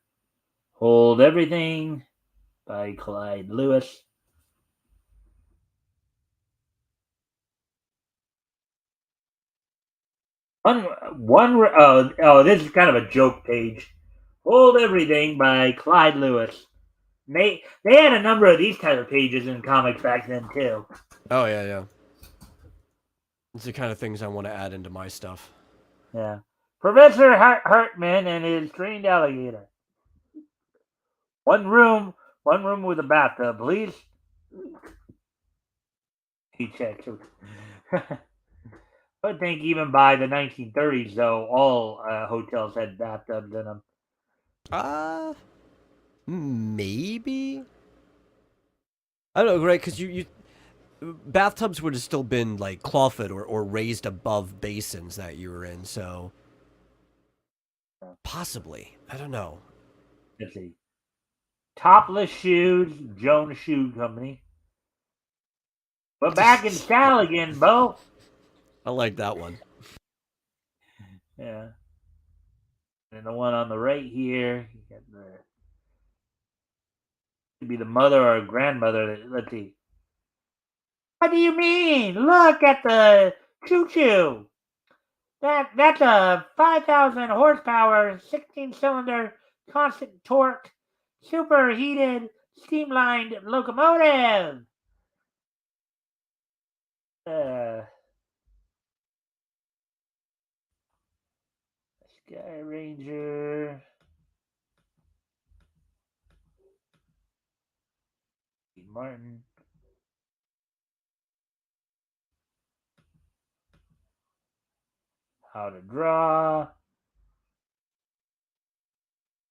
Hold Everything by Clyde Lewis. This is kind of a joke page. Hold Everything by Clyde Lewis. They had a number of these type of pages in comics back then too. Oh yeah. It's the kind of things I want to add into my stuff. Yeah. Professor Hartman and his trained alligator. One room with a bathtub, please. He checks. I think even by the 1930s, though, all hotels had bathtubs in them. Maybe. I don't know, right? Because you bathtubs would have still been like clawfoot or raised above basins that you were in, so possibly. I don't know. Let's see. Topless Shoes, Jones Shoe Company. But back in style again, Bo. I like that one. Yeah. And the one on the right here, you got could be the mother or grandmother. Let's see. What do you mean? Look at the choo-choo. That's a 5,000 horsepower, 16-cylinder, constant torque, superheated, streamlined locomotive. Sky Ranger. Martin. How to draw.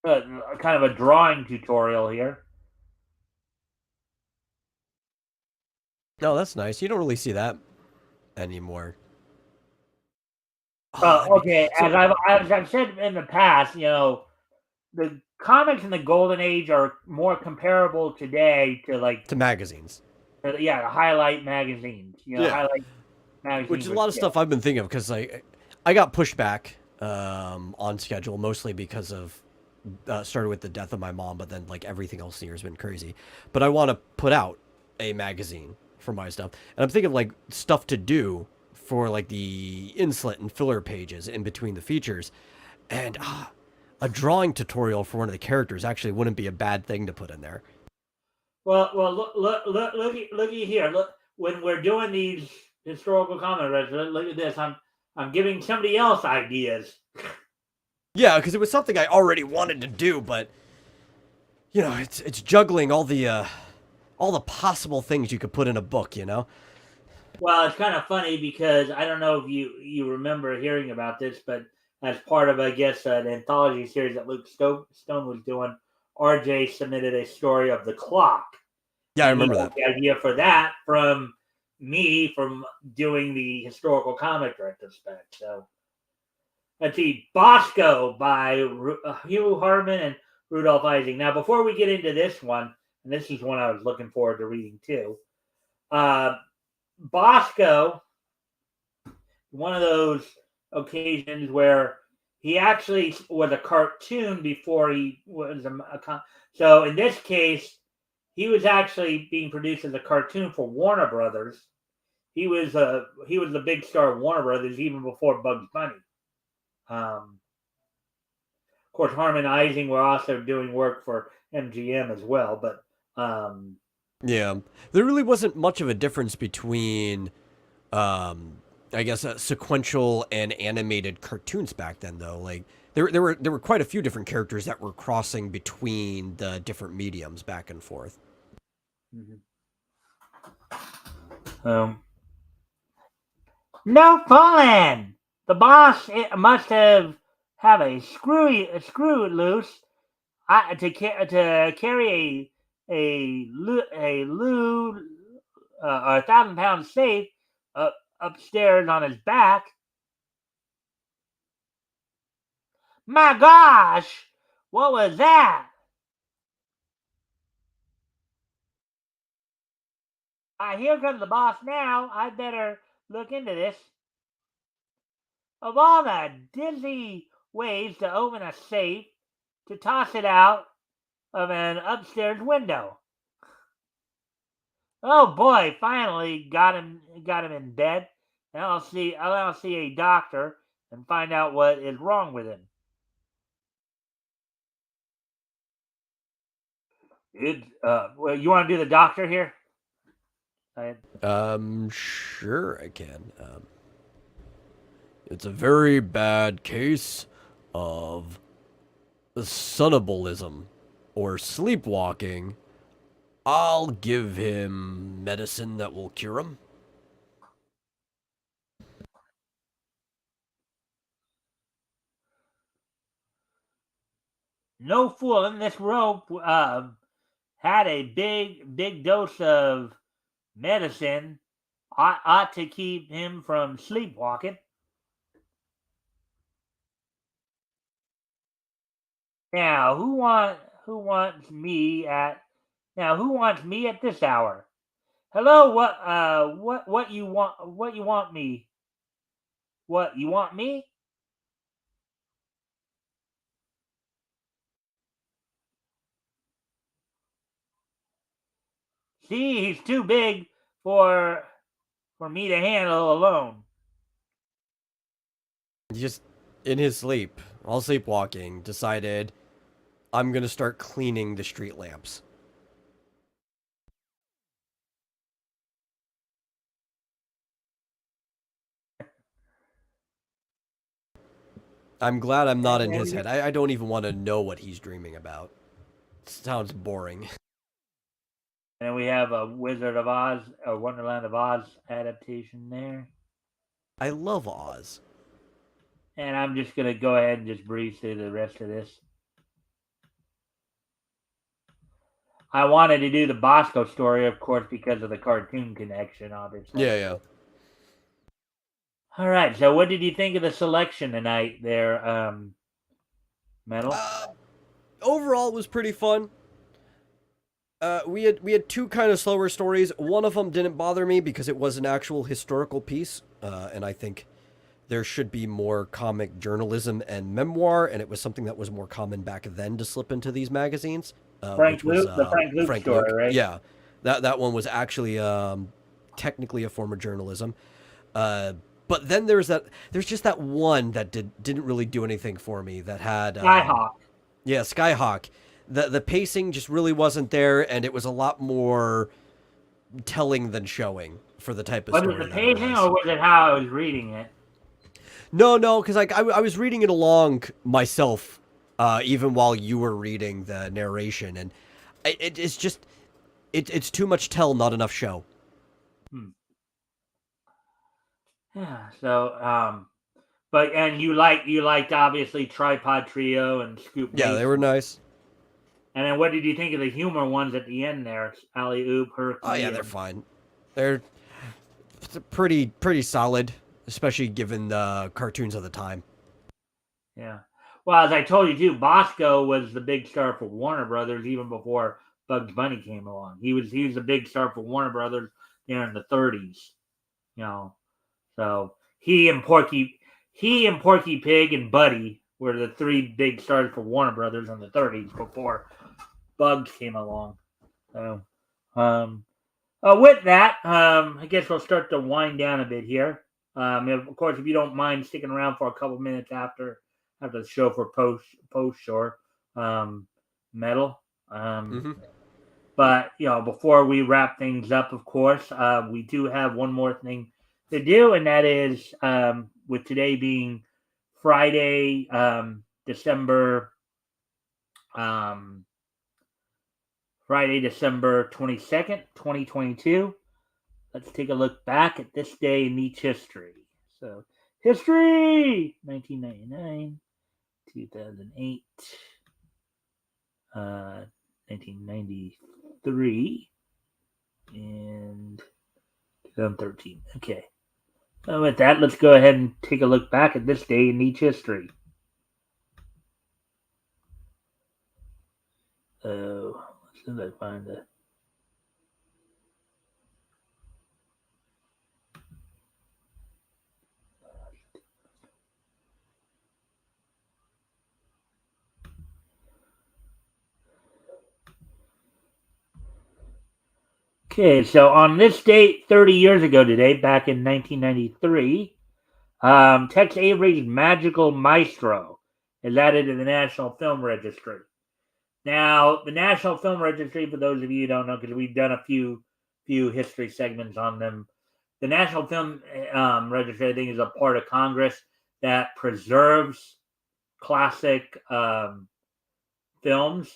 Kind of a drawing tutorial here. No, that's nice. You don't really see that anymore. I mean, Okay, so, as I've said in the past, the comics in the golden age are more comparable today to to magazines. to highlight magazines. Yeah. Highlight magazines. Which is a lot of stuff I've been thinking of because I got pushed back on schedule mostly because of started with the death of my mom, but then like everything else here has been crazy. But I want to put out a magazine for my stuff, and I'm thinking of like stuff to do for like the insert and filler pages in between the features, and a drawing tutorial for one of the characters actually wouldn't be a bad thing to put in there. Well, looky here. Look, when we're doing these historical commentaries, look at this. I'm giving somebody else ideas. Yeah, because it was something I already wanted to do, but it's juggling all the possible things you could put in a book. Well, it's kind of funny because I don't know if you remember hearing about this, but as part of, I guess, an anthology series that Luke Stone was doing, RJ submitted a story of the clock. Yeah, I remember that. The idea for that from me from doing the historical comic retrospect. So let's see, Bosco by Hugh Harman and Rudolph Ising. Now, before we get into this one, and this is one I was looking forward to reading too, Bosco, one of those occasions where he actually was a cartoon before he was so in this case, he was actually being produced as a cartoon for Warner Brothers. He was the big star of Warner Brothers even before Bugs Bunny. Of course, Harman and Ising were also doing work for MGM as well, but yeah, there really wasn't much of a difference between, I guess, sequential and animated cartoons back then, though. Like there were quite a few different characters that were crossing between the different mediums back and forth. No fun. The boss must have a screw loose to carry a 1,000-pound safe upstairs on his back. My gosh, what was that? Here comes the boss now. I better look into this. Of all the dizzy ways to open a safe, to toss it out of an upstairs window. Oh boy, finally got him in bed. Now I'll see a doctor and find out what is wrong with him. Well, you want to do the doctor here? Sure I can. It's a very bad case of sonambulism or sleepwalking. I'll give him medicine that will cure him. No fooling, this rope had a big dose of medicine. Ought to keep him from sleepwalking. Now, who wants me at this hour? Hello, what you want me? What you want me? See, he's too big for me to handle alone. He just, in his sleep, while sleepwalking, decided, I'm going to start cleaning the street lamps. I'm glad I'm not in his head. I don't even want to know what he's dreaming about. It sounds boring. And we have a Wizard of Oz, a Wonderland of Oz adaptation there. I love Oz. And I'm just going to go ahead and just breeze through the rest of this. I wanted to do the Bosco story, of course, because of the cartoon connection, obviously. Yeah. All right. So what did you think of the selection tonight there, Metal? Overall, it was pretty fun. We had two kind of slower stories. One of them didn't bother me because it was an actual historical piece, and I think there should be more comic journalism and memoir, and it was something that was more common back then to slip into these magazines. Frank Luke, the Frank Luke story, right? Yeah, that one was actually technically a form of journalism. But then there's just that one that didn't really do anything for me. That had Skyhawk. Yeah, Skyhawk. The pacing just really wasn't there, and it was a lot more telling than showing for the type of story. Was it the pacing, or was it how I was reading it? No, because I was reading it along myself, even while you were reading the narration, and it's just it's too much tell, not enough show. Yeah. So, and you liked obviously Tripod Trio and Scoop. Yeah, Mason. they were nice. And then what did you think of the humor ones at the end there? Alley Oop, Herky. Oh yeah, they're fine. They're pretty solid, especially given the cartoons of the time. Yeah. Well, as I told you too, Bosco was the big star for Warner Brothers even before Bugs Bunny came along. He was a big star for Warner Brothers there in the 30s. You know. So he and Porky Pig and Buddy were the three big stars for Warner Brothers in the 30s before Bugs came along. So with that, I guess we'll start to wind down a bit here. Of course, if you don't mind sticking around for a couple minutes after the show for post shore metal. But before we wrap things up, of course, we do have one more thing to do, and that is with today being Friday, December 22nd, 2022. Let's take a look back at this day in each history. So, history! 1999, 2008, 1993, and 2013. Okay. So with that, let's go ahead and take a look back at this day in each history. So, let's see if I find the... Okay, so on this date, 30 years ago today, back in 1993, Tex Avery's Magical Maestro is added to the National Film Registry. Now, the National Film Registry, for those of you who don't know, because we've done a few history segments on them, the National Film Registry, I think, is a part of Congress that preserves classic films,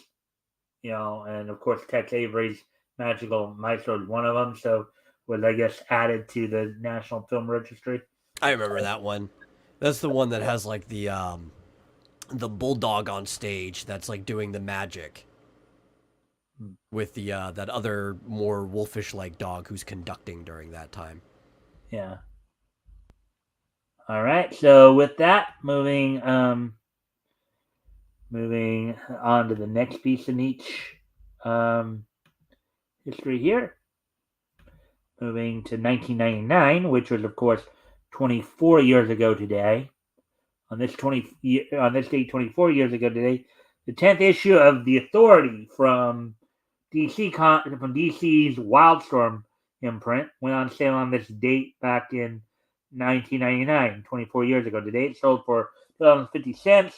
and of course, Tex Avery's Magical Maestro is one of them. So was, I guess, added to the National Film Registry. I remember that one. That's the one that has like the bulldog on stage that's like doing the magic with the that other more wolfish like dog who's conducting during that time. Yeah. All right. So with that, moving on to the next piece in each history here. Moving to 1999, which was, of course, 24 years ago today. On this date, 24 years ago today, the 10th issue of The Authority from DC's Wildstorm imprint went on sale on this date back in 1999, 24 years ago today. It sold for $2.50,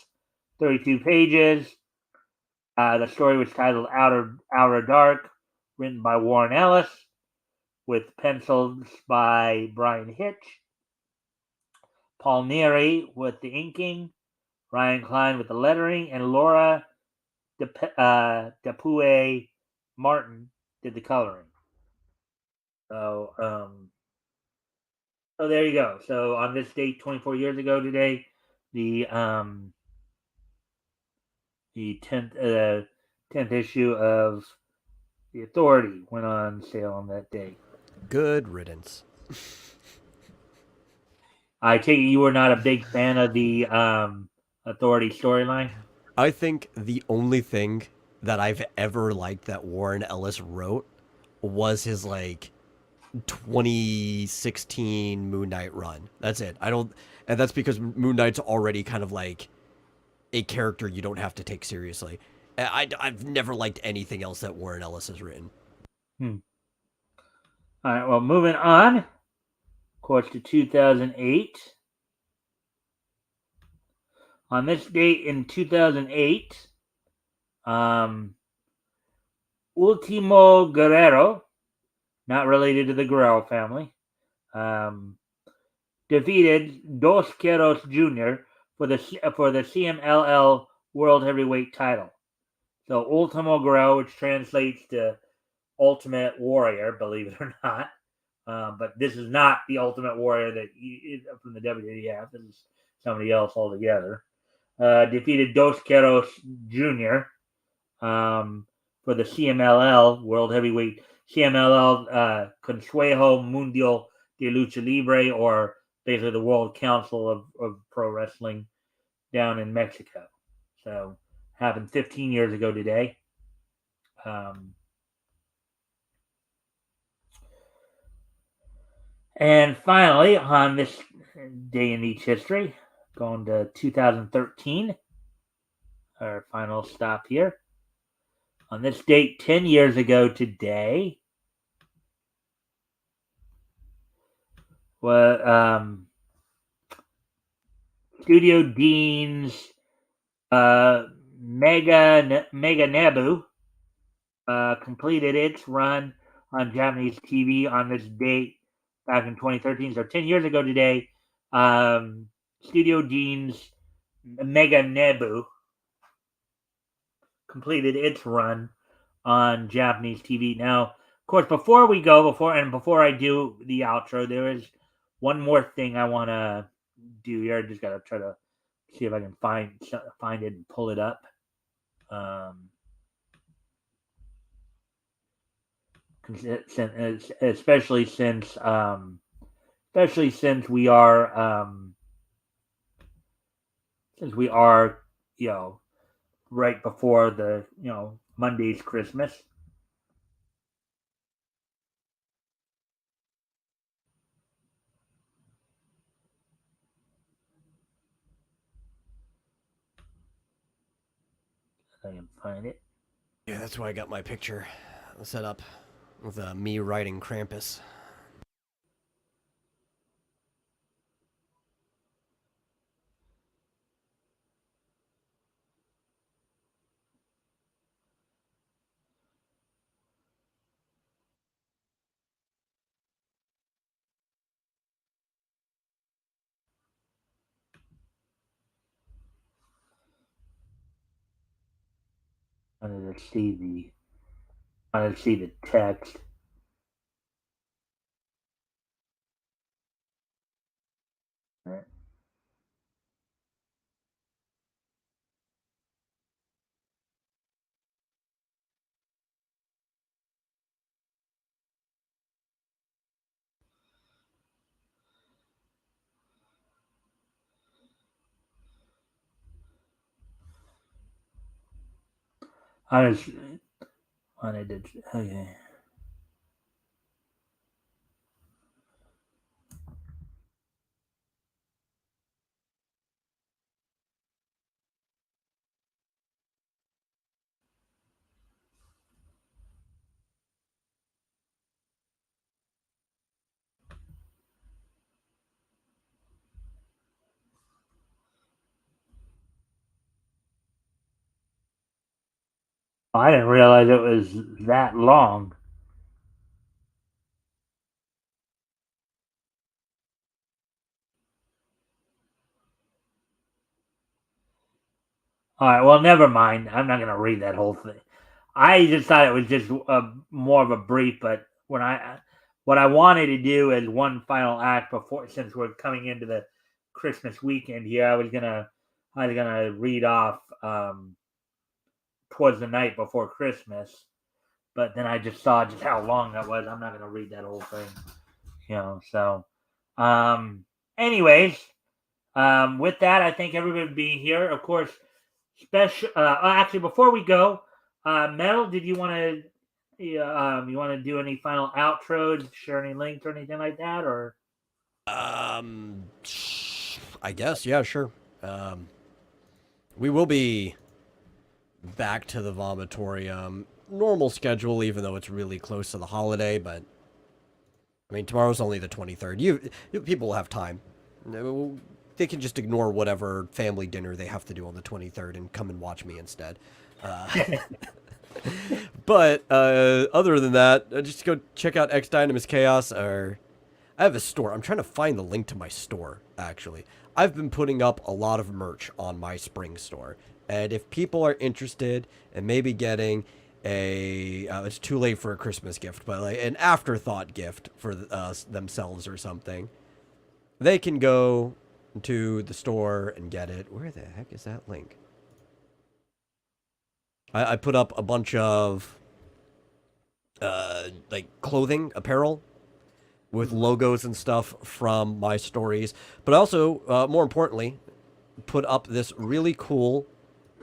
32 pages. The story was titled Outer Dark, written by Warren Ellis, with pencils by Brian Hitch, Paul Neary with the inking, Ryan Klein with the lettering, and Laura Depue Martin did the coloring. So, so there you go. So on this date, 24 years ago today, the 10th issue of The Authority went on sale on that day. Good riddance. I take it you were not a big fan of the Authority storyline. I think the only thing that I've ever liked that Warren Ellis wrote was his like 2016 Moon Knight run. That's it. I don't, and that's because Moon Knight's already kind of like a character you don't have to take seriously. I've never liked anything else that Warren Ellis has written. All right, well, moving on, of course, to 2008. On this date in 2008, Ultimo Guerrero, not related to the Guerrero family, defeated Dos Queros Jr. for the CMLL World Heavyweight title. So Ultimo Guerrero, which translates to Ultimate Warrior, believe it or not, but this is not the Ultimate Warrior that from the WWF. This is somebody else altogether. Defeated Dos Queros Jr. For the CMLL World Heavyweight, CMLL Consejo Mundial de Lucha Libre, or basically the World Council of Pro Wrestling down in Mexico. So happened 15 years ago today. And finally, on this day in each history, going to 2013, our final stop here. On this date, 10 years ago today, Studio Dean's Mega Nebu completed its run on Japanese TV on this date back in 2013. So 10 years ago today, Studio Dean's Mega Nebu completed its run on Japanese TV. Now, of course, before I do the outro, there is one more thing I want to do here. I just got to try to see if I can find it and pull it up. Especially since we are right before the Monday's Christmas. I can find it. Yeah, that's why I got my picture set up with me riding Krampus. I wanted to see the text. Right. I just wanted to. Okay. I didn't realize it was that long. All right, well, never mind. I'm not going to read that whole thing. I just thought it was just more of a brief, but what I wanted to do as one final act before, since we're coming into the Christmas weekend here, I was gonna read off towards the night before Christmas, but then I just saw just how long that was. I'm not gonna read that whole thing, So, anyways, with that, I thank everybody being here. Of course, special. Actually, before we go, Mel, did you want to? You want to do any final outros, share any links or anything like that, or? I guess, yeah, sure. We will be back to the Vomitorium. Normal schedule, even though it's really close to the holiday, but I mean, tomorrow's only the 23rd. People will have time. They can just ignore whatever family dinner they have to do on the 23rd and come and watch me instead. But other than that, just go check out X Dynamis Chaos. Or I have a store. I'm trying to find the link to my store, actually. I've been putting up a lot of merch on my spring store. And if people are interested in maybe getting it's too late for a Christmas gift, but like an afterthought gift for themselves or something, they can go to the store and get it. Where the heck is that link? I put up a bunch of like clothing, apparel with logos and stuff from my stories, but also more importantly, put up this really cool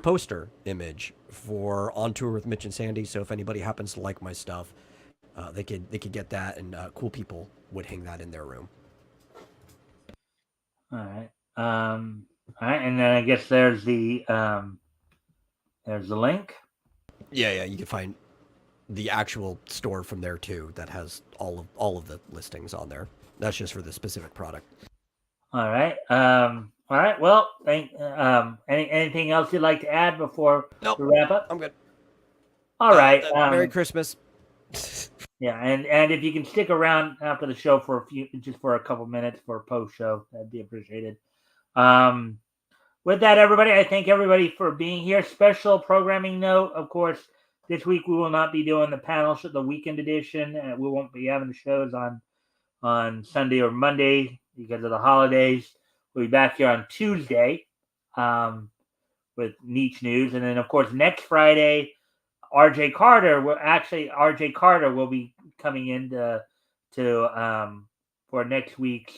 poster image for On Tour with Mitch and Sandy. So if anybody happens to like my stuff, they could get that, and cool people would hang that in their room. All right. All right, and then I guess there's the link. Yeah, you can find the actual store from there too that has all of the listings on there. That's just for the specific product. All right. All right. Well, anything else you'd like to add before Nope, we wrap up? I'm good. All right. Merry Christmas. Yeah, and if you can stick around after the show for a couple minutes for a post show, that'd be appreciated. With that, everybody, I thank everybody for being here. Special programming note, of course, this week we will not be doing the panel show, the weekend edition, and we won't be having the shows on Sunday or Monday because of the holidays. We'll be back here on Tuesday with Niche News, and then of course next Friday, RJ Carter will be coming in for next week's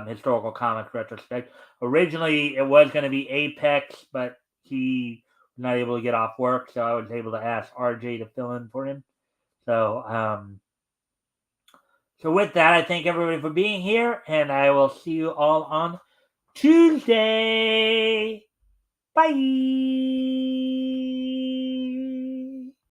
historical comics retrospect. Originally, it was going to be Apex, but he was not able to get off work, so I was able to ask RJ to fill in for him. So, with that, I thank everybody for being here, and I will see you all on Tuesday. Bye.